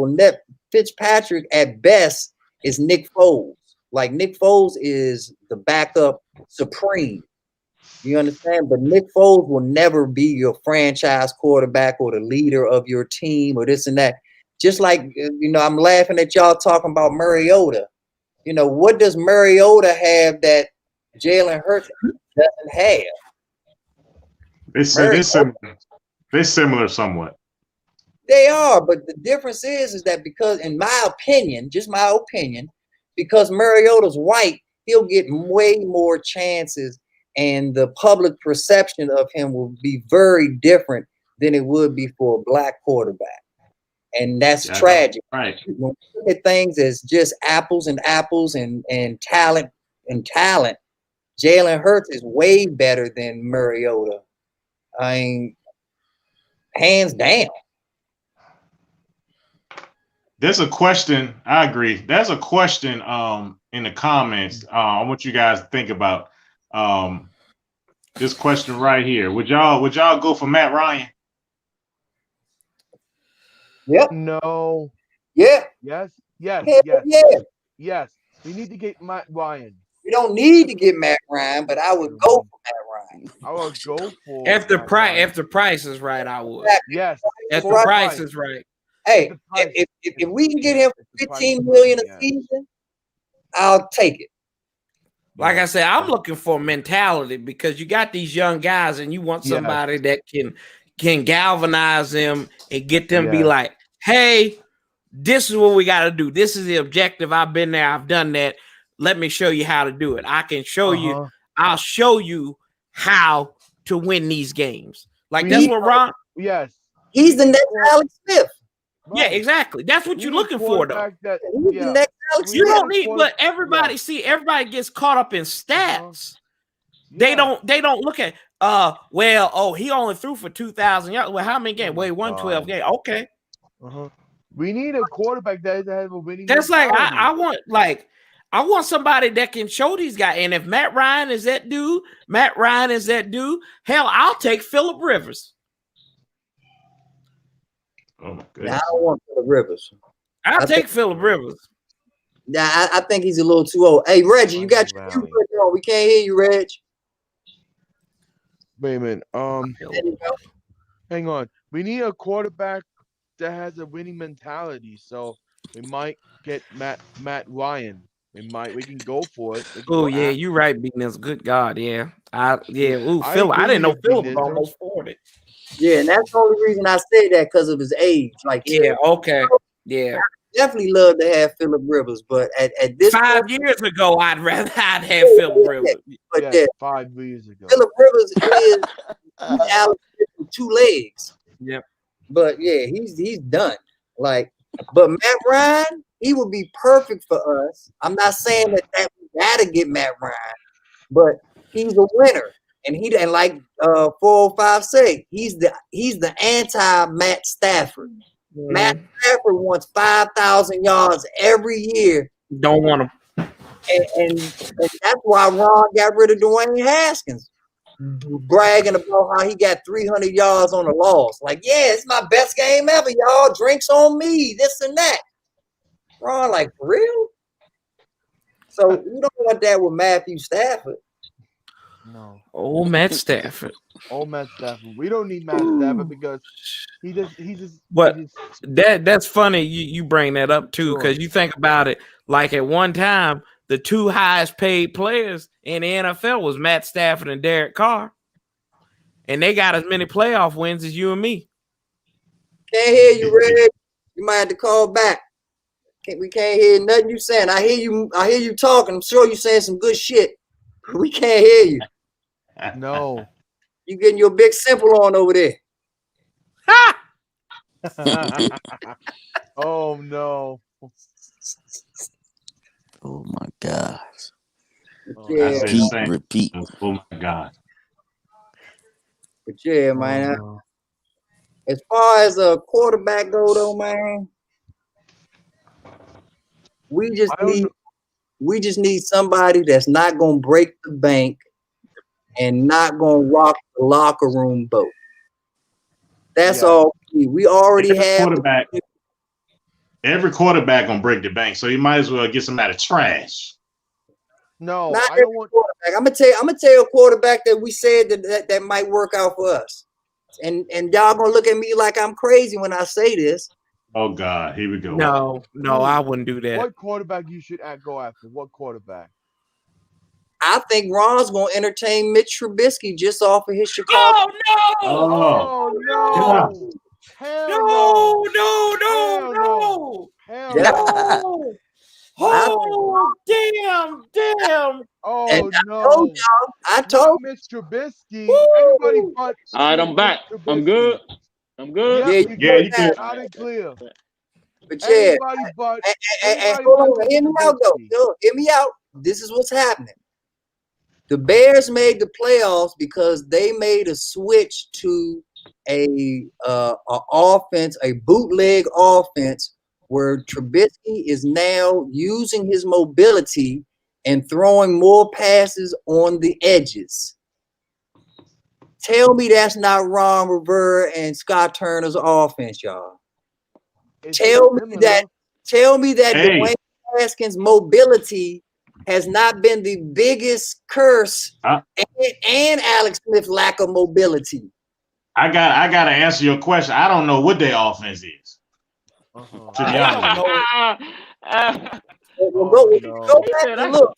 at best is Nick Foles. Like, Nick Foles is the backup supreme. You understand? But Nick Foles will never be your franchise quarterback or the leader of your team or this and that. Just like, you know, I'm laughing at y'all talking about Mariota. You know, what does Mariota have that Jalen Hurts doesn't have? They're similar somewhat. They are, but the difference is that because, in my opinion, just my opinion, because Mariota's white, he'll get way more chances, and the public perception of him will be very different than it would be for a black quarterback. And that's tragic. Right. When we look at things as just apples and talent Jalen Hurts is way better than Mariota. I mean, hands down. There's a question. I agree. There's a question in the comments. I want you guys to think about this question right here. Would y'all go for Matt Ryan? Yep. No. Yeah. Yes. We need to get Matt Ryan. We don't need to get Matt Ryan, but I would go for Matt Ryan. I would go for if the price is right, I would. Yes. If the price is right. Hey, if we can get him for $15 million a season, I'll take it. Like I said, I'm looking for mentality because you got these young guys and you want somebody that can galvanize them and get them to be like, hey, this is what we got to do. This is the objective. I've been there. I've done that. Let me show you how to do it. I can show you. I'll show you how to win these games. Like that's what Ron. Yes. He's the next Alex Smith. Yeah, exactly. That's what you're looking for, though. He's the next You don't need, but everybody everybody gets caught up in stats. They don't look at he only threw for 2,000 yards. Well, how many games? Well, he won 12 games. Okay. We need a quarterback that has a winning. That's like I want somebody that can show these guys. And if Matt Ryan is that dude, hell, I'll take Phillip Rivers. Oh my goodness. I don't want Phillip Rivers. I'll take Phillip Rivers. Yeah, I think he's a little too old. Hey, Reggie, you got your mute button on. We can't hear you, Reg. Wait a minute. Hang on. We need a quarterback that has a winning mentality. So we might get Matt Ryan. We can go for it. Oh yeah, you're right, Beaners. Good God, yeah. Phil. I didn't know Phil was almost 40. Yeah, and that's the only reason I said that because of his age. Like, okay, yeah. I definitely love to have Phillip Rivers, but at this 5 years ago, I'd have Phillip Rivers. But 5 years ago, Phillip Rivers is Alex with 2 legs. Yep. But yeah, he's done. Like, but Matt Ryan, he would be perfect for us. I'm not saying that we gotta get Matt Ryan, but he's a winner. And like 405 say, he's the anti-Matt Stafford. Mm-hmm. Matt Stafford wants 5,000 yards every year. Don't want him. And that's why Ron got rid of Dwayne Haskins, bragging about how he got 300 yards on a loss. Like, yeah, it's my best game ever, y'all. Drinks on me, this and that. Ron, like, for real? So you don't want that with Matthew Stafford. No. Oh, Matt Stafford. Matt Stafford. We don't need Matt Stafford because he just. That's funny. You bring that up too, because you think about it. Like at one time, the 2 highest paid players in the NFL was Matt Stafford and Derek Carr, and they got as many playoff wins as you and me. Can't hear you, Red. You might have to call back. We can't hear nothing you saying. I hear you talking. I'm sure you're saying some good shit. We can't hear you. No. You getting your big simple on over there. Oh no. Oh my gosh. Yeah. Repeat. Oh my God. But yeah, man. As far as a quarterback go though, man, we just need somebody that's not gonna break the bank and not gonna rock the locker room boat. That's all. We already have every quarterback gonna break the bank, so you might as well get somebody trash. No, not every quarterback. I'm gonna tell you a quarterback that we said that might work out for us. And y'all gonna look at me like I'm crazy when I say this. Oh God, here we go. No, I wouldn't do that. What quarterback you should go after? What quarterback? I think Ron's gonna entertain Mitch Trubisky just off of his Chicago. Oh no! Hell no! Hell no! Oh damn! Oh and no! I told Mitch Trubisky. Anybody but. All right, I'm back. I'm good. Yeah, you can. Loud and clear. But yeah, anybody but. Hold on, hear me out though. Hear me out. This is what's happening. The Bears made the playoffs because they made a switch to a offense, a bootleg offense, where Trubisky is now using his mobility and throwing more passes on the edges. Tell me that's not Ron Rivera and Scott Turner's offense, y'all. Tell me that Dwayne Haskins' mobility has not been the biggest curse, and Alex Smith's lack of mobility. I gotta answer your question. I don't know what their offense is. To be honest. Go back and look.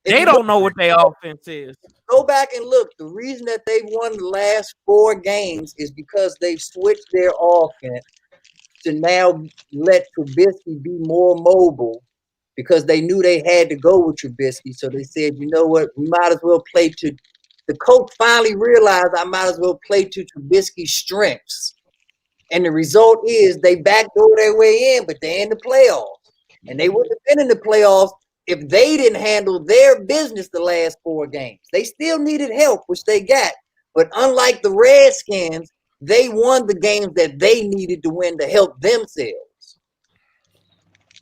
They don't know what their offense is. Go back and look. The reason that they've won the last 4 games is because they've switched their offense to now let Trubisky be more mobile, because they knew they had to go with Trubisky. So they said, you know what, we might as well play to – the coach finally realized I might as well play to Trubisky's strengths. And the result is they backdoor their way in, but they're in the playoffs. and they wouldn't have been in the playoffs if they didn't handle their business the last 4 games. They still needed help, which they got. But unlike the Redskins, they won the games that they needed to win to help themselves.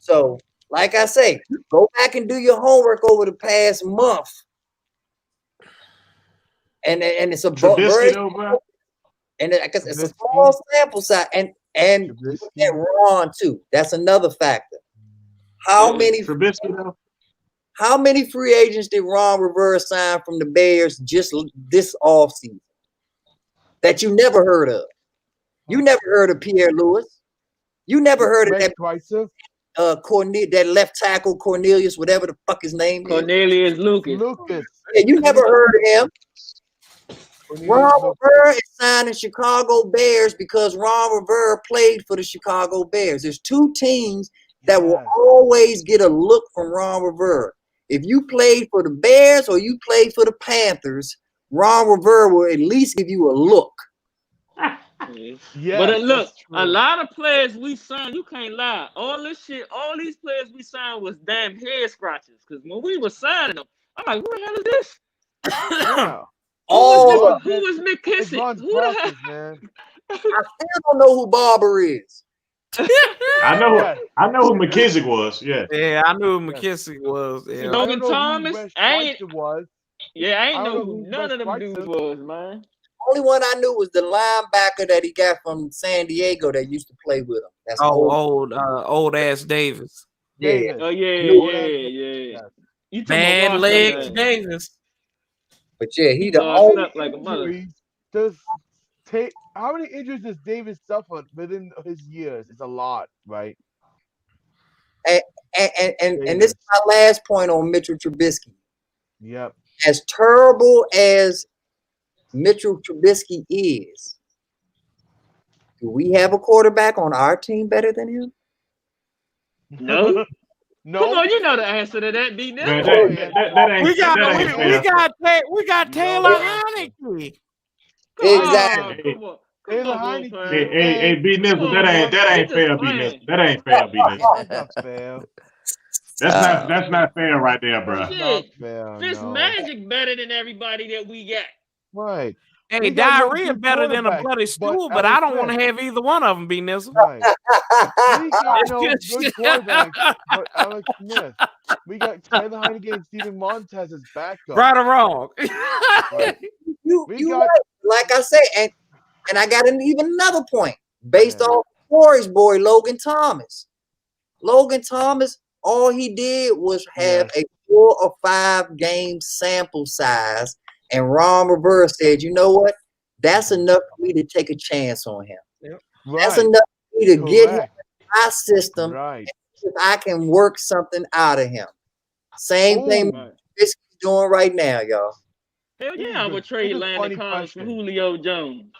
So, like I say, go back and do your homework over the past month. And it's a very and it's a small sample size. And you get Ron too. That's another factor. How many free agents did Ron Rivera sign from the Bears just this offseason that you never heard of? You never heard of Pierre Lewis. You never heard of that that left tackle Cornelius, whatever the fuck his name Cornelius is. Lucas. Yeah, you never heard of him. Ron Rivera is signing Chicago Bears because Ron Rivera played for the Chicago Bears. There's 2 teams that will always get a look from Ron Rivera. If you played for the Bears or you played for the Panthers, Ron Rivera will at least give you a look. Yeah, but look, a lot of players we signed, you can't lie. All this shit, all these players we signed was damn head scratchers. Because when we were signing them, I'm like, who the hell is this? Who was McKissick? Who the hell? Man. I still don't know who Barber is. I know who McKissick was. Yeah. Yeah, I knew who McKissick was. Yeah. Logan Thomas. I ain't know who who none of them Wes dudes was, man. Only one I knew was the linebacker that he got from San Diego that used to play with him. That's old ass Davis. Yeah. Oh yeah. You Bad legs Davis. But yeah, he the only like a mother. How many injuries does Davis suffer within his years? It's a lot, right? And this is my last point on Mitchell Trubisky. Yep. As terrible as Mitchell Trubisky is, do we have a quarterback on our team better than him? No. No. Come on, you know the answer to that, D. We got Taylor Heineke. Exactly. Taylor Heineke. Hey, B Nizzle, that ain't fair, B Nizzle. That ain't fair, B Nizzle. That's not fair right there, bro. Fitzmagic better than everybody that we got. Right. Hey, diarrhea better than a bloody stool, but I don't want to have either one of them, B Nizzle. Right. We got good quarterbacks, but Alex Smith. We got Taylor Heineke and Steven Montez as backup. Right or wrong? Right. Right. Like I said, and I got even another point based off Corey's boy Logan Thomas. Logan Thomas, all he did was have a 4 or 5 game sample size. And Ron Rivera said, you know what? That's enough for me to take a chance on him. Yep. That's enough for me to get him in my system. Right. And I can work something out of him. Same thing Trubisky's doing right now, y'all. Hell yeah, I would trade Landon Collins for Julio Jones.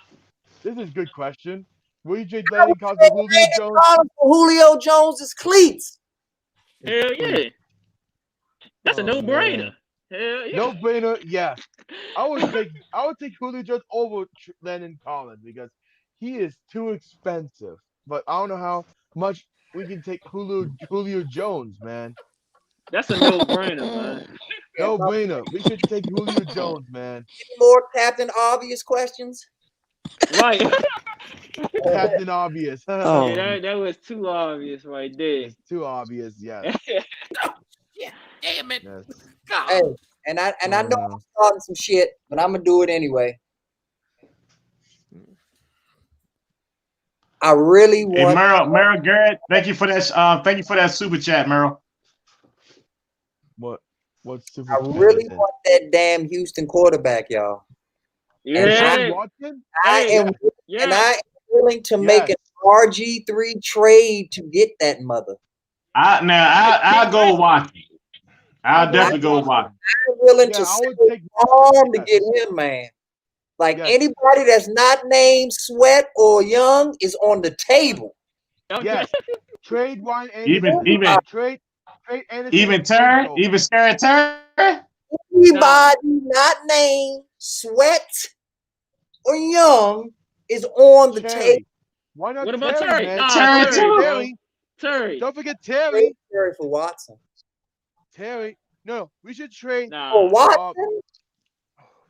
This is a good question. Will you trade Landon Collins for Julio Jones? Julio Jones' cleats. Hell yeah. That's a no-brainer. Hell yeah. No brainer, yes. I would take Julio Jones over Landon Collins because he is too expensive. But I don't know how much we can take Julio Jones, man. That's a no-brainer, man. No brainer. We should take Julio Jones, man. Any more Captain Obvious questions? Right. Captain Obvious. Yeah, that was too obvious right there. It's too obvious, yes. Yeah, damn it. Yes. Hey, and I know I'm starting some shit, but I'm gonna do it anyway. I really want. Hey, Merrill Garrett, thank you for that. Thank you for that super chat, Merrill. What's super I really want that damn Houston quarterback, y'all. Yeah. I am willing to make an RG3 trade to get that mother. I'll go watch it. I'll definitely go watch it. I'm willing to spend arm to get him, man. Like anybody that's not named Sweat or Young is on the table. Yes. Trade Ryan Anderson. Even Sarah Turner. Anybody not named Sweat or Young is on the table. Why not? What about Terry? Terry? Terry. Don't forget Trade Terry. Terry for Watson. Terry. No, we should trade For Watson?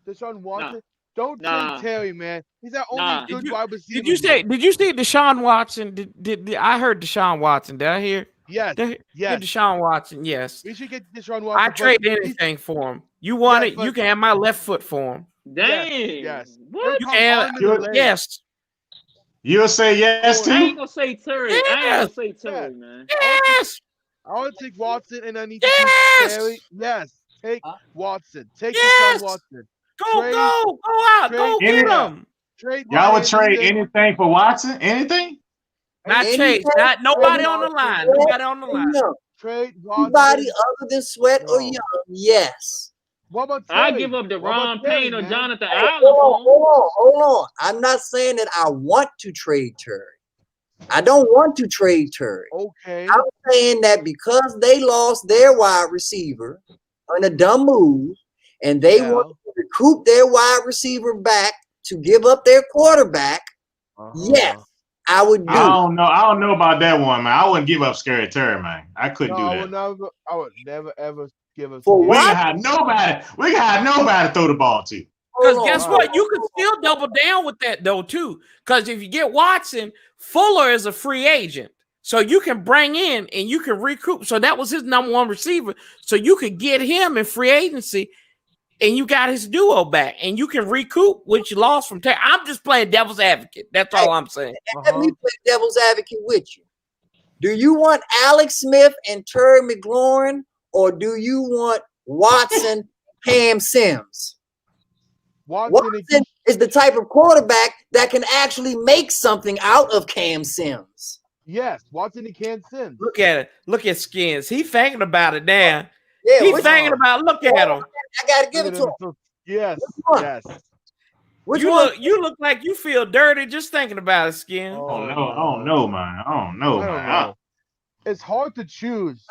Deshaun Watson. Nah. Don't Nah. trade Terry, man. He's our only Nah. good wide receiver. Did you say? Did you see Deshaun Watson? Did I heard Deshaun Watson? Did I hear? Yes. Did I hear Yes. Deshaun Watson. Yes. We should get Deshaun Watson. I but trade he's- anything for him. You want Yes, it? You but- can have my left foot for him. Dang. Yes. What? You can have, yes. You'll say yes I ain't too? gonna say Terry. I ain't gonna Yes. say Terry, man. Yes. I want to take Watson, and I need to Yes. take Terry. Yes. Take Watson. Take Yes. Deshaun Watson. Go Trade- go out. Go trade- get Yeah. him. Trade Y'all would Ryan trade Leaf. anything for Watson? Anything? Not Anything Chase. Not nobody for on the line. Watson. Nobody on the line. Young. Trade Watson. Anybody other than Sweat or No. Young? Yes. What about Terry? I give up What about DeRon Terry, Payne or man? Jonathan Hey, Allen hold for him. on. I'm not saying that I want to trade Terry. I don't want to trade Terry. Okay. I'm saying that because they lost their wide receiver on a dumb move, and they Yeah. want to recoup their wide receiver back to give up their quarterback, yes, I would do. I don't know about that one, man. I wouldn't give up Scary Terry, man. I couldn't No, do that. I would never ever give us. For We what? can have nobody. We can have nobody to throw the ball to. Because Hold guess on. what? You can still double down with that though too. Because if you get Watson, Fuller is a free agent, so you can bring in and you can recoup. So that was his number one receiver. So you could get him in free agency, and you got his duo back, and you can recoup what you lost from Terry. I'm just playing devil's advocate. That's all I'm saying. Let me play devil's advocate with you. Do you want Alex Smith and Terry McLaurin, or do you want Watson, Cam Sims? Watson is the type of quarterback that can actually make something out of Cam Sims. Yes, Watson and Cam Sims. Look at it. Look at Skins. He thinking about it now. Yeah, He's which thinking about. Look at him. I gotta give it to him. Yes, one? yes. Which you one? You look like you feel dirty just thinking about it, Skin. Oh no, I don't know, man. I don't know, I don't man. know. It's hard to choose.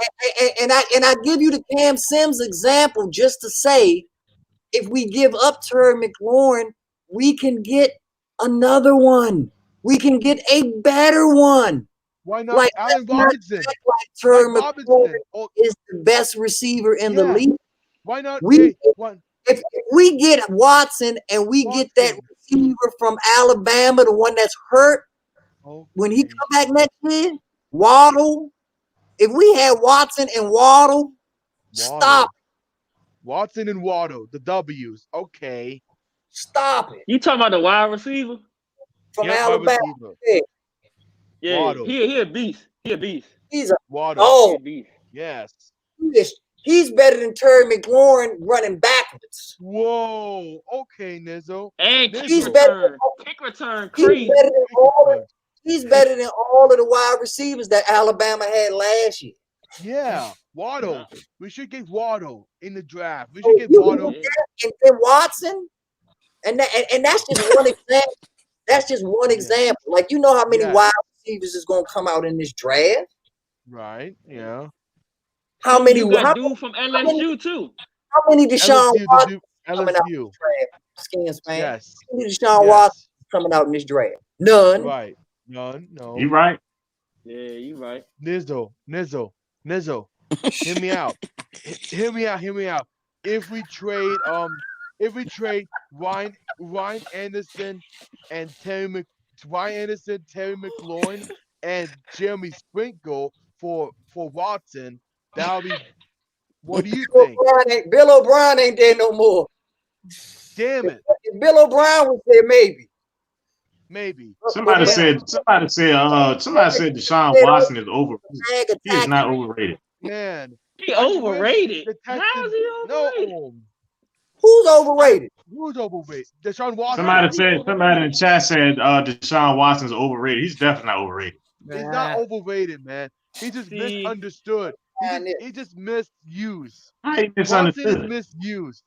And I give you the Cam Sims example just to say, if we give up Terry McLaurin, we can get another one. We can get a better one. Why not Like, Allen let's not Robinson? act like Terry Like McLaurin Robinson. Oh, is the best receiver in the Yeah. league. why not? We- Hey, one. If we get Watson and we get that receiver from Alabama, the one that's hurt, when he come back next year, Waddle. If we had Watson and Waddle, stop. Watson and Waddle, the W's. Okay. Stop it. You talking about the wide receiver? From Yep, wide Alabama. receiver. Yeah. Yeah, Waddle. he a beast. He a beast. He's a Waddle. He oh, a beast. Yes. he's better than Terry McLaurin running backwards. Whoa. Okay, Nizzo. And Nizzo. kick He's better return. Kick return He's crazy. better than all. He's better than all of the wide receivers that Alabama had last year. Yeah. Waddle. We should get Waddle in the draft. We Oh, should get you Waddle. can get and Watson, and that's just one example. That's just one example. Like, you know how many Yeah. wide receivers is going to come out in this draft? Right. Yeah. How many? You got How, dude from LSU too. how many Deshaun LSU, Watson coming out in LSU. this draft? Skins, man. Yes. How many Deshaun Yes. Watson coming out in this draft? None. Right. None. No. You right? Yeah, you right. Nizzo. Hear me out. Hear me out. If we trade Ryan Anderson and Terry McLaurin and Jeremy Sprinkle for Watson, that'll be. What do you think? Bill O'Brien ain't there no more. Damn it. If Bill O'Brien was there, maybe. Maybe. Somebody said Deshaun Watson is overrated. He is not overrated. Man. He overrated. The How Texans- is he overrated? No. Who's overrated? Who's overrated? Deshaun Watson. Somebody in the chat said Deshaun Watson's overrated. He's definitely not overrated. He's not overrated, man. He just See. misunderstood. He just misused. I Watson is misunderstood. misused.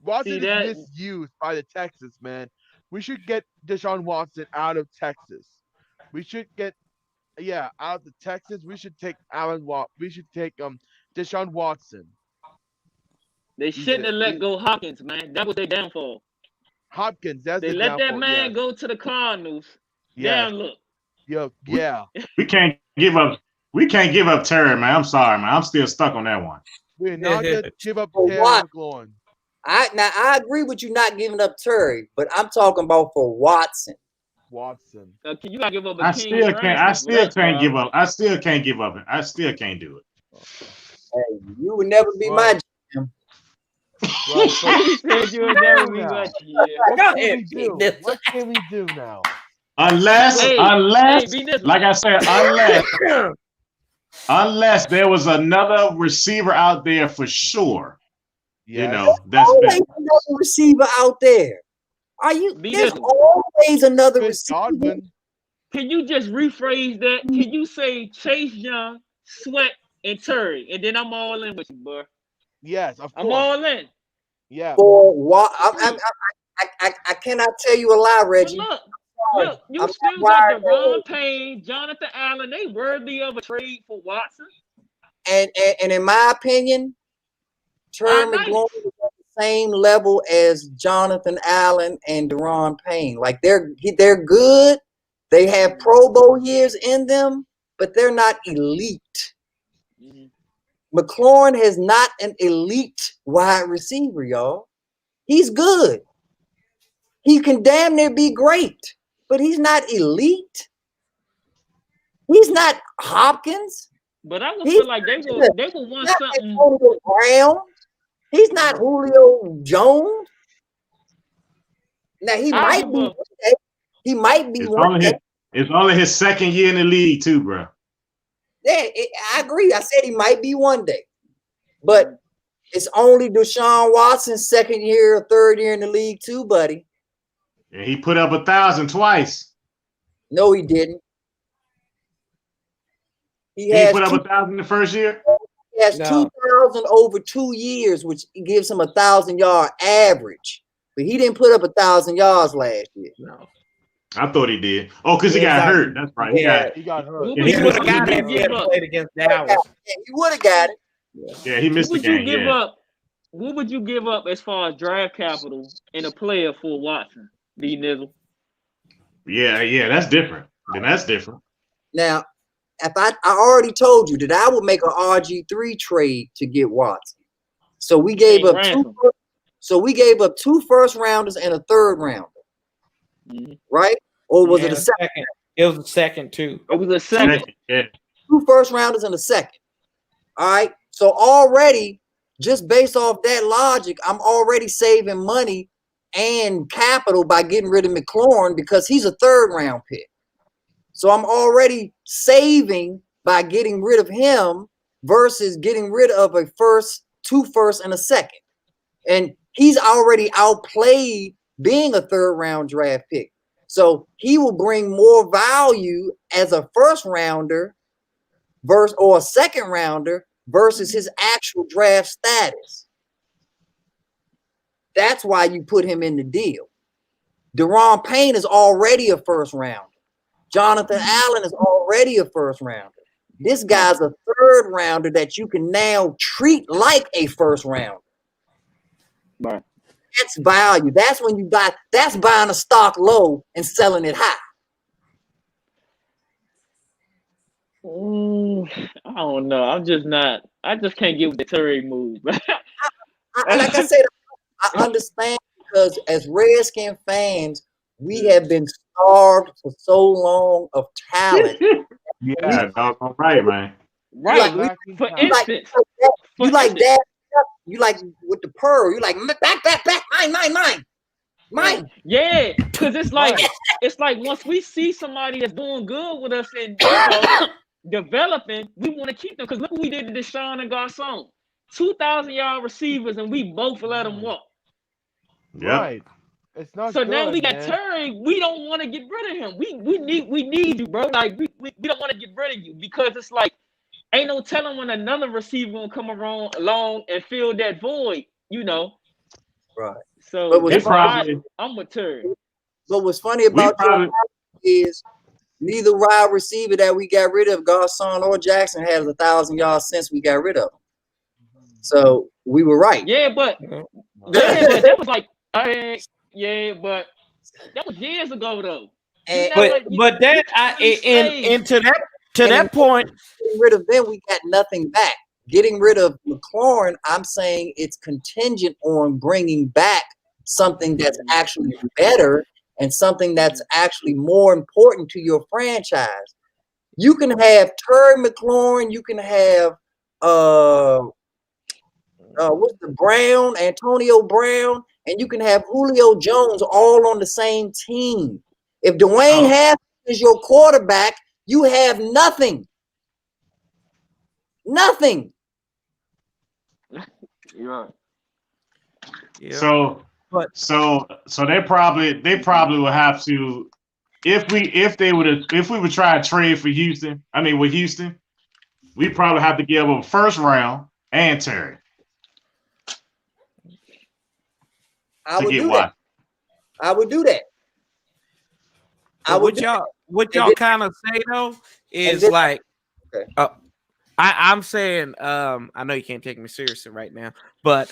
Watson See is that? misused by the Texans, man. We should get Deshaun Watson out of Texas. We should get, out of the Texas. We should take Deshaun Watson. They shouldn't have let go Hopkins, man. That was their downfall. Hopkins, that's They the let that downfall, man yes. go to the Cardinals. Yes. Down look. Yeah. We can't give up We can't give up Terry, man. I'm sorry, man. I'm still stuck on that one. We're not gonna give up For Terry what? McLaurin. I agree with you not giving up Terry, but I'm talking about for Watson. Watson. You gotta give up a I king still can't. I franchise for still that, can't bro. give up. I still can't give up. I still can't do it. Hey, you would never be my GM. Right, He said you would never be now. my GM. What Go can ahead, we do? Pete. What can we do now? Unless, Hey, be this. like I said, unless there was another receiver out there for sure. Yes. You know, that's Always better. another receiver out there. Are you? Be There's this. always another Chris receiver. Godwin. Can you just rephrase that? Can you say Chase Young, Sweat, and Terry, and then I'm all in with you, bro. Yes, of I'm course. all in. Yeah. For what? I cannot tell you a lie, But Reggie. look, you I'm still not got DeRon Payne, Jonathan Allen. They worthy of a trade for Watson. And in my opinion, Terry Nice. McLaurin is at the same level as Jonathan Allen and DeRon Payne. Like they're good. They have Pro Bowl years in them, but they're not elite. McLaurin is not an elite wide receiver, y'all. He's good. He can damn near be great, but he's not elite. He's not Hopkins. But I would He's feel like they will want not something. Antonio Brown. He's not Julio Jones. Now he might be. One day. He might be one day. It's only his second year in the league, too, bro. Yeah, I agree. I said he might be one day, but it's only Deshaun Watson's second year or third year in the league, too, buddy. And he put up 1,000 twice. No, he didn't. He put up 1,000 the first year. He has 2,000 over 2 years, which gives him 1,000-yard average. But he didn't put up 1,000 yards last year. No. I thought he did. Oh, because he got hurt. That's right. He got hurt. Yeah, He would have got it if he had played against Dallas. Yeah, he would have got it. Yeah, he missed the game. What would you give up as far as draft capital in a player for Watson, D Nizzle? Yeah, that's different. Then that's different. Now, if I already told you that I would make an RG3 trade to get Watson. So we gave up two first rounders and a third rounder. Right? Or was it a second? It was a second too. It was a second. Yeah. 2 first rounders and a second. All right. So already, just based off that logic, I'm already saving money and capital by getting rid of McLaurin because he's a third round pick. So I'm already saving by getting rid of him versus getting rid of a first, 2 firsts, and a second. And he's already outplayed being a third round draft pick. So he will bring more value as a first rounder or a second rounder versus his actual draft status. That's why you put him in the deal. DeRon Payne is already a first rounder. Jonathan Allen is already a first rounder. This guy's a third rounder that you can now treat like a first rounder. Right. That's value. That's when you buy. That's buying a stock low and selling it high. I don't know. I'm just not. I just can't get with the Terry move. Like I said, I understand because as Redskin fans, we have been starved for so long of talent. Yeah, all right, man. Right. For instance, you like that. You like with the pearl. You like back, mine. Yeah, because it's like once we see somebody that's doing good with us and developing, we want to keep them. Because look what we did to Deshaun and Garcon, 2,000-yard receivers, and we both let them walk. Yeah. Right. It's not So good, now we got man. Terry. We don't want to get rid of him. We need you, bro. Like we don't want to get rid of you because it's like ain't no telling when another receiver gonna come along and fill that void, you know. Right. So But I'm with Terry. But what's funny about Terry is neither wide receiver that we got rid of, Garcon or Jackson, has 1,000 yards since we got rid of them. So we were right. Yeah, but that was like, but that was years ago though. But that To that point, getting rid of them, we got nothing back. Getting rid of McLaurin, I'm saying it's contingent on bringing back something that's actually better and something that's actually more important to your franchise. You can have Terry McLaurin, you can have what's the Brown, Antonio Brown, and you can have Julio Jones all on the same team. If Dwayne Haskins is your quarterback, you have nothing. Nothing. You're right. Yeah. So they probably will have to, if we would try to trade for Houston, with Houston, we probably have to give them first round and Terry. I would do that. I would do that. What y'all kind of say though is like, I'm saying, I know you can't take me seriously right now, but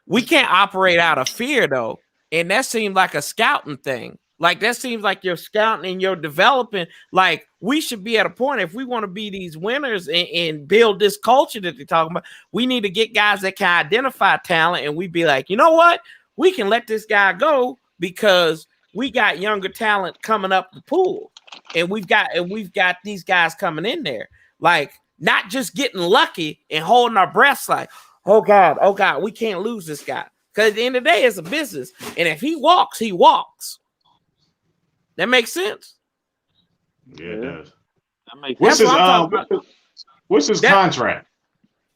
we can't operate out of fear though, and that seems like a scouting thing. Like that seems like you're scouting and you're developing. Like we should be at a point, if we want to be these winners and build this culture that they're talking about, we need to get guys that can identify talent, and we be like, you know what, we can let this guy go because we got younger talent coming up the pool, and we've got these guys coming in there, like not just getting lucky and holding our breaths like, oh God, we can't lose this guy. Because at the end of the day, it's a business. And if he walks, he walks. That makes sense? Yeah, it does. That makes What's his contract?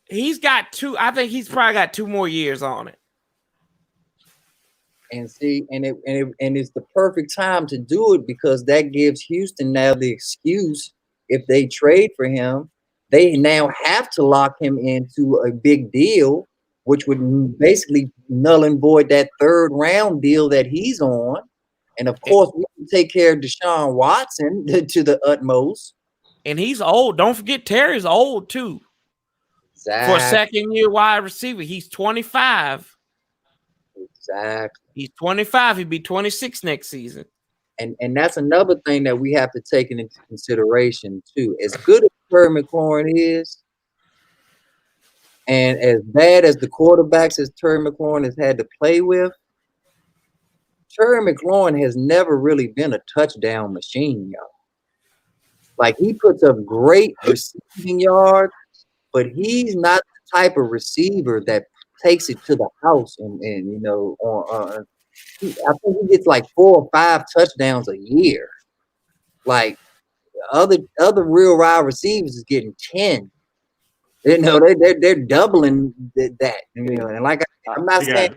He's got 2. I think he's probably got 2 more years on it. And see, and it's the perfect time to do it because that gives Houston now the excuse. If they trade for him, they now have to lock him into a big deal, which would basically null and void that 3rd round deal that he's on. And of course, we can take care of Deshaun Watson to the utmost. And he's old. Don't forget, Terry's old too. Exactly. For a second-year wide receiver, he's 25. Exactly. He's 25. He'll be 26 next season. And that's another thing that we have to take into consideration too. As good as Terry McLaurin is, and as bad as the quarterbacks as Terry McLaurin has had to play with, Terry McLaurin has never really been a touchdown machine, y'all. Like, he puts up great receiving yards, but he's not the type of receiver that takes it to the house and you know, I think he gets like 4 or 5 touchdowns a year. Like other real wide receivers is getting 10. You know, they're doubling that. You know, and like I'm not saying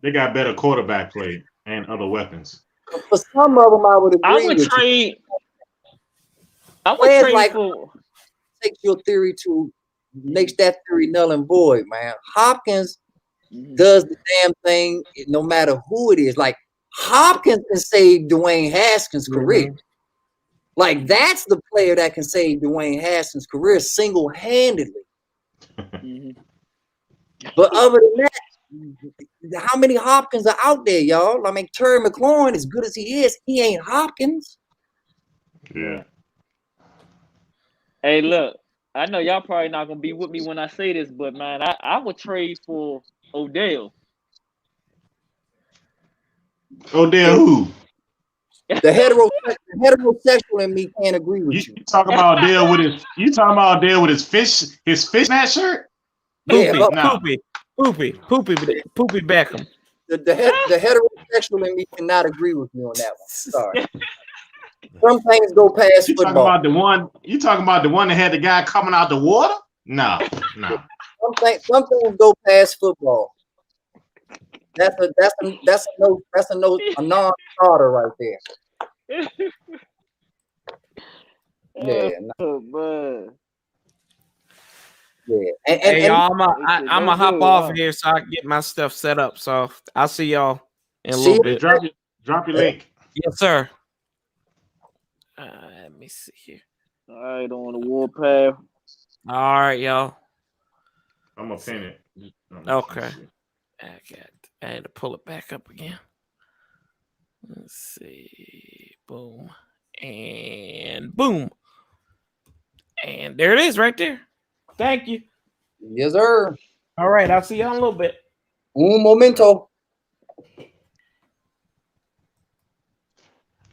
they got better quarterback play and other weapons. For some of them, I would agree. I would with trade. You. I would trade like for. Takes your theory to makes that theory null and void, man. Hopkins does the damn thing no matter who it is. Like Hopkins can save Dwayne Haskins' career. Like that's the player that can save Dwayne Haskins' career single-handedly. But other than that, how many Hopkins are out there, y'all? I mean, Terry McLaurin, as good as he is, he ain't Hopkins. Yeah. Hey, look, I know y'all probably not gonna be with me when I say this, but man, I would trade for Odell. Odell who? The heterosexual in me can't agree with you. You talking about Odell with his fishnet shirt? Poopy Beckham. The heterosexual in me cannot agree with you on that one. Sorry. Some things go past football. You talking about the one that had the guy coming out the water? No. Some things go past football. That's a non-starter right there. Yeah. Oh, man. Yeah. Hey, y'all, I'm gonna hop off here so I can get my stuff set up. So I'll see y'all in a little bit. Drop your link. Yes, sir. Let me see here. All right, on the warpath. All right, y'all. I'm gonna pin it. Okay. I had to pull it back up again. Let's see. Boom. And boom. And there it is right there. Thank you. Yes, sir. All right, I'll see you in a little bit. Un momento.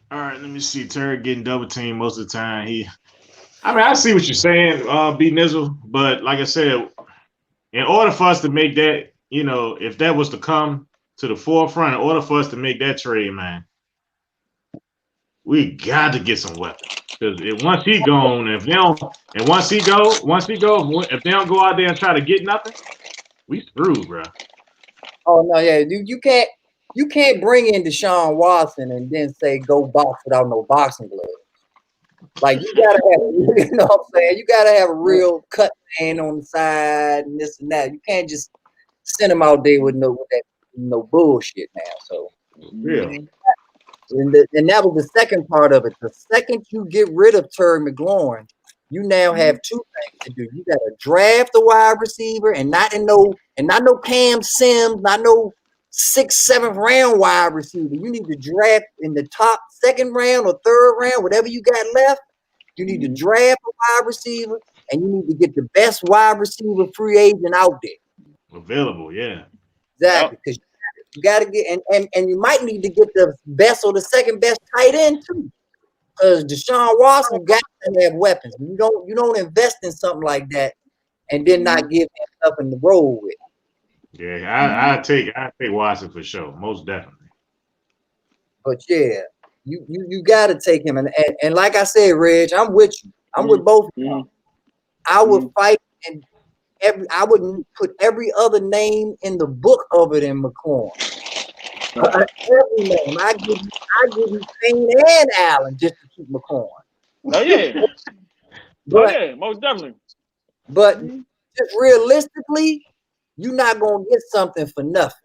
All right, let me see. Terry getting double teamed most of the time. I see what you're saying, B Nizzle, but like I said, in order for us to make that, if that was to come to the forefront, in order for us to make that trade, man, we got to get some weapons. Because once he gone, if they don't go out there and try to get nothing, we screwed, bro. Oh no, yeah, you can't bring in Deshaun Watson and then say go box without no boxing gloves. Like you gotta have, you know what I'm saying? You gotta have a real cut man on the side and this and that. You can't just send him out there with no bullshit now. So yeah. And that was the second part of it. The second you get rid of Terry McLaurin, you now have two things to do. You got to draft the wide receiver, and not no Cam Sims, not no 6th, 7th round wide receiver. You need to draft in the top 2nd round or 3rd round, whatever you got left. You need to draft a wide receiver, and you need to get the best wide receiver free agent out there. Available, yeah. Exactly, because you got to get and you might need to get the best or the second best tight end too, because Deshaun Watson got to have weapons. You don't invest in something like that and then not give him something to roll with. Yeah, I take Watson for sure, most definitely. But yeah, you got to take him, and like I said, Reg, I'm with you. I'm with both of you. I would fight and. I wouldn't put every other name in the book other than McLaurin. Every name. I give you Payne and Allen just to keep McLaurin. Oh yeah. Most definitely. But just realistically, you're not gonna get something for nothing.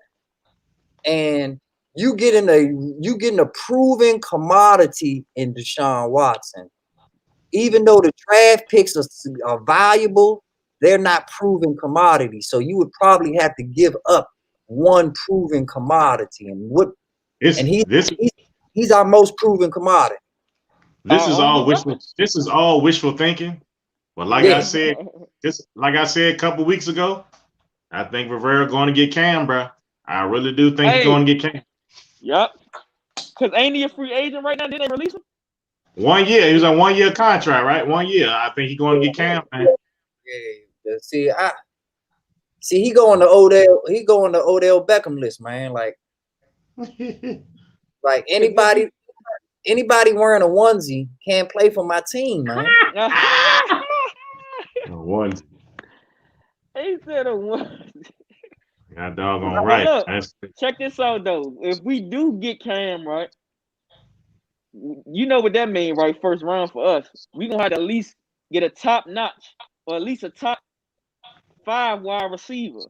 And you getting a proven commodity in Deshaun Watson. Even though the draft picks are valuable, they're not proven commodities. So you would probably have to give up one proven commodity. He's our most proven commodity. This is all wishful thinking. But like I said a couple weeks ago, I think Rivera going to get Cam, bro. I really do think he's going to get Cam. Yep. Because ain't he a free agent right now? Did they release him? 1 year. He was on 1 year contract, right? 1 year. I think he's going to get Cam, man. Yeah. He go on the Odell Beckham list, man. Like anybody wearing a onesie can't play for my team, man. A onesie. He said a onesie. God doggone right. Look, check this out though. If we do get Cam, right, you know what that means, right? First round for us. We gonna have to at least get a top notch or at least a top 5 wide receiver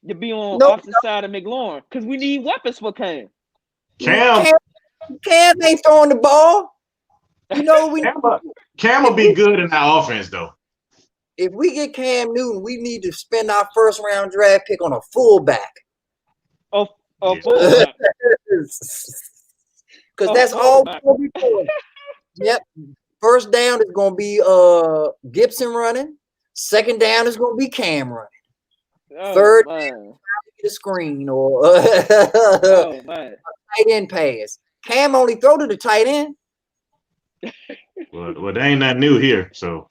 to be on opposite side of McLaurin, because we need weapons for Cam. Cam ain't throwing the ball. You know Cam will be good in that offense though. If we get Cam Newton, we need to spend our 1st round draft pick on a fullback. Fullback. Because that's all we're gonna be doing. Yep. 1st down is gonna be Gibson running. 2nd down is going to be Cam running. 3rd down, the screen or a tight end pass. Cam only throw to the tight end. Well, there ain't nothing new here, so.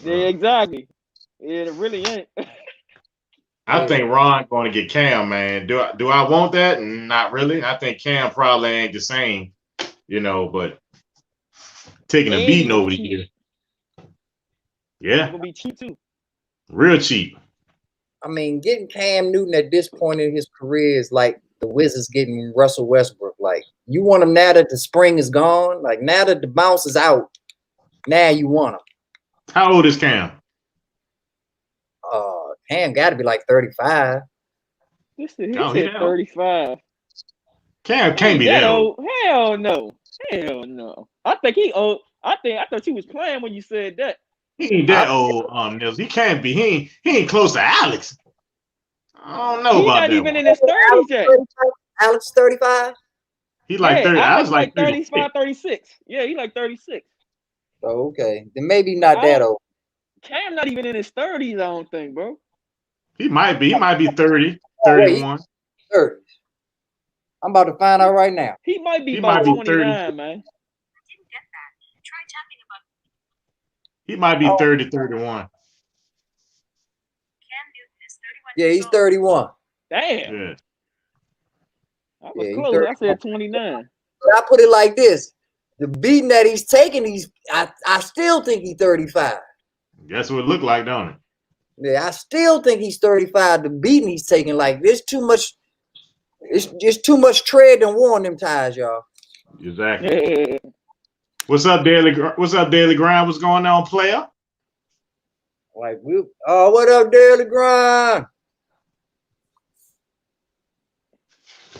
Yeah, exactly. It really ain't. I think Ron going to get Cam, man. Do I want that? Not really. I think Cam probably ain't the same, but taking a beating over the year. Yeah. It's gonna be cheap too. Real cheap. I mean, getting Cam Newton at this point in his career is like the Wizards getting Russell Westbrook. Like, you want him now that the spring is gone. Like, now that the bounce is out, now you want him. How old is Cam? Cam got to be like 35. He said 35. Cam can't be that old. Hell no. I think he old. I thought you was playing when you said that. He ain't that old, Nils. He can't be. He ain't close to Alex. I don't know about that. He's not even in his 30s yet. Alex 35. He like 30. I was like 35, 36. Yeah, he like 36. Oh, okay. Then maybe not that old. Cam not even in his 30s, I don't think, bro. He might be. He might be 30, Oh, wait, 31. 30. I'm about to find out right now. He might be He about might be 29, 30. man. He might be Oh. 30, 31. Yeah, he's 31. Damn. Yeah. I was Yeah, close. I said 29. But I put it like this: the beating that he's taking, I still think he's 35. That's what it looked like, don't it? Yeah, I still think he's 35. The beating he's taking, like, there's too much. It's just too much tread and war on them tires, y'all. Exactly. What's up, Daily? What's up, Daily Grind? What's going on, player? Like, what up, Daily Grind?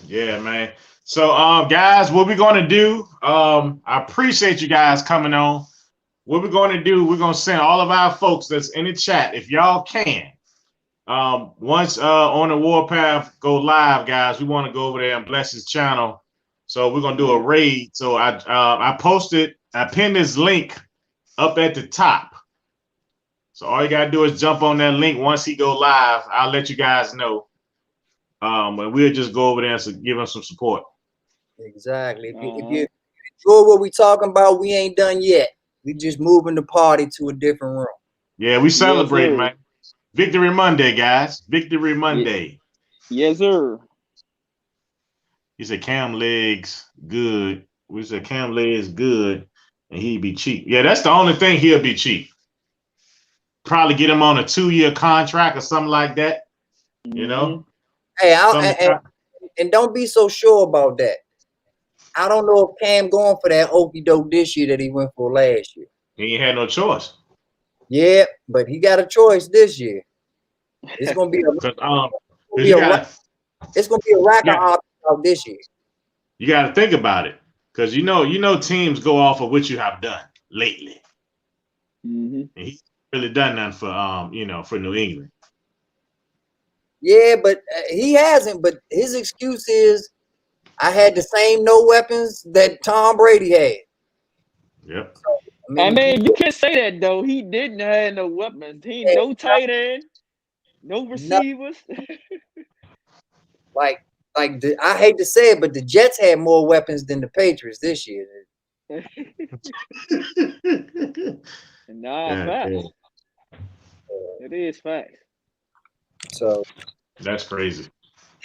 Yeah, man. So, guys, what we're going to do, I appreciate you guys coming on. What we're going to do, we're going to send all of our folks that's in the chat, if y'all can, once On the Warpath go live, guys, we want to go over there and bless his channel. So we're going to do a raid. So I pinned this link up at the top. So all you got to do is jump on that link. Once he go live, I'll let you guys know. And we'll just go over there and give him some support. Exactly. If you enjoy what we talking about, we ain't done yet. We just moving the party to a different room. Yeah, we celebrate, sir. man. Victory Monday, guys. Victory Monday. Yes, sir. He said Cam legs good. We said Cam legs good, and he'd be cheap. Yeah, that's the only thing he'll be cheap. Probably get him on a 2-year contract or something like that. You know. Hey, and don't be so sure about that. I don't know if Cam going for that okie doke this year that he went for last year. He ain't had no choice. Yeah, but he got a choice this year. It's gonna be it's gonna be a rack of options out this year. You got to think about it, because you know teams go off of what you have done lately. And he's really done nothing for for New England. Yeah, but he hasn't. But his excuse is, I had the same no weapons that Tom Brady had. Yep. So, I mean, you can't say that though. He didn't have no weapons. He ain't no tight end, no receivers. I hate to say it, but the Jets had more weapons than the Patriots this year. Nah, facts. It is facts. So that's crazy.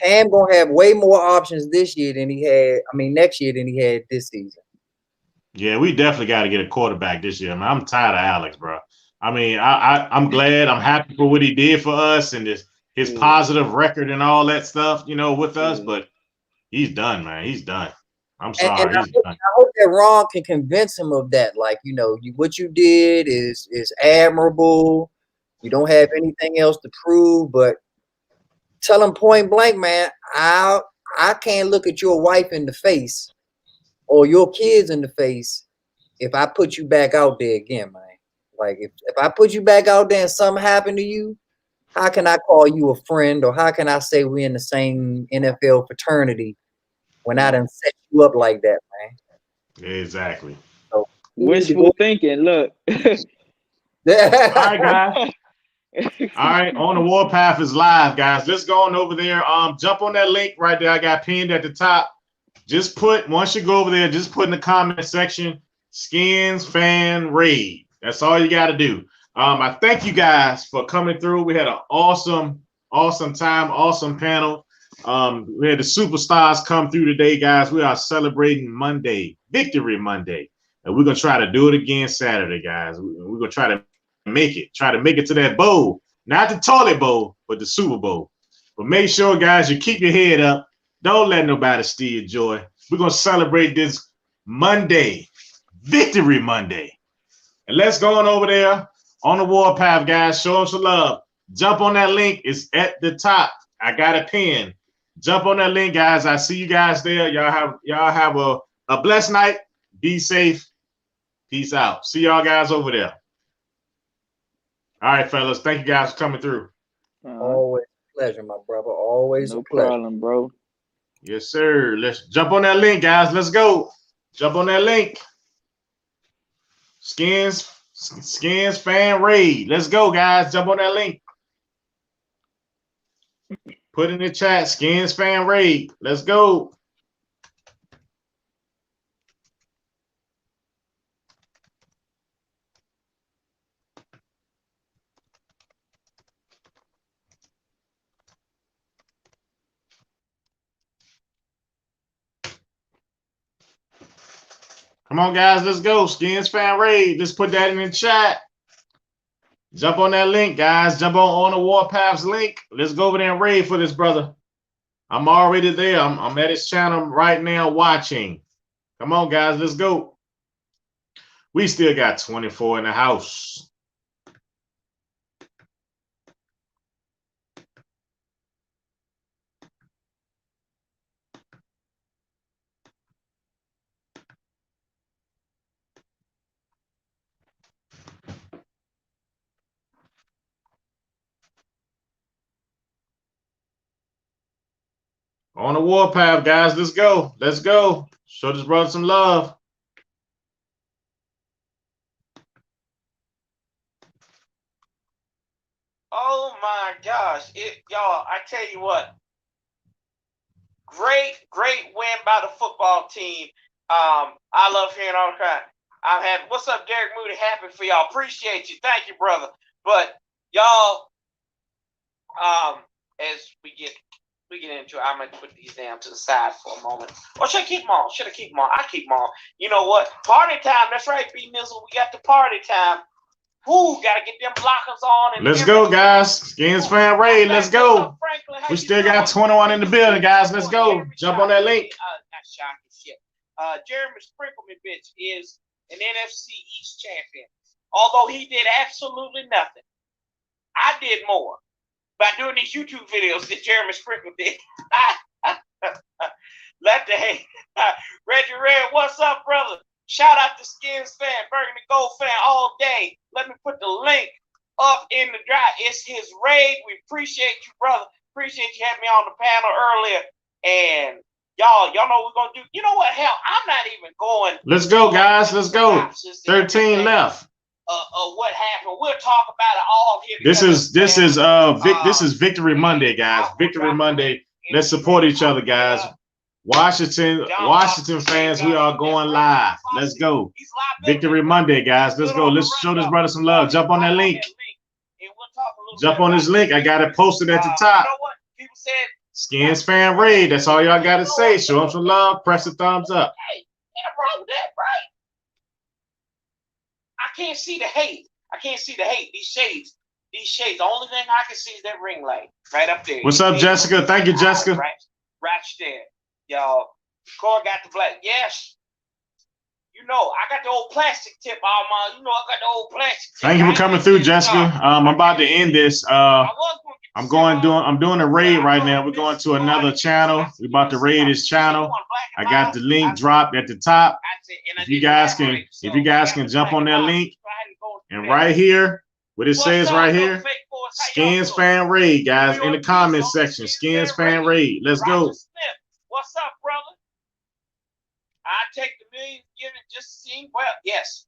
Cam gonna have way more options this year than he had. I mean, next year than he had this season. Yeah, we definitely got to get a quarterback this year, man. I'm tired of Alex, bro. I mean, I'm glad. I'm happy for what he did for us and his positive record and all that stuff, with us. But he's done, man. He's done. I'm sorry. And I hope that Ron can convince him of that. Like, what you did is admirable. You don't have anything else to prove, but tell him point blank, man, I can't look at your wife in the face or your kids in the face if I put you back out there again, man. Like, if I put you back out there and something happened to you, how can I call you a friend, or how can I say we're in the same NFL fraternity when I done set you up like that, man? Exactly. So, wishful thinking, look. All right, guys. All right, On the Warpath is live, guys. Let's go on over there. Jump on that link right there. I got pinned at the top. Once you go over there, just put in the comment section, Skins Fan Raid. That's all you got to do. I thank you guys for coming through. We had an awesome time, awesome panel. We had the superstars come through today, guys. We are celebrating Monday, Victory Monday. And we're going to try to do it again Saturday, guys. We're going to try to make it to that bowl. Not the toilet bowl, but the Super Bowl. But make sure, guys, you keep your head up. Don't let nobody steal your joy. We're going to celebrate this Monday, Victory Monday. And let's go on over there on the Warpath, guys. Show them some love. Jump on that link. It's at the top. I got a pin. Jump on that link, guys. I see you guys there. Y'all have a blessed night. Be safe. Peace out. See y'all guys over there. All right, fellas. Thank you guys for coming through. Always a pleasure, my brother. Always a pleasure. No problem, bro. Yes, sir. Let's jump on that link, guys. Let's go. Jump on that link. Skins fan raid. Let's go, guys. Jump on that link. Put in the chat. Skins fan raid. Let's go. Come on, guys. Let's go. Skins fan raid. Let's put that in the chat. Jump on that link, guys. Jump on the Warpaths link. Let's go over there and raid for this brother. I'm already there. I'm at his channel right now watching. Come on, guys. Let's go. We still got 24 in the house. On the Warpath, guys. Let's go. Let's go. Show this brother some love. Oh my gosh. Y'all, I tell you what. Great win by the football team. I love hearing all the crowd. I'm happy. What's up, Derek Moody? Happy for y'all. Appreciate you. Thank you, brother. But y'all, as we get into it, I'm gonna put these down to the side for a moment. Or should I keep them on? Should I keep them on? I keep them on. You know what? Party time. That's right, B Nizzle. We got the party time. Woo, gotta get them blockers on. And let's go, guys. Skins fan raid. Let's go. We still got 21 in the building, guys. Let's go. Jump on that link. Not shocking shit. Jeremy Sprinkleman, bitch, is an NFC East champion. Although he did absolutely nothing. I did more by doing these YouTube videos that Jeremy Sprinkle did. Let the hate. Reggie Red, what's up, brother? Shout out to Skins fan, Burgundy Gold fan all day. Let me put the link up in the drive. It's his raid. We appreciate you, brother. Appreciate you having me on the panel earlier. And y'all know what we're going to do. You know what? Hell, I'm not even going. Let's go, guys. Let's go. 13 left. What happened? We'll talk about it all here. This is Victory Monday, guys. Victory Monday. Let's support each other, guys. Washington fans, we are going live. Let's go. Victory Monday, guys. Let's go. Let's show this brother some love. Jump on that link. Jump on this link. I got it posted at the top. Skins fan raid. That's all y'all got to say. Show them some love. Press the thumbs up. Hey, ain't a problem with that, right? I can't see the hate. These shades. The only thing I can see is that ring light right up there. What's up, Jessica? Thank you, Jessica. Right there. Y'all, Core got the black. Yes. You know, I got the old plastic tip on my, I got the old plastic tip. Thank you for coming through, Jessica. I'm about to end this. I'm doing a raid right now. We're going to another channel. We're about to raid this channel. I got the link dropped at the top. If you guys can jump on that link. And right here, what it says right here, Skins fan raid, guys, in the comment section. Skins fan raid. Let's go. What's up, brother? I take the millions given just to see. Well, yes.